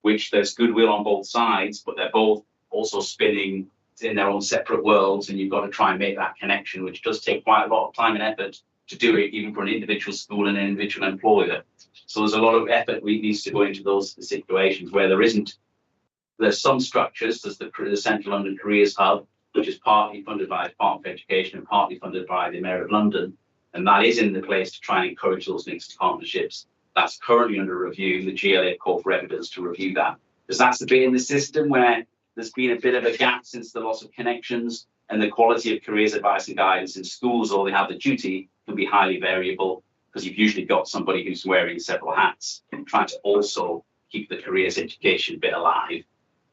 which there's goodwill on both sides, but they're both also spinning in their own separate worlds, and you've got to try and make that connection, which does take quite a lot of time and effort to do it, even for an individual school and an individual employer. So there's a lot of effort we needs to go into those situations where there's some structures. There's the Central London Careers Hub, which is partly funded by the Department of Education and partly funded by the Mayor of London. And that is in the place to try and encourage those mixed partnerships. That's currently under review. The GLA called for evidence to review that. Because that's the bit in the system where there's been a bit of a gap since the loss of connections, and the quality of careers advice and guidance in schools, or they have the duty, can be highly variable, because you've usually got somebody who's wearing several hats and trying to also keep the careers education bit alive.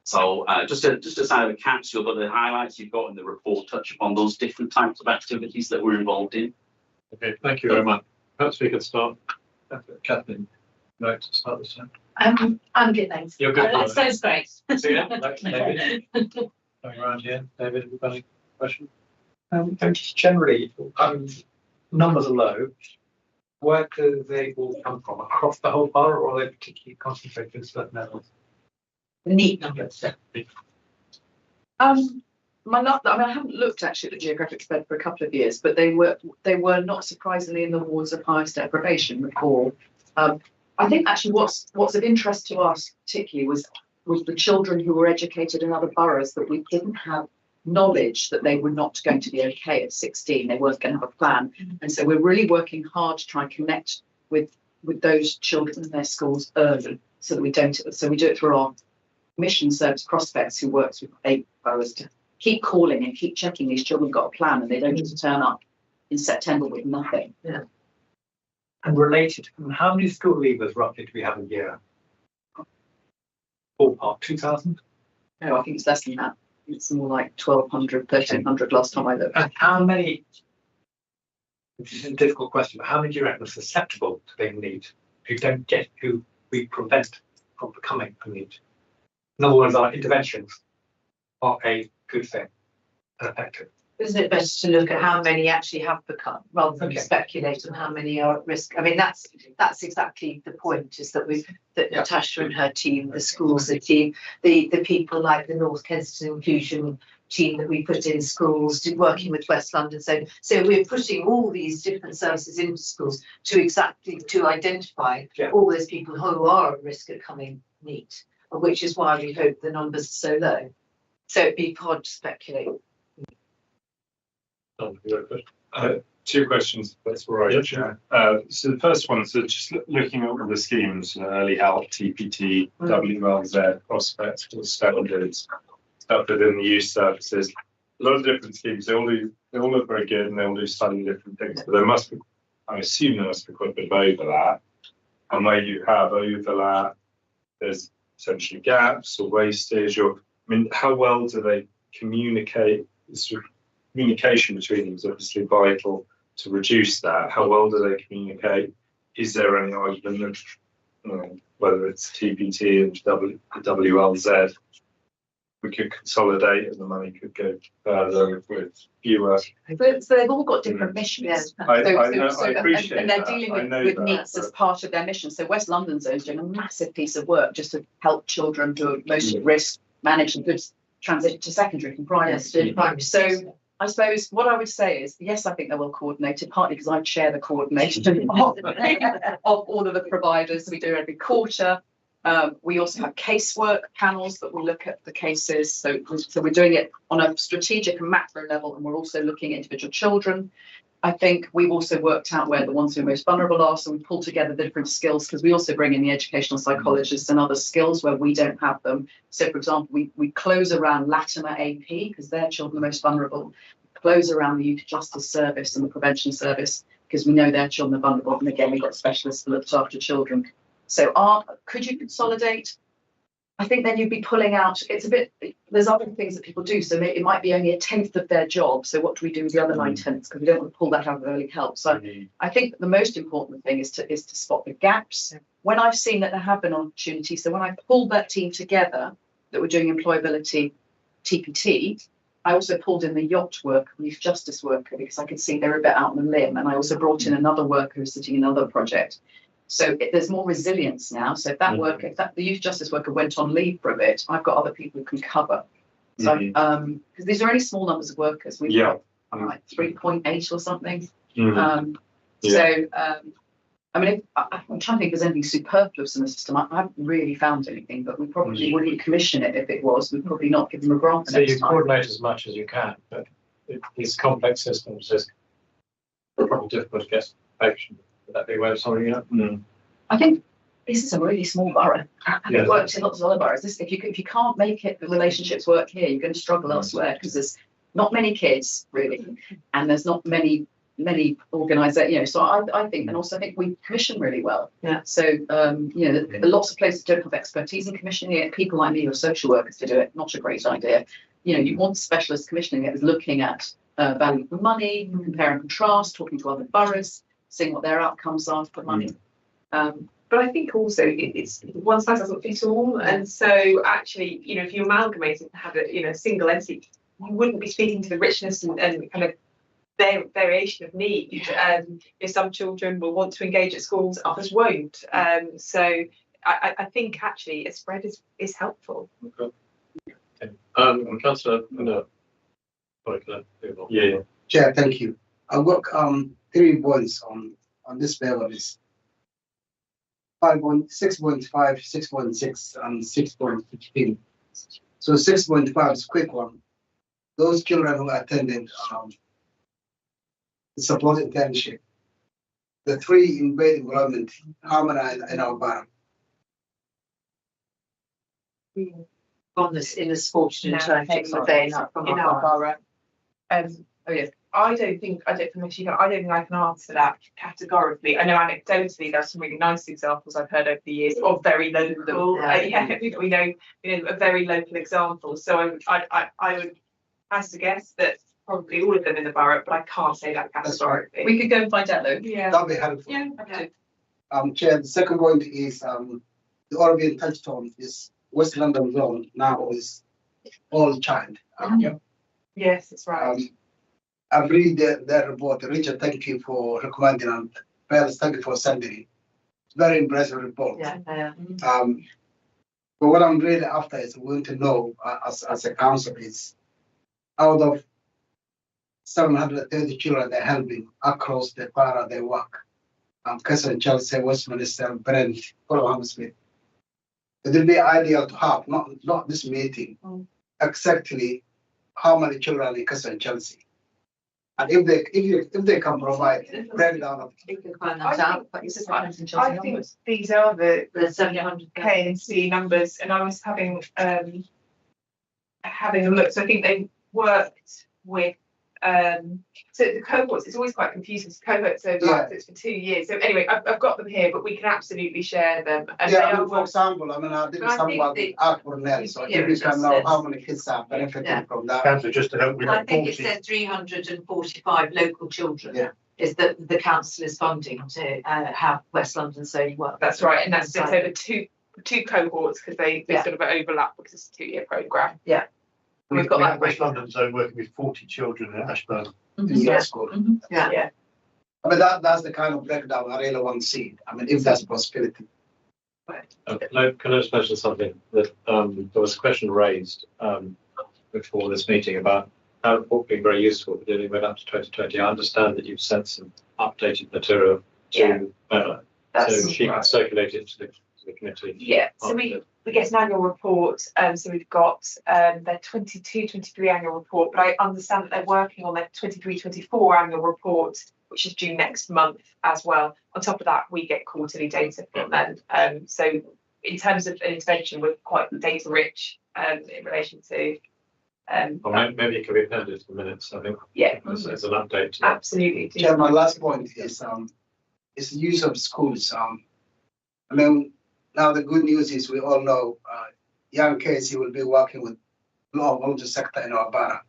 So just a sign of a capsule, but the highlights you've got in the report touch upon those different types of activities that we're involved in. Okay, thank you very much. Perhaps we could start. Kathleen, like to start this time? I'm good, thanks. You're good. That sounds great. So yeah, like David. Coming around here, David, have you got any question? And just generally, numbers are low. Where do they all come from? Across the whole borough, or are they particularly concentrated in certain areas? Neat numbers. I haven't looked actually at the geographic spread for a couple of years, but they were not surprisingly in the wards of highest deprivation before. I think actually what's of interest to us particularly was the children who were educated in other boroughs that we didn't have knowledge that they were not going to be okay at 16. They weren't going to have a plan, and so we're really working hard to try and connect with those children in their schools early, so that we don't. So we do it through our mission service Prospects, who works with 8 boroughs to keep calling and keep checking these children got a plan, and they don't just turn up in September with nothing. Yeah. And related, how many school leavers roughly do we have a year? Ballpark, 2,000? No, I think it's less than that. It's more like 1,200, 1,300 last time I looked. And how many, this is a difficult question, but how many do you reckon are susceptible to being NEET, who we prevent from becoming a NEET? In other words, our interventions are a good thing and effective. Isn't it better to look at how many actually have become, rather than speculate on how many are at risk? I mean, that's exactly the point, is that Natasha and her team, the schools, the team, the people like the North Kensington Inclusion team that we put in schools, working with West London. So we're putting all these different services into schools to identify all those people who are at risk of becoming NEET, which is why we hope the numbers are so low. So it'd be hard to speculate. 2 questions, that's all right, Chair. So the first one, so just looking at all the schemes, early help, TPT, WLZ, prospects, standards, stuff within the youth services, a lot of different schemes. They all look very good, and they all do slightly different things. But I assume there must be quite a bit of overlap. And where you have overlap, there's essentially gaps or wastage, or how well do they communicate? Communication between them is obviously vital to reduce that. How well do they communicate? Is there any argument of whether it's TPT and WLZ? We could consolidate, and the money could go further with fewer. So they've all got different missions. I appreciate and they're dealing with needs as part of their mission. So West London Zone is doing a massive piece of work just to help children who are most at risk manage a good transition to secondary from primary. So I suppose what I would say is, yes, I think they're well coordinated, partly because I chair the coordination of all of the providers. We do every quarter. We also have casework panels that will look at the cases. So we're doing it on a strategic and macro level, and we're also looking at individual children. I think we've also worked out where the ones who are most vulnerable are, so we pull together the different skills, because we also bring in the educational psychologists and other skills where we don't have them. So, for example, we close around Latimer AP, because their children are most vulnerable, close around the Youth Justice Service and the Prevention Service, because we know their children are vulnerable, and again, we've got specialists that look after children. So could you consolidate? I think then you'd be pulling out, there's other things that people do. So it might be only 1/10 of their job. So what do we do with the other 9/10? Because we don't want to pull that out of early help. So I think the most important thing is to spot the gaps. When I've seen that there have been opportunities, so when I pulled that team together that were doing employability TPT, I also pulled in the yacht worker, youth justice worker, because I could see they were a bit out on the limb. And I also brought in another worker who's sitting in another project. So there's more resilience now. So if that worker, if that the youth justice worker went on leave for a bit, I've got other people who can cover. So because these are only small numbers of workers, we've got like 3.8 or something. I mean, I'm trying to think if there's anything superfluous in the system. I haven't really found anything, but we probably wouldn't commission it if it was. We'd probably not give them a grant. So you coordinate as much as you can, but these complex systems is probably difficult to get action. Would that be a way of solving it? I think this is a really small borough. Yeah. It works in lots of other boroughs. If you can't make it, the relationships work here, you're going to struggle elsewhere because there's not many kids really, and there's not many organisations, you know, so I think, and also I think we commission really well. Yeah. So, you know, lots of places don't have expertise in commissioning it. People like me or social workers to do it, not a great idea. You know, you want specialists commissioning it, looking at value for money, compare and contrast, talking to other boroughs, seeing what their outcomes are for money. But I think also it's one size doesn't fit all, and so actually, you know, if you amalgamate it and have a, you know, single entity, you wouldn't be speaking to the richness and kind of variation of need. If some children will want to engage at schools, others won't. So I think actually a spread is helpful. Councillor, no. Yeah. Chair, thank you. I've got 3 points on this paper. Is 5.6.5, 6.6, and 6.15. So 6.5 is a quick one. Those children who attended the support internship, the 3 in paid enrollment, how many in our borough? On this in the sports internships are they not from in our borough. I don't think I don't think I can answer that categorically. I know anecdotally there's some really nice examples I've heard over the years of very local. We know a very local example. So I would has to guess that probably all of them in the borough, but I can't say that categorically. We could go and find out though. Yeah, That'll be helpful. yeah, okay. Chair, the second point is the already touched on is West London zone now is all child. Yes, that's right. I've read their report. Richard, thank you for recommending, and Bells, thank you for sending it. It's very impressive report. Yeah. But what I'm really after is we want to know as a council is out of 730 children they're helping across the borough they work. Kesson, Chelsea, Westminster, Brent, Fulham, Hammersmith. It would be ideal to have not this meeting exactly how many children in Kesson, Chelsea. And if they can provide breakdown of You can find that out, but it's I think these are the 700 K and C numbers, and I was having a look. So I think they worked with so the cohorts. It's always quite confusing. Cohorts it's for 2 years. So anyway, I've got them here, but we can absolutely share them. And for example, I mean, I did some work with Art Cornell, so I think we can know how many kids are benefiting from that. Councillor, just to help with I think it says 345 local children. Yeah. Is that the council is funding to have West London Zone work. That's right, and that's split over two cohorts because they sort of overlap because it's a 2-year programme. Yeah. We've got that West London Zone working with 40 children at Ashburn. Yeah. School. Yeah. I mean, that's the kind of breakdown I really want to see. I mean, if that's a possibility. Can I just mention something that there was a question raised before this meeting about how it would be very useful for dealing with up to 2020. I understand that you've sent some updated material to Bella, so she can circulate it to the committee. Yeah, so we get an annual report, so we've got their 22-23 annual report, but I understand that they're working on their 23-24 annual report, which is due next month as well. On top of that, we get quarterly data from them. So in terms of an intervention, we're quite data rich in relation to. Well, maybe it can be appended to the minutes, I think. Yeah. As an update. Absolutely. Chair, my last point is the use of schools. I mean, now the good news is we all know young Casey will be working with law of volunteer sector in our borough.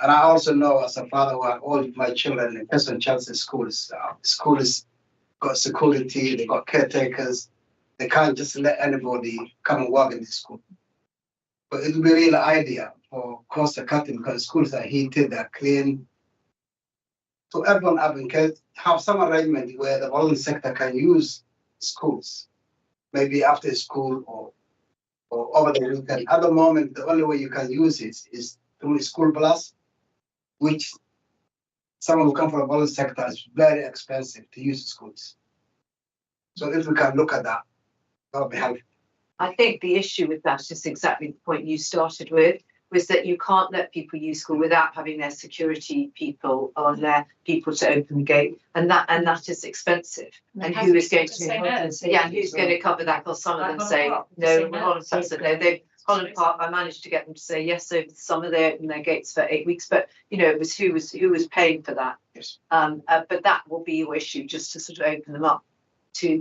And I also know as a father who have all my children in Kesson Chelsea schools, schools got security, they got caretakers. They can't just let anybody come and work in the school. But it would be really ideal for cost cutting because schools are heated, they're clean. So everyone advocate have some arrangement where the voluntary sector can use schools, maybe after school or over the weekend. At the moment, the only way you can use it is through School Plus, which someone who come from the voluntary sector is very expensive to use schools. So if we can look at that, that would be helpful. I think the issue with that is exactly the point you started with, was that you can't let people use school without having their security people on there, people to open the gate, and that is expensive. And who is going to say no? yeah, who's going to cover that? Because some of them say no. Holland Park said no. Holland Park, I managed to get them to say yes over the summer. They opened their gates for 8 weeks, but you know, it was who was paying for that. Yes. But that will be your issue, just to sort of open them up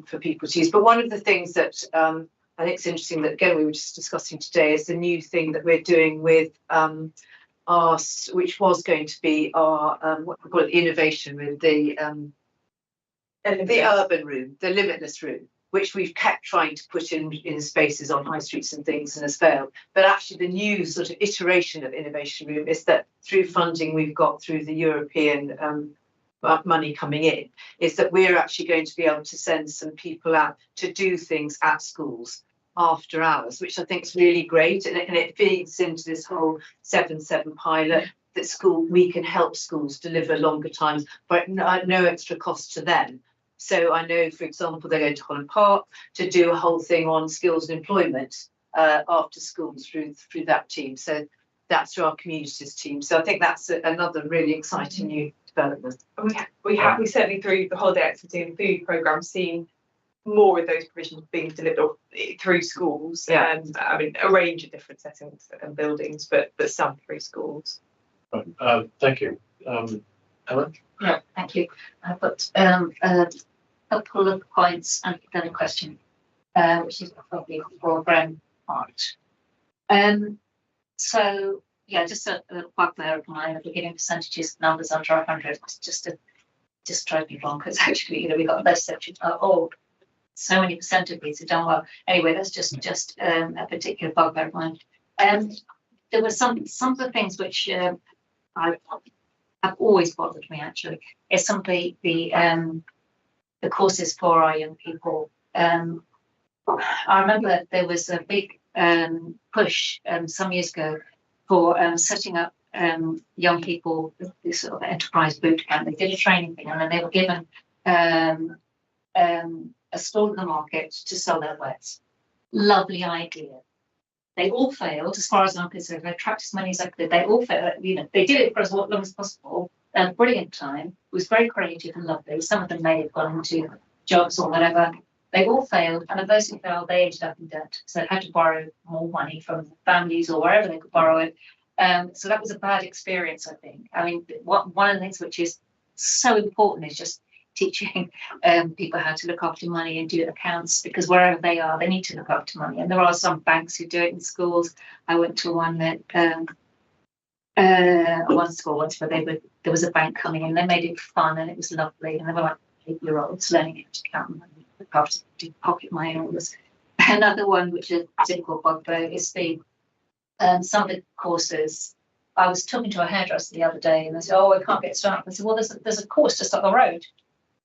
for people to use. But one of the things that I think it's interesting that again we were just discussing today is the new thing that we're doing with which was going to be our what we call it, innovation room, the urban room, the limitless room, which we've kept trying to put in spaces on high streets and things and has failed. But actually the new sort of iteration of innovation room is that through funding we've got through the European money coming in, is that we're actually going to be able to send some people out to do things at schools after hours, which I think is really great, and it feeds into this whole 7/7 pilot that we can help schools deliver longer times, but no extra cost to them. So I know, for example, they're going to Holland Park to do a whole thing on skills and employment after schools through that team. So that's through our communities team. So I think that's another really exciting new development. We certainly through the holiday activity and food programme seen more of those provisions being delivered through schools. Yeah. I mean, a range of different settings and buildings, but some through schools. Thank you. Ellen? Yeah, thank you. I've got a couple of points and then a question, which is probably for Graham Hart. So yeah, just a bugbear of mine of giving percentages numbers under 100 just drive me bonkers. Actually, you know, we've got less sections. So many percent of these have done well. Anyway, that's just a particular bugbear of mine. There were some of the things which have always bothered me. Actually, is some of the courses for our young people. I remember there was a big push some years ago for setting up young people this sort of enterprise boot camp. They did a training thing, and then they were given a stall in the market to sell their wares. Lovely idea. They all failed, as far as I'm concerned. They tracked as many as I could. They all failed. You know, they did it for as long as possible. Brilliant time. It was very creative and lovely. Some of them may have gone into jobs or whatever. They all failed, and of those who failed, they ended up in debt. So they had to borrow more money from families or wherever they could borrow it. So that was a bad experience, I think. I mean, one of the things which is so important is just teaching people how to look after money and do accounts, because wherever they are, they need to look after money. And there are some banks who do it in schools. I went to one that one school once where there was a bank coming in. They made it fun and it was lovely, and they were like 8-year-olds learning how to count money, look after pocket money and all this. Another one which is a typical bugbear is the some of the courses. I was talking to a hairdresser the other day, and they said, "Oh, I can't get started." I said, "Well, there's a course just up the road.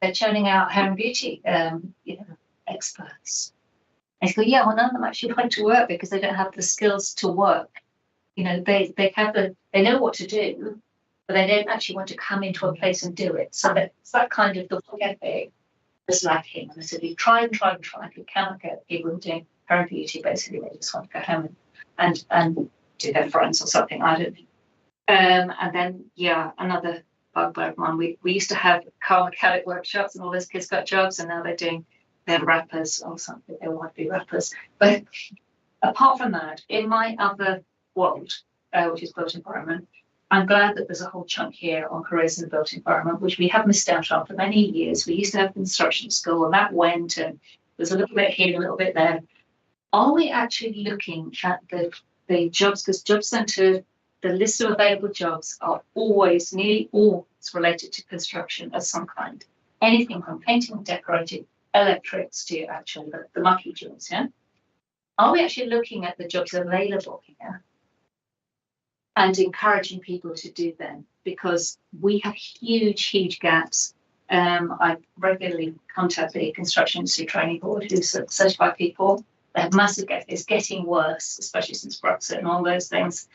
They're churning out hair and beauty, experts." I go, "Yeah, well, none of them actually want to work because they don't have the skills to work. You know, they know what to do, but they don't actually want to come into a place and do it. So it's that kind of the work ethic is lacking." And I said, "We try and we cannot get people doing hair and beauty. Basically, they just want to go home and do their friends or something. I don't know." And then, yeah, another bugbear of mine. We used to have car mechanic workshops, and all those kids got jobs, and now they're rappers or something. They want to be rappers. But apart from that, in my other world, which is built environment, I'm glad that there's a whole chunk here on careers in the built environment, which we have missed out on for many years. We used to have construction school, and that went, and there's a little bit here, a little bit there. Are we actually looking at the jobs? Because Job Centre, the list of available jobs are nearly always related to construction of some kind. Anything from painting, decorating, electrics to actually the mucky jobs, yeah? are we actually looking at the jobs available here and encouraging people to do them? Because we have huge gaps. I regularly contact the Construction Industry Training Board, who certify people. They have massive gaps. It's getting worse, especially since Brexit and all those things.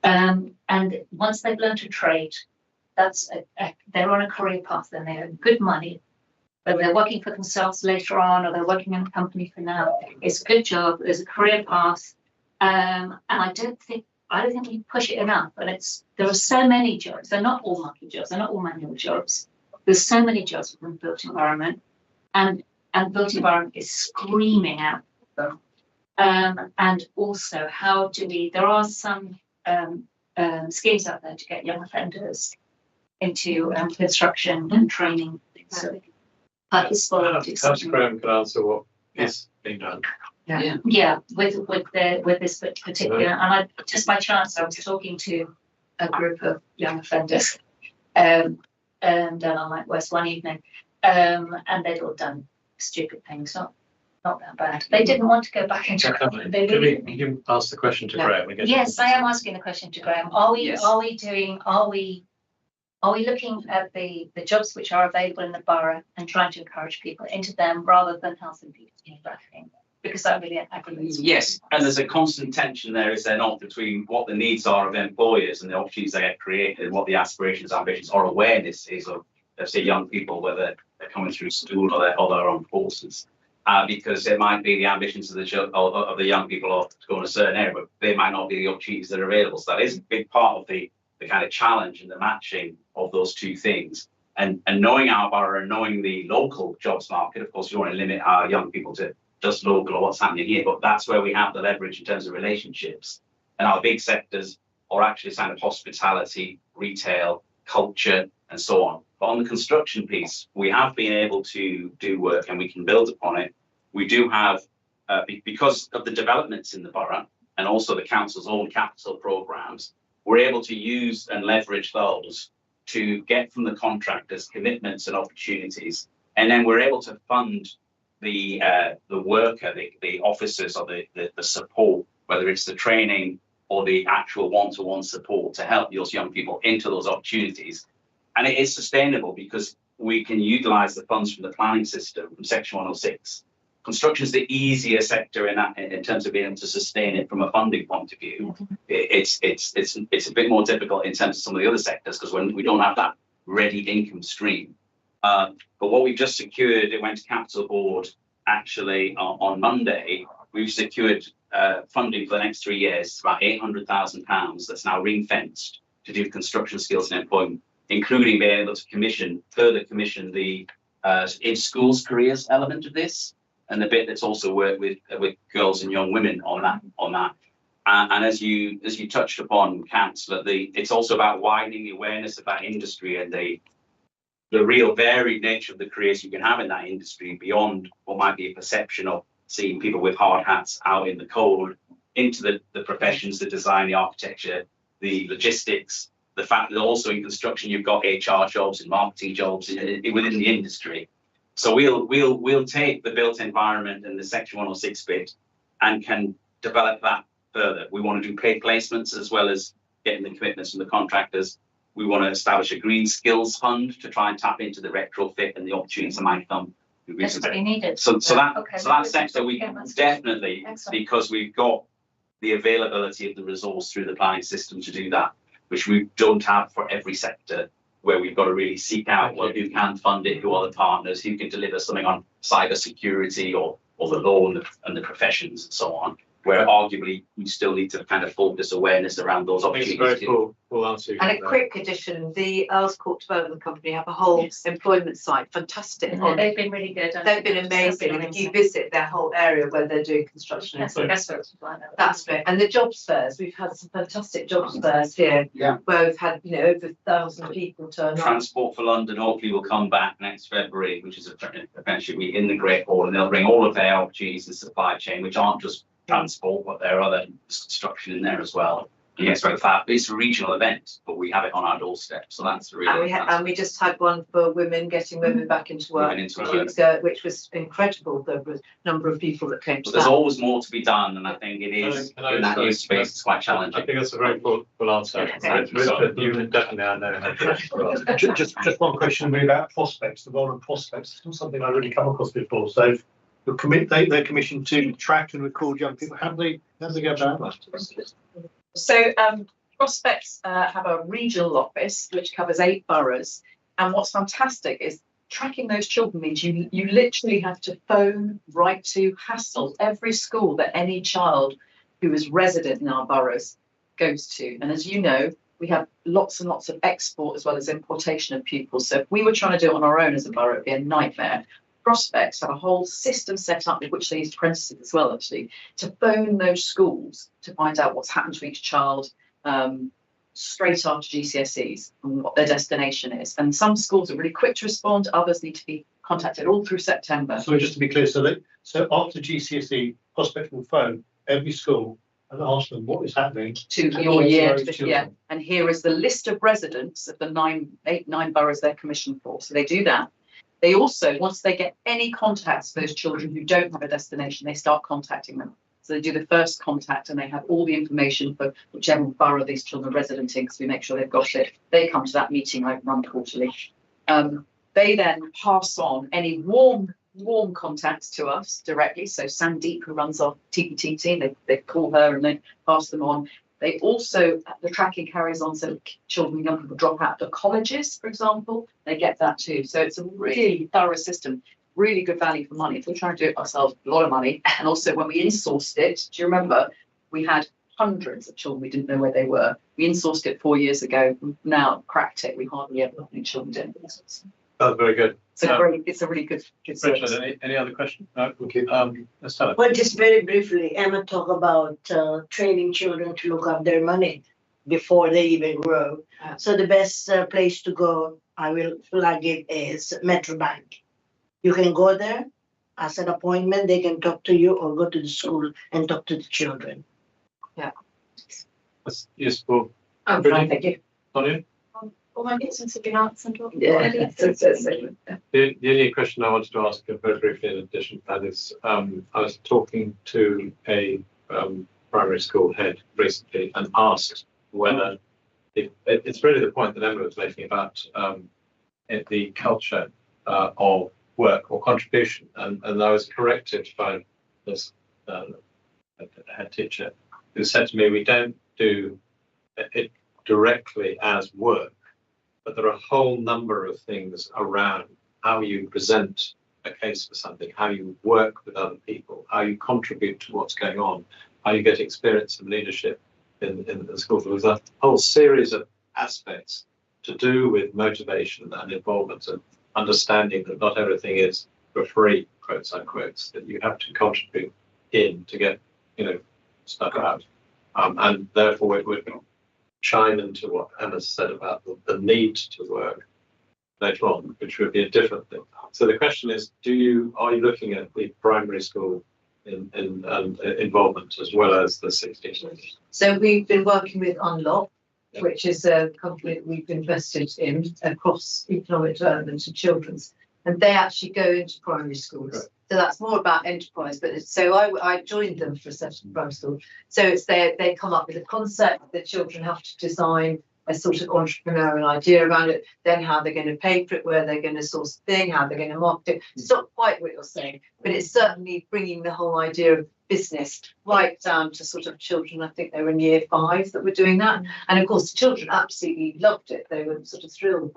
And once they've learned a trade, they're on a career path, then they earn good money. Whether they're working for themselves later on or they're working in a company for now, it's a good job. There's a career path, and I don't think we push it enough. And there are so many jobs. They're not all monkey jobs. They're not all manual jobs. There's so many jobs within built environment, and built environment is screaming out for them. And also, how do we? There are some schemes out there to get young offenders into construction and training. So, Perhaps Graham can answer what is being done. Yeah, with this particular, and I just by chance I was talking to a group of young offenders, down on like West one evening, and they'd all done stupid things, not that bad. They didn't want to go back into crime. You ask the question to Graham. Yes, I am asking the question to Graham. Are we looking at the jobs which are available in the borough and trying to encourage people into them rather than helping people in trafficking? Because that really aggravates me. Yes, and there's a constant tension there, is there not, between what the needs are of employers and the opportunities they have created, and what the aspirations, ambitions, or awareness is of, let's say, young people, whether they're coming through school or their own courses. Because it might be the ambitions of the young people to go in a certain area, but they might not be the opportunities that are available. So that is a big part of the kind of challenge and the matching of those two things. And knowing our borough and knowing the local jobs market, of course, you don't want to limit our young people to just local or what's happening here, but that's where we have the leverage in terms of relationships. And our big sectors are actually kind of hospitality, retail, culture, and so on. But on the construction piece, we have been able to do work and we can build upon it. We do have, because of the developments in the borough and also the council's own capital programs, we're able to use and leverage those to get from the contractors commitments and opportunities. And then we're able to fund the worker, the officers, or the support, whether it's the training or the actual one-to-one support to help those young people into those opportunities. And it is sustainable because we can utilize the funds from the planning system from Section 106. Construction is the easier sector in terms of being able to sustain it from a funding point of view. It's a bit more difficult in terms of some of the other sectors because when we don't have that ready income stream. But what we've just secured, it went to Capital Board actually on Monday. We've secured funding for the next 3 years. It's about £800,000 that's now ring-fenced to do construction skills and employment, including being able to further commission the in schools careers element of this, and the bit that's also worked with girls and young women on that. And as you touched upon, Councillor, it's also about widening the awareness of that industry and the real varied nature of the careers you can have in that industry beyond what might be a perception of seeing people with hard hats out in the cold, into the professions, the design, the architecture, the logistics, the fact that also in construction you've got HR jobs and marketing jobs within the industry. So we'll take the built environment and the Section 106 bit and can develop that further. We want to do paid placements as well as getting the commitments from the contractors. We want to establish a green skills fund to try and tap into the retrofit and the opportunities that might come. Desperately needed. So that sector we definitely, because we've got the availability of the resource through the planning system to do that, which we don't have for every sector, where we've got to really seek out who can fund it, who are the partners, who can deliver something on cyber security or the law and the professions and so on. Where arguably we still need to kind of focus awareness around those opportunities. We'll answer you. And a quick addition, the Earls Court Development Company have a whole employment site, fantastic. They've been really good. They've been amazing. And if you visit their whole area where they're doing construction, that's great. And the jobs fairs, we've had some fantastic jobs fairs here, where we've had over 1,000 people turn up. Transport for London hopefully will come back next February, which is eventually in the Great Hall, and they'll bring all of their opportunities in supply chain, which aren't just transport, but there are other construction in there as well. Yes, very fab. It's a regional event, but we have it on our doorstep, so that's really. And we just had one for women getting women back into work, which was incredible. The number of people that came to But there's that. always more to be done, and I think it is in that new space. It's quite challenging. I think that's a very full answer. Thank you. Richard, you definitely I know. Just one question about prospects, the role of prospects. It's not something I really come across before. So they're commissioned to track and record young people. How do they go about that? So Prospects have a regional office which covers 8 boroughs, and what's fantastic is tracking those children means you literally have to phone, write to, hassle every school that any child who is resident in our boroughs goes to. And as you know, we have lots and lots of export as well as importation of pupils. So if we were trying to do it on our own as a borough, it'd be a nightmare. Prospects have a whole system set up, with which they use apprentices as well, actually, to phone those schools to find out what's happened to each child straight after GCSEs and what their destination is. And some schools are really quick to respond, others need to be contacted all through September. So just to be clear, so after GCSE, Prospect will phone every school and ask them what is happening to your year. Yeah, and here is the list of residents of the 9 boroughs they're commissioned for. So they do that. They also, once they get any contacts for those children who don't have a destination, they start contacting them. So they do the first contact and they have all the information for whichever borough these children are resident in, because we make sure they've got it. They come to that meeting I run quarterly. They then pass on any warm contacts to us directly. So Sandeep, who runs our TPT team, they call her and then pass them on. They also, the tracking carries on, so children and young people drop out of colleges, for example, they get that too. So it's a really thorough system, really good value for money. If we're trying to do it ourselves, a lot of money. And also when we insourced it, do you remember, we had hundreds of children, we didn't know where they were. We insourced it 4 years ago, we've now cracked it, we hardly ever have any children doing it. That's very good. It's a really good service. Richard, any other question? No, okay. Let's tell it. Well, just very briefly, Emma talked about training children to look up their money before they even grow. So the best place to go, I will flag it, is Metro Bank. You can go there, ask an appointment, they can talk to you, or go to the school and talk to the children. Yeah. That's useful. I'm fine, thank you. Sonia? All my questions have been answered. Yeah. The only question I wanted to ask very briefly in addition to that is, I was talking to a primary school head recently and asked whether it's really the point that Emma was making about the culture of work or contribution, and I was corrected by this head teacher who said to me, we don't do it directly as work, but there are a whole number of things around how you present a case for something, how you work with other people, how you contribute to what's going on, how you get experience and leadership in the school. There's a whole series of aspects to do with motivation and involvement and understanding that not everything is for free, quotes unquotes, that you have to contribute in to get, stuck out. And therefore it would chime into what Emma said about the need to work later on, which would be a different thing. So the question is, are you looking at the primary school in involvement as well as the 16? So we've been working with Unlock, which is a company that we've invested in across economic development and children's, and they actually go into primary schools. Right. So that's more about enterprise, but I joined them for a session primary school. So it's they come up with a concept, the children have to design a sort of entrepreneurial idea around it, then how they're going to pay for it, where they're going to source the thing, how they're going to market it. It's not quite what you're saying, but it's certainly bringing the whole idea of business right down to sort of children. I think they were in year 5 that were doing that. And of course, the children absolutely loved it. They were sort of thrilled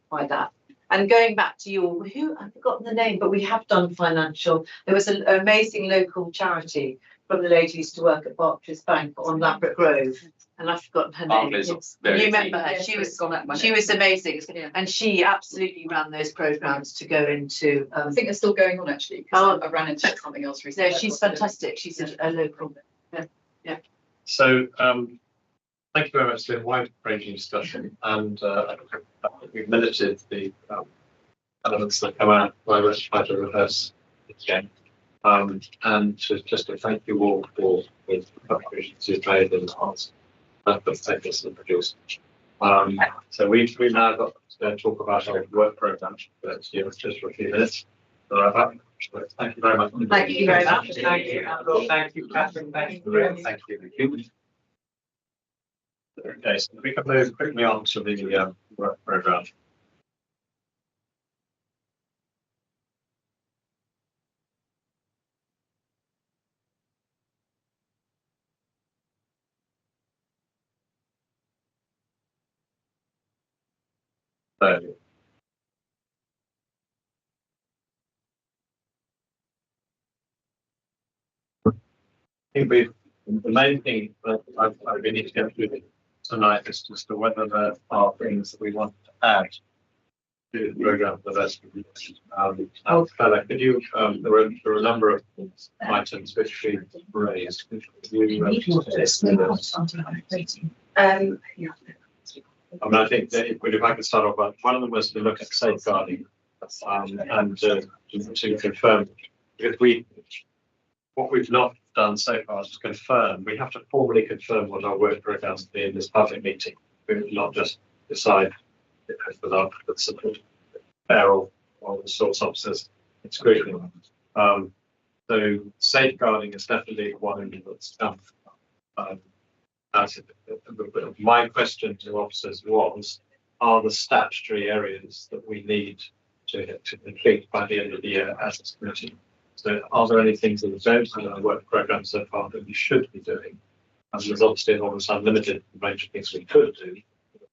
by that. And going back to I've forgotten the name, but we have done financial. There was an amazing local charity from the lady who used to work at Barclays Bank on Ladbroke Grove. And I've forgotten her name. You remember her? She was amazing, and she absolutely ran those programs to go into. I think they're still going on actually. I ran into something else recently. No, she's fantastic. She's a local. Yeah. So thank you very much for the wide-ranging discussion, and we've minuted the elements that come out while we try to rehearse again. And just to thank you all for the contributions you've made and answers. Let's take this and produce. So we've now got to talk about our work programme. Let's just for a few minutes. Thank you very much. Thank you very much. Thank you, Andrew. Thank you, Catherine. Thank you. Thank you. Okay, so we can move quickly on to the work programme. So, I think the main thing that we need to get through tonight is just to whether there are things that we want to add to the programme for the rest of the year. Fella, could you, there are a number of items which we raised. I think that if I could start off, one of them was to look at safeguarding and to confirm, because what we've not done so far is confirm, we have to formally confirm what our work programme is in this public meeting. We will not just decide with our support barrel or the source officers. It's critical. So safeguarding is definitely one that's done. My question to officers was, are the statutory areas that we need to complete by the end of the year as a committee? So are there any things that we don't have in our work programme so far that we should be doing? And there's obviously an almost unlimited range of things we could do.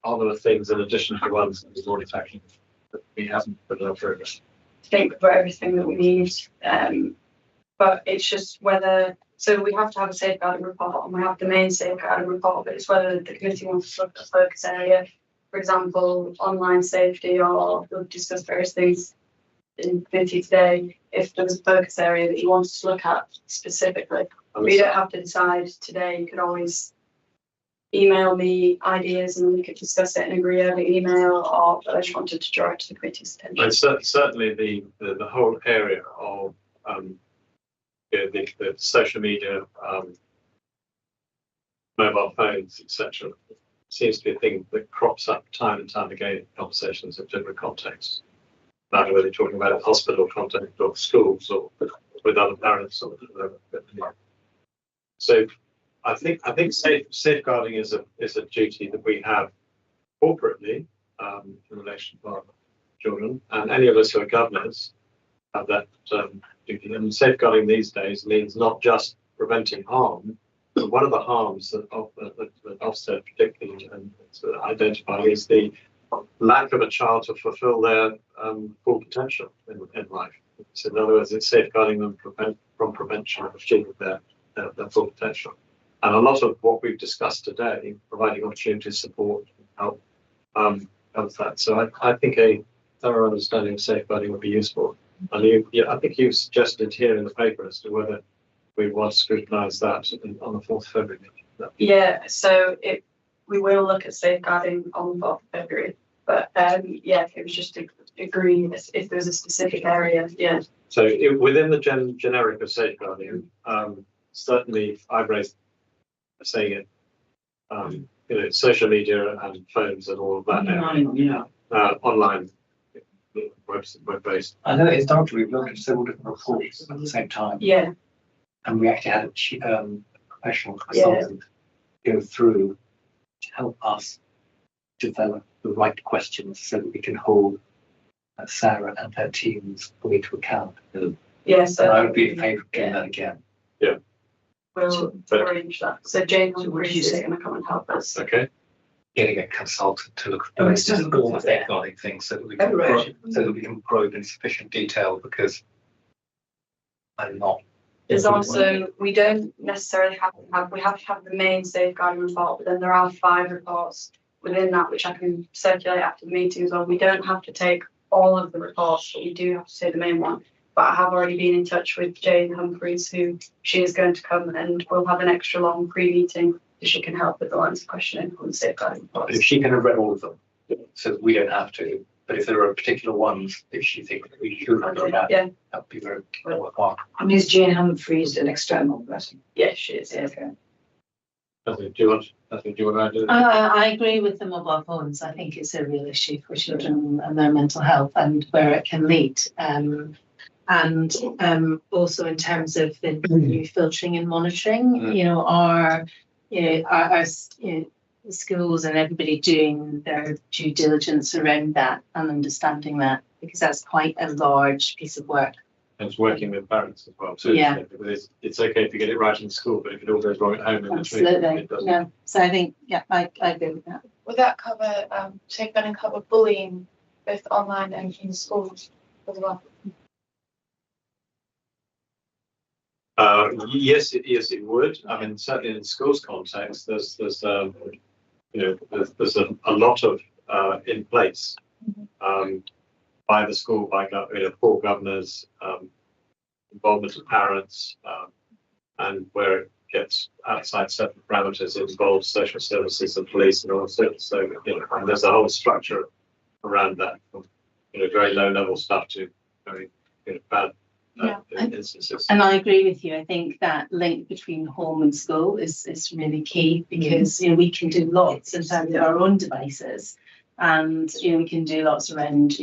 Are there things in addition to the ones that we've already tackled that we haven't put in our programme? I think we've got everything that we need, but it's just whether, so we have to have a safeguarding report and we have the main safeguarding report, but it's whether the committee wants to look at a focus area, for example, online safety, or we'll discuss various things in committee today. If there was a focus area that you wanted to look at specifically, we don't have to decide today. You could always email me ideas and we could discuss it and agree over email, or I just wanted to draw it to the committee's attention. And certainly the whole area of the social media, mobile phones, etc., seems to be a thing that crops up time and time again in conversations of different contexts. No matter whether you're talking about a hospital context or schools or with other parents or whatever. So I think safeguarding is a duty that we have corporately in relation to our children, and any of us who are governors have that duty. And safeguarding these days means not just preventing harm, but one of the harms that Ofsted particularly identifying is the lack of a child to fulfil their full potential in life. So in other words, it's safeguarding them from prevention of achieving their full potential. And a lot of what we've discussed today, providing opportunities, support, help, covers that. So I think a thorough understanding of safeguarding would be useful. And I think you suggested here in the paper as to whether we want to scrutinise that on the 4th of February meeting. Yeah, so we will look at safeguarding on the 4th of February. But yeah, it was just to agree if there's a specific area. Yeah. So within the generic of safeguarding, certainly I've raised saying it, social media and phones and all of that. Online, web-based. I know historically we've looked at several different reports at the same time. Yeah. And we actually had a professional consultant go through to help us develop the right questions so that we can hold Sarah and her teams fully to account. Yes, I would be in favour of doing that again. Yeah. We'll arrange that. So Jane is going to come and help us. Okay. Getting a consultant to look at all the safeguarding things so that we can probe in sufficient detail, because I'm not. There's also, we don't necessarily we have to have the main safeguarding report, but then there are 5 reports within that which I can circulate after the meeting as well. We don't have to take all of the reports, but we do have to take the main one. But I have already been in touch with Jane Humphreys, who she is going to come, and we'll have an extra long pre-meeting so she can help with the lines of questioning on the safeguarding reports. If she can have read all of them, so that we don't have to. But if there are particular ones that she thinks that we should have done that, that would be very worthwhile. And is Jane Humphreys an external person? Yes, she is. Okay. Do you want That's what you want to do. I agree with the mobile phones. I think it's a real issue for children and their mental health and where it can lead. Also in terms of the new filtering and monitoring, our schools and everybody doing their due diligence around that and understanding that, because that's quite a large piece of work. And it's working with parents as well. So Yeah. it's okay if you get it right in school, but if it all goes wrong at home, then Absolutely. it doesn't. Yeah. So I think, I agree with that. Would that cover, take that and cover bullying both online and in schools as well? Yes, it would. I mean, certainly in schools context, there's a lot of in place by the school, by poor governors, involvement of parents, and where it gets outside certain parameters, it involves social services and police and all sorts. So and there's a whole structure around that, from very low level stuff to very bad. Instances. And I agree with you. I think that link between home and school is really key, because we can do lots in terms of our own devices, and we can do lots around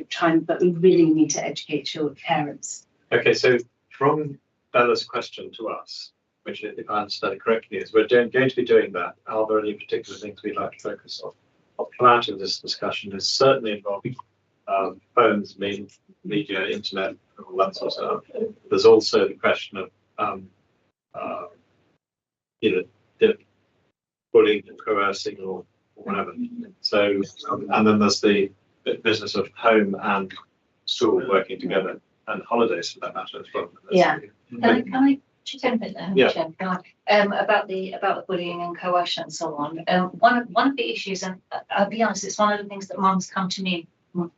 trying, but we really need to educate parents. Okay, so from Bella's question to us, which, if I understand it correctly, is we're going to be doing that. Are there any particular things we'd like to focus on? What come out of this discussion is certainly involving phones, media, internet, all that sort of stuff. There's also the question of bullying and coercing or whatever. So, and then there's the business of home and school working together, and holidays for that matter as well. Yeah. Can I just jump in there? Yeah. Jen, about the bullying and coercion and so on. One of the issues, and I'll be honest, it's one of the things that mums come to me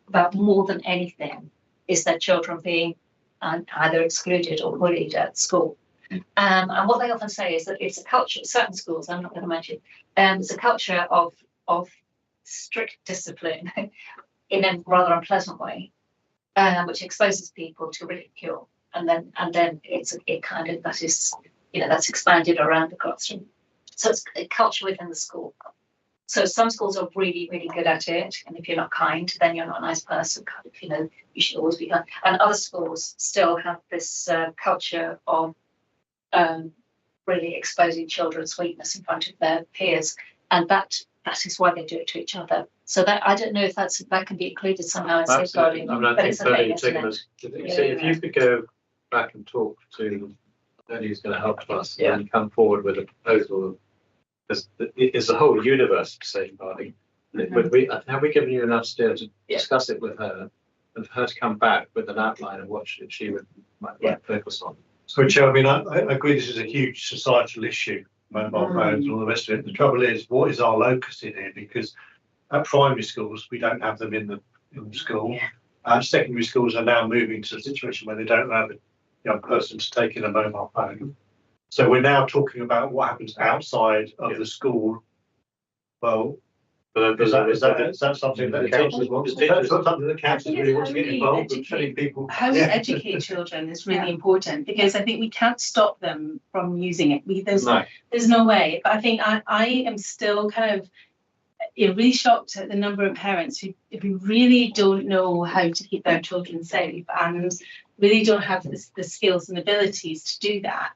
about more than anything, is that children being either excluded or bullied at school. And what they often say is that it's a culture, certain schools, I'm not going to mention, it's a culture of strict discipline in a rather unpleasant way, which exposes people to ridicule. And then that's expanded around the classroom. So it's a culture within the school. So some schools are really, really good at it. And if you're not kind, then you're not a nice person. You should always be kind. And other schools still have this culture of really exposing children's weakness in front of their peers. And that is why they do it to each other. So that, I don't know if that can be included somehow in safeguarding. I think certainly taking us. If you could go back and talk to somebody who's going to help us and come forward with a proposal. It's a whole universe of safeguarding. Have we given you enough steer to discuss it with her, and for her to come back with an outline of what she might focus on? So, Chair, I mean, I agree this is a huge societal issue, mobile phones and all the rest of it. The trouble is, what is our locus in here? Because at primary schools, we don't have them in the school. Secondary schools are now moving to a situation where they don't have a young person to take in a mobile phone. So we're now talking about what happens outside of the school. Well, is that something that councils want? Is that something that councils really want to get involved with, telling people? How we educate children is really important, because I think we can't stop them from using it. There's no way. But I think I am still kind of really shocked at the number of parents who really don't know how to keep their children safe and really don't have the skills and abilities to do that.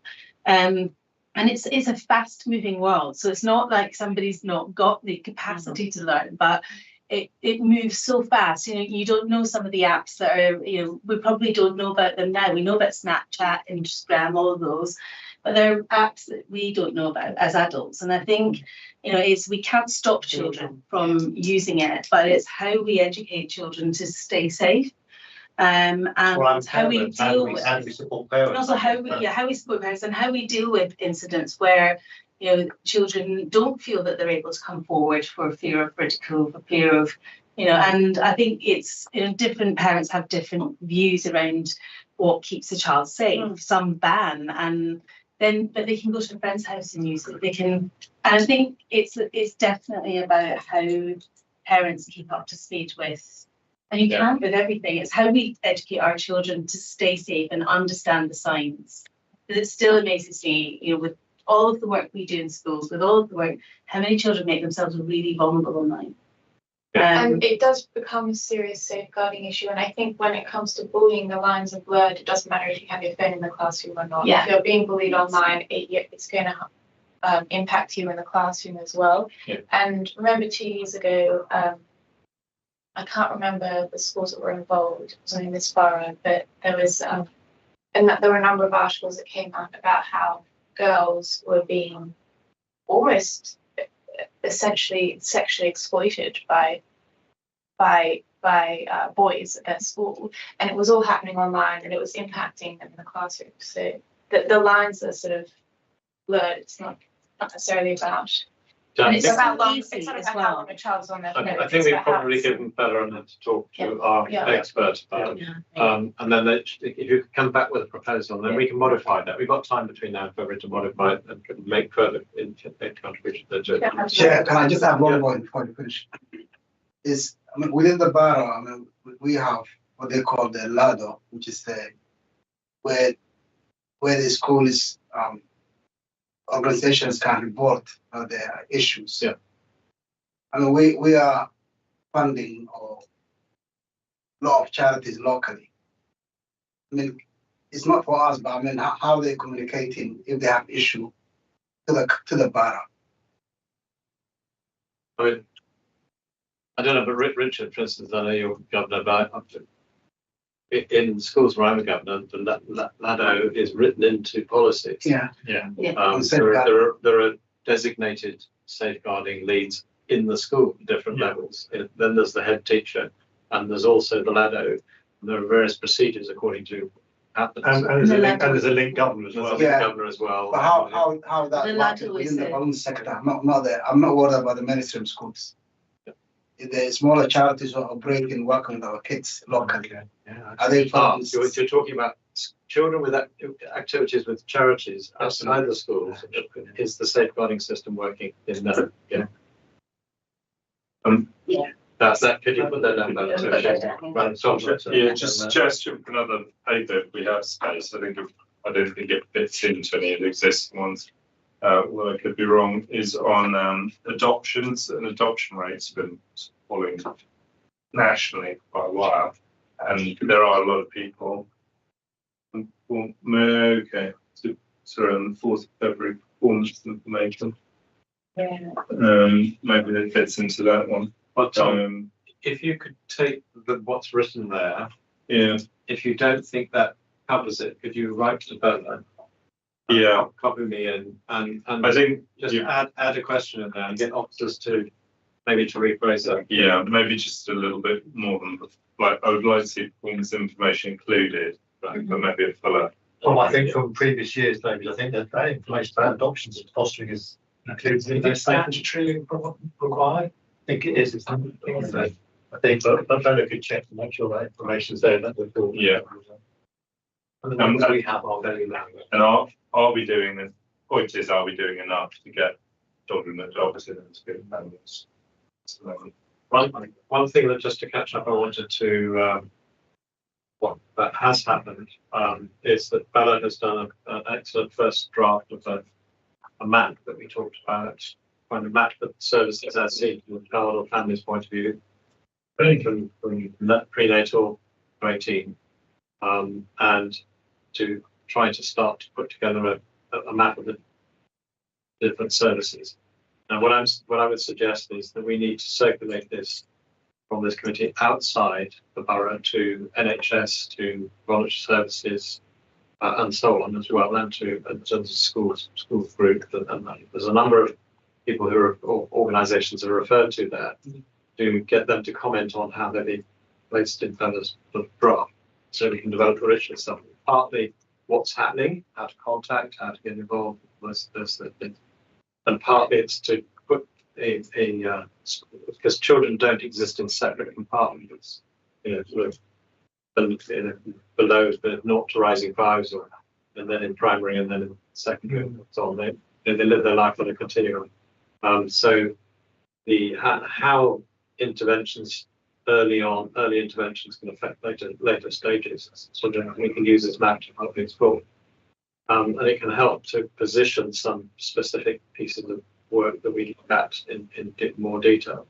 And it's a fast moving world. So it's not like somebody's not got the capacity to learn, but it moves so fast. You don't know some of the apps that are, we probably don't know about them now. We know about Snapchat, Instagram, all of those, but there are apps that we don't know about as adults. And I think, we can't stop children from using it, but it's how we educate children to stay safe. And how we deal with, and also how we support parents and how we deal with incidents where children don't feel that they're able to come forward for fear of ridicule, for fear of and I think it's different parents have different views around what keeps a child safe. Some ban, but they can go to a friend's house and use it. They can, and I think it's definitely about how parents keep up to speed with. And you can't with everything. It's how we educate our children to stay safe and understand the signs. But it still amazes me, with all of the work we do in schools, with all of the work, how many children make themselves really vulnerable online? And it does become a serious safeguarding issue. And I think when it comes to bullying, the lines are blurred. It doesn't matter if you have your phone in the classroom or not. Yeah. If you're being bullied online, it's going to impact you in the classroom as well. Yeah. And remember 2 years ago, I can't remember the schools that were involved. It wasn't in this borough, but there was, and that there were a number of articles that came out about how girls were being almost essentially sexually exploited by boys at their school, and it was all happening online, and it was impacting them in the classroom. So the lines are sort of blurred. It's not necessarily about. And it's about long. It's not about how long a child's on their phone. I think we've probably given Bella to talk to our expert about it. And then if you could come back with a proposal, then we can modify that. We've got time between now and February to modify it and make further contributions. Chair, can I just add one point before you finish? I mean, within the borough, I mean, we have what they call the LADO, which is where the school is organizations can report their issues. Yeah. I mean, we are funding a lot of charities locally. I mean, it's not for us, but I mean, how they communicating if they have issue to the borough. I mean, I don't know, but Richard, for instance, I know you're governor, but in schools where I'm a governor, the LADO is written into policies. Yeah. Yeah. There are designated safeguarding leads in the school at different levels. Then there's the head teacher, and there's also the LADO. And there are various procedures according to happens. And there's a link governor as well. Yeah. Governor as well. But how that works within the own sector? I'm not worried about the mainstream schools. The smaller charities are operating, working with our kids locally. Are they? You're talking about children with activities with charities outside the schools. Is the safeguarding system working in that? Yeah. That's that. Could you put that down? Yeah, just suggestion for another paper if we have space. I don't think it fits into any of the existing ones. Well, I could be wrong, is on adoptions, and adoption rates have been falling nationally for quite a while. And there are a lot of people. Okay, so on the 4th of February, performance information. Yeah. Maybe that fits into that one. But Tom, if you could take what's written there, if you don't think that covers it, could you write to Bella? Yeah, copy me in, and I think just add a question in there and get officers to maybe to rephrase that. Yeah, maybe just a little bit more than like I would like to see performance information included, but maybe a fuller. Well, I think from previous years, David, I think that information about adoptions and fostering is included in the statutory required. I think it is. I think, but Bella could check to make sure that information is there. That would be yeah. And the numbers we have are very low. And are we doing the point is, are we doing enough to get children adopted into good families? One thing that just to catch up, I wanted to what that has happened is that Bella has done an excellent first draft of a map that we talked about, find a map that services as seen from the child or family's point of view, from prenatal to 18, and to try to start to put together a map of the different services. And what I would suggest is that we need to circulate this from this committee outside the borough to NHS, to voluntary services, and so on as well, and to school group. And there's a number of people who are organisations that are referred to there, to get them to comment on how they've been placed in Bella's draft, so we can develop original stuff. Partly what's happening, how to contact, how to get involved, those things. And partly it's to put because children don't exist in separate compartments, sort of below the 0 to rising 5s, and then in primary and then in secondary and so on. They live their life on a continuum. So how interventions early interventions can affect later stages. So we can use this map to help explore. And it can help to position some specific pieces of work that we look at in more detail.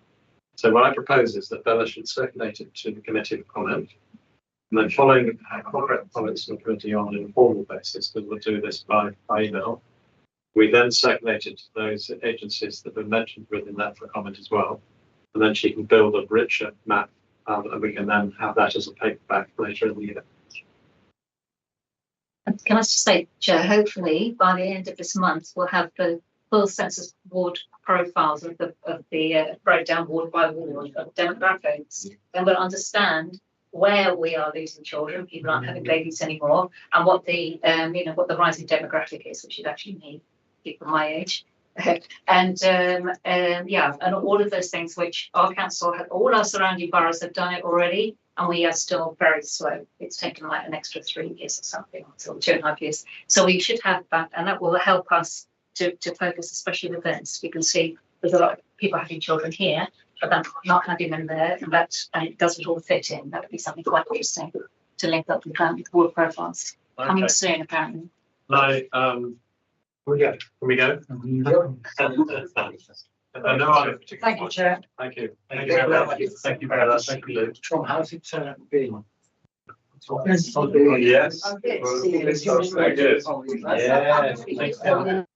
So what I propose is that Bella should circulate it to the committee for comment. And then following corporate comments from the committee on an informal basis, because we'll do this by email, we then circulate it to those agencies that were mentioned within that for comment as well. And then she can build a richer map, and we can then have that as a paperback later in the year. Can I just say, Chair, hopefully by the end of this month, we'll have the full census ward profiles of the breakdown ward by ward of demographics, and we'll understand where we are losing children, people aren't having babies anymore, and what the what the rising demographic is, which is actually me, people my age. And all of those things which our council have, all our surrounding boroughs have done it already, and we are still very slow. It's taken like an extra 3 years or something, until 2.5 years. So we should have that, and that will help us to focus, especially with this. We can see there's a lot of people having children here, but then not having them there, and it doesn't all fit in. That would be something quite interesting to link up with ward profiles. Coming soon, apparently. Now, can we go? Thank you, Chair. Thank you. Thank you very much. Thank you very much. Thank you, Lou. Tom, how's it turn out being? Yes. Okay. Well, See you. very good. Yeah. Thanks, Ellen.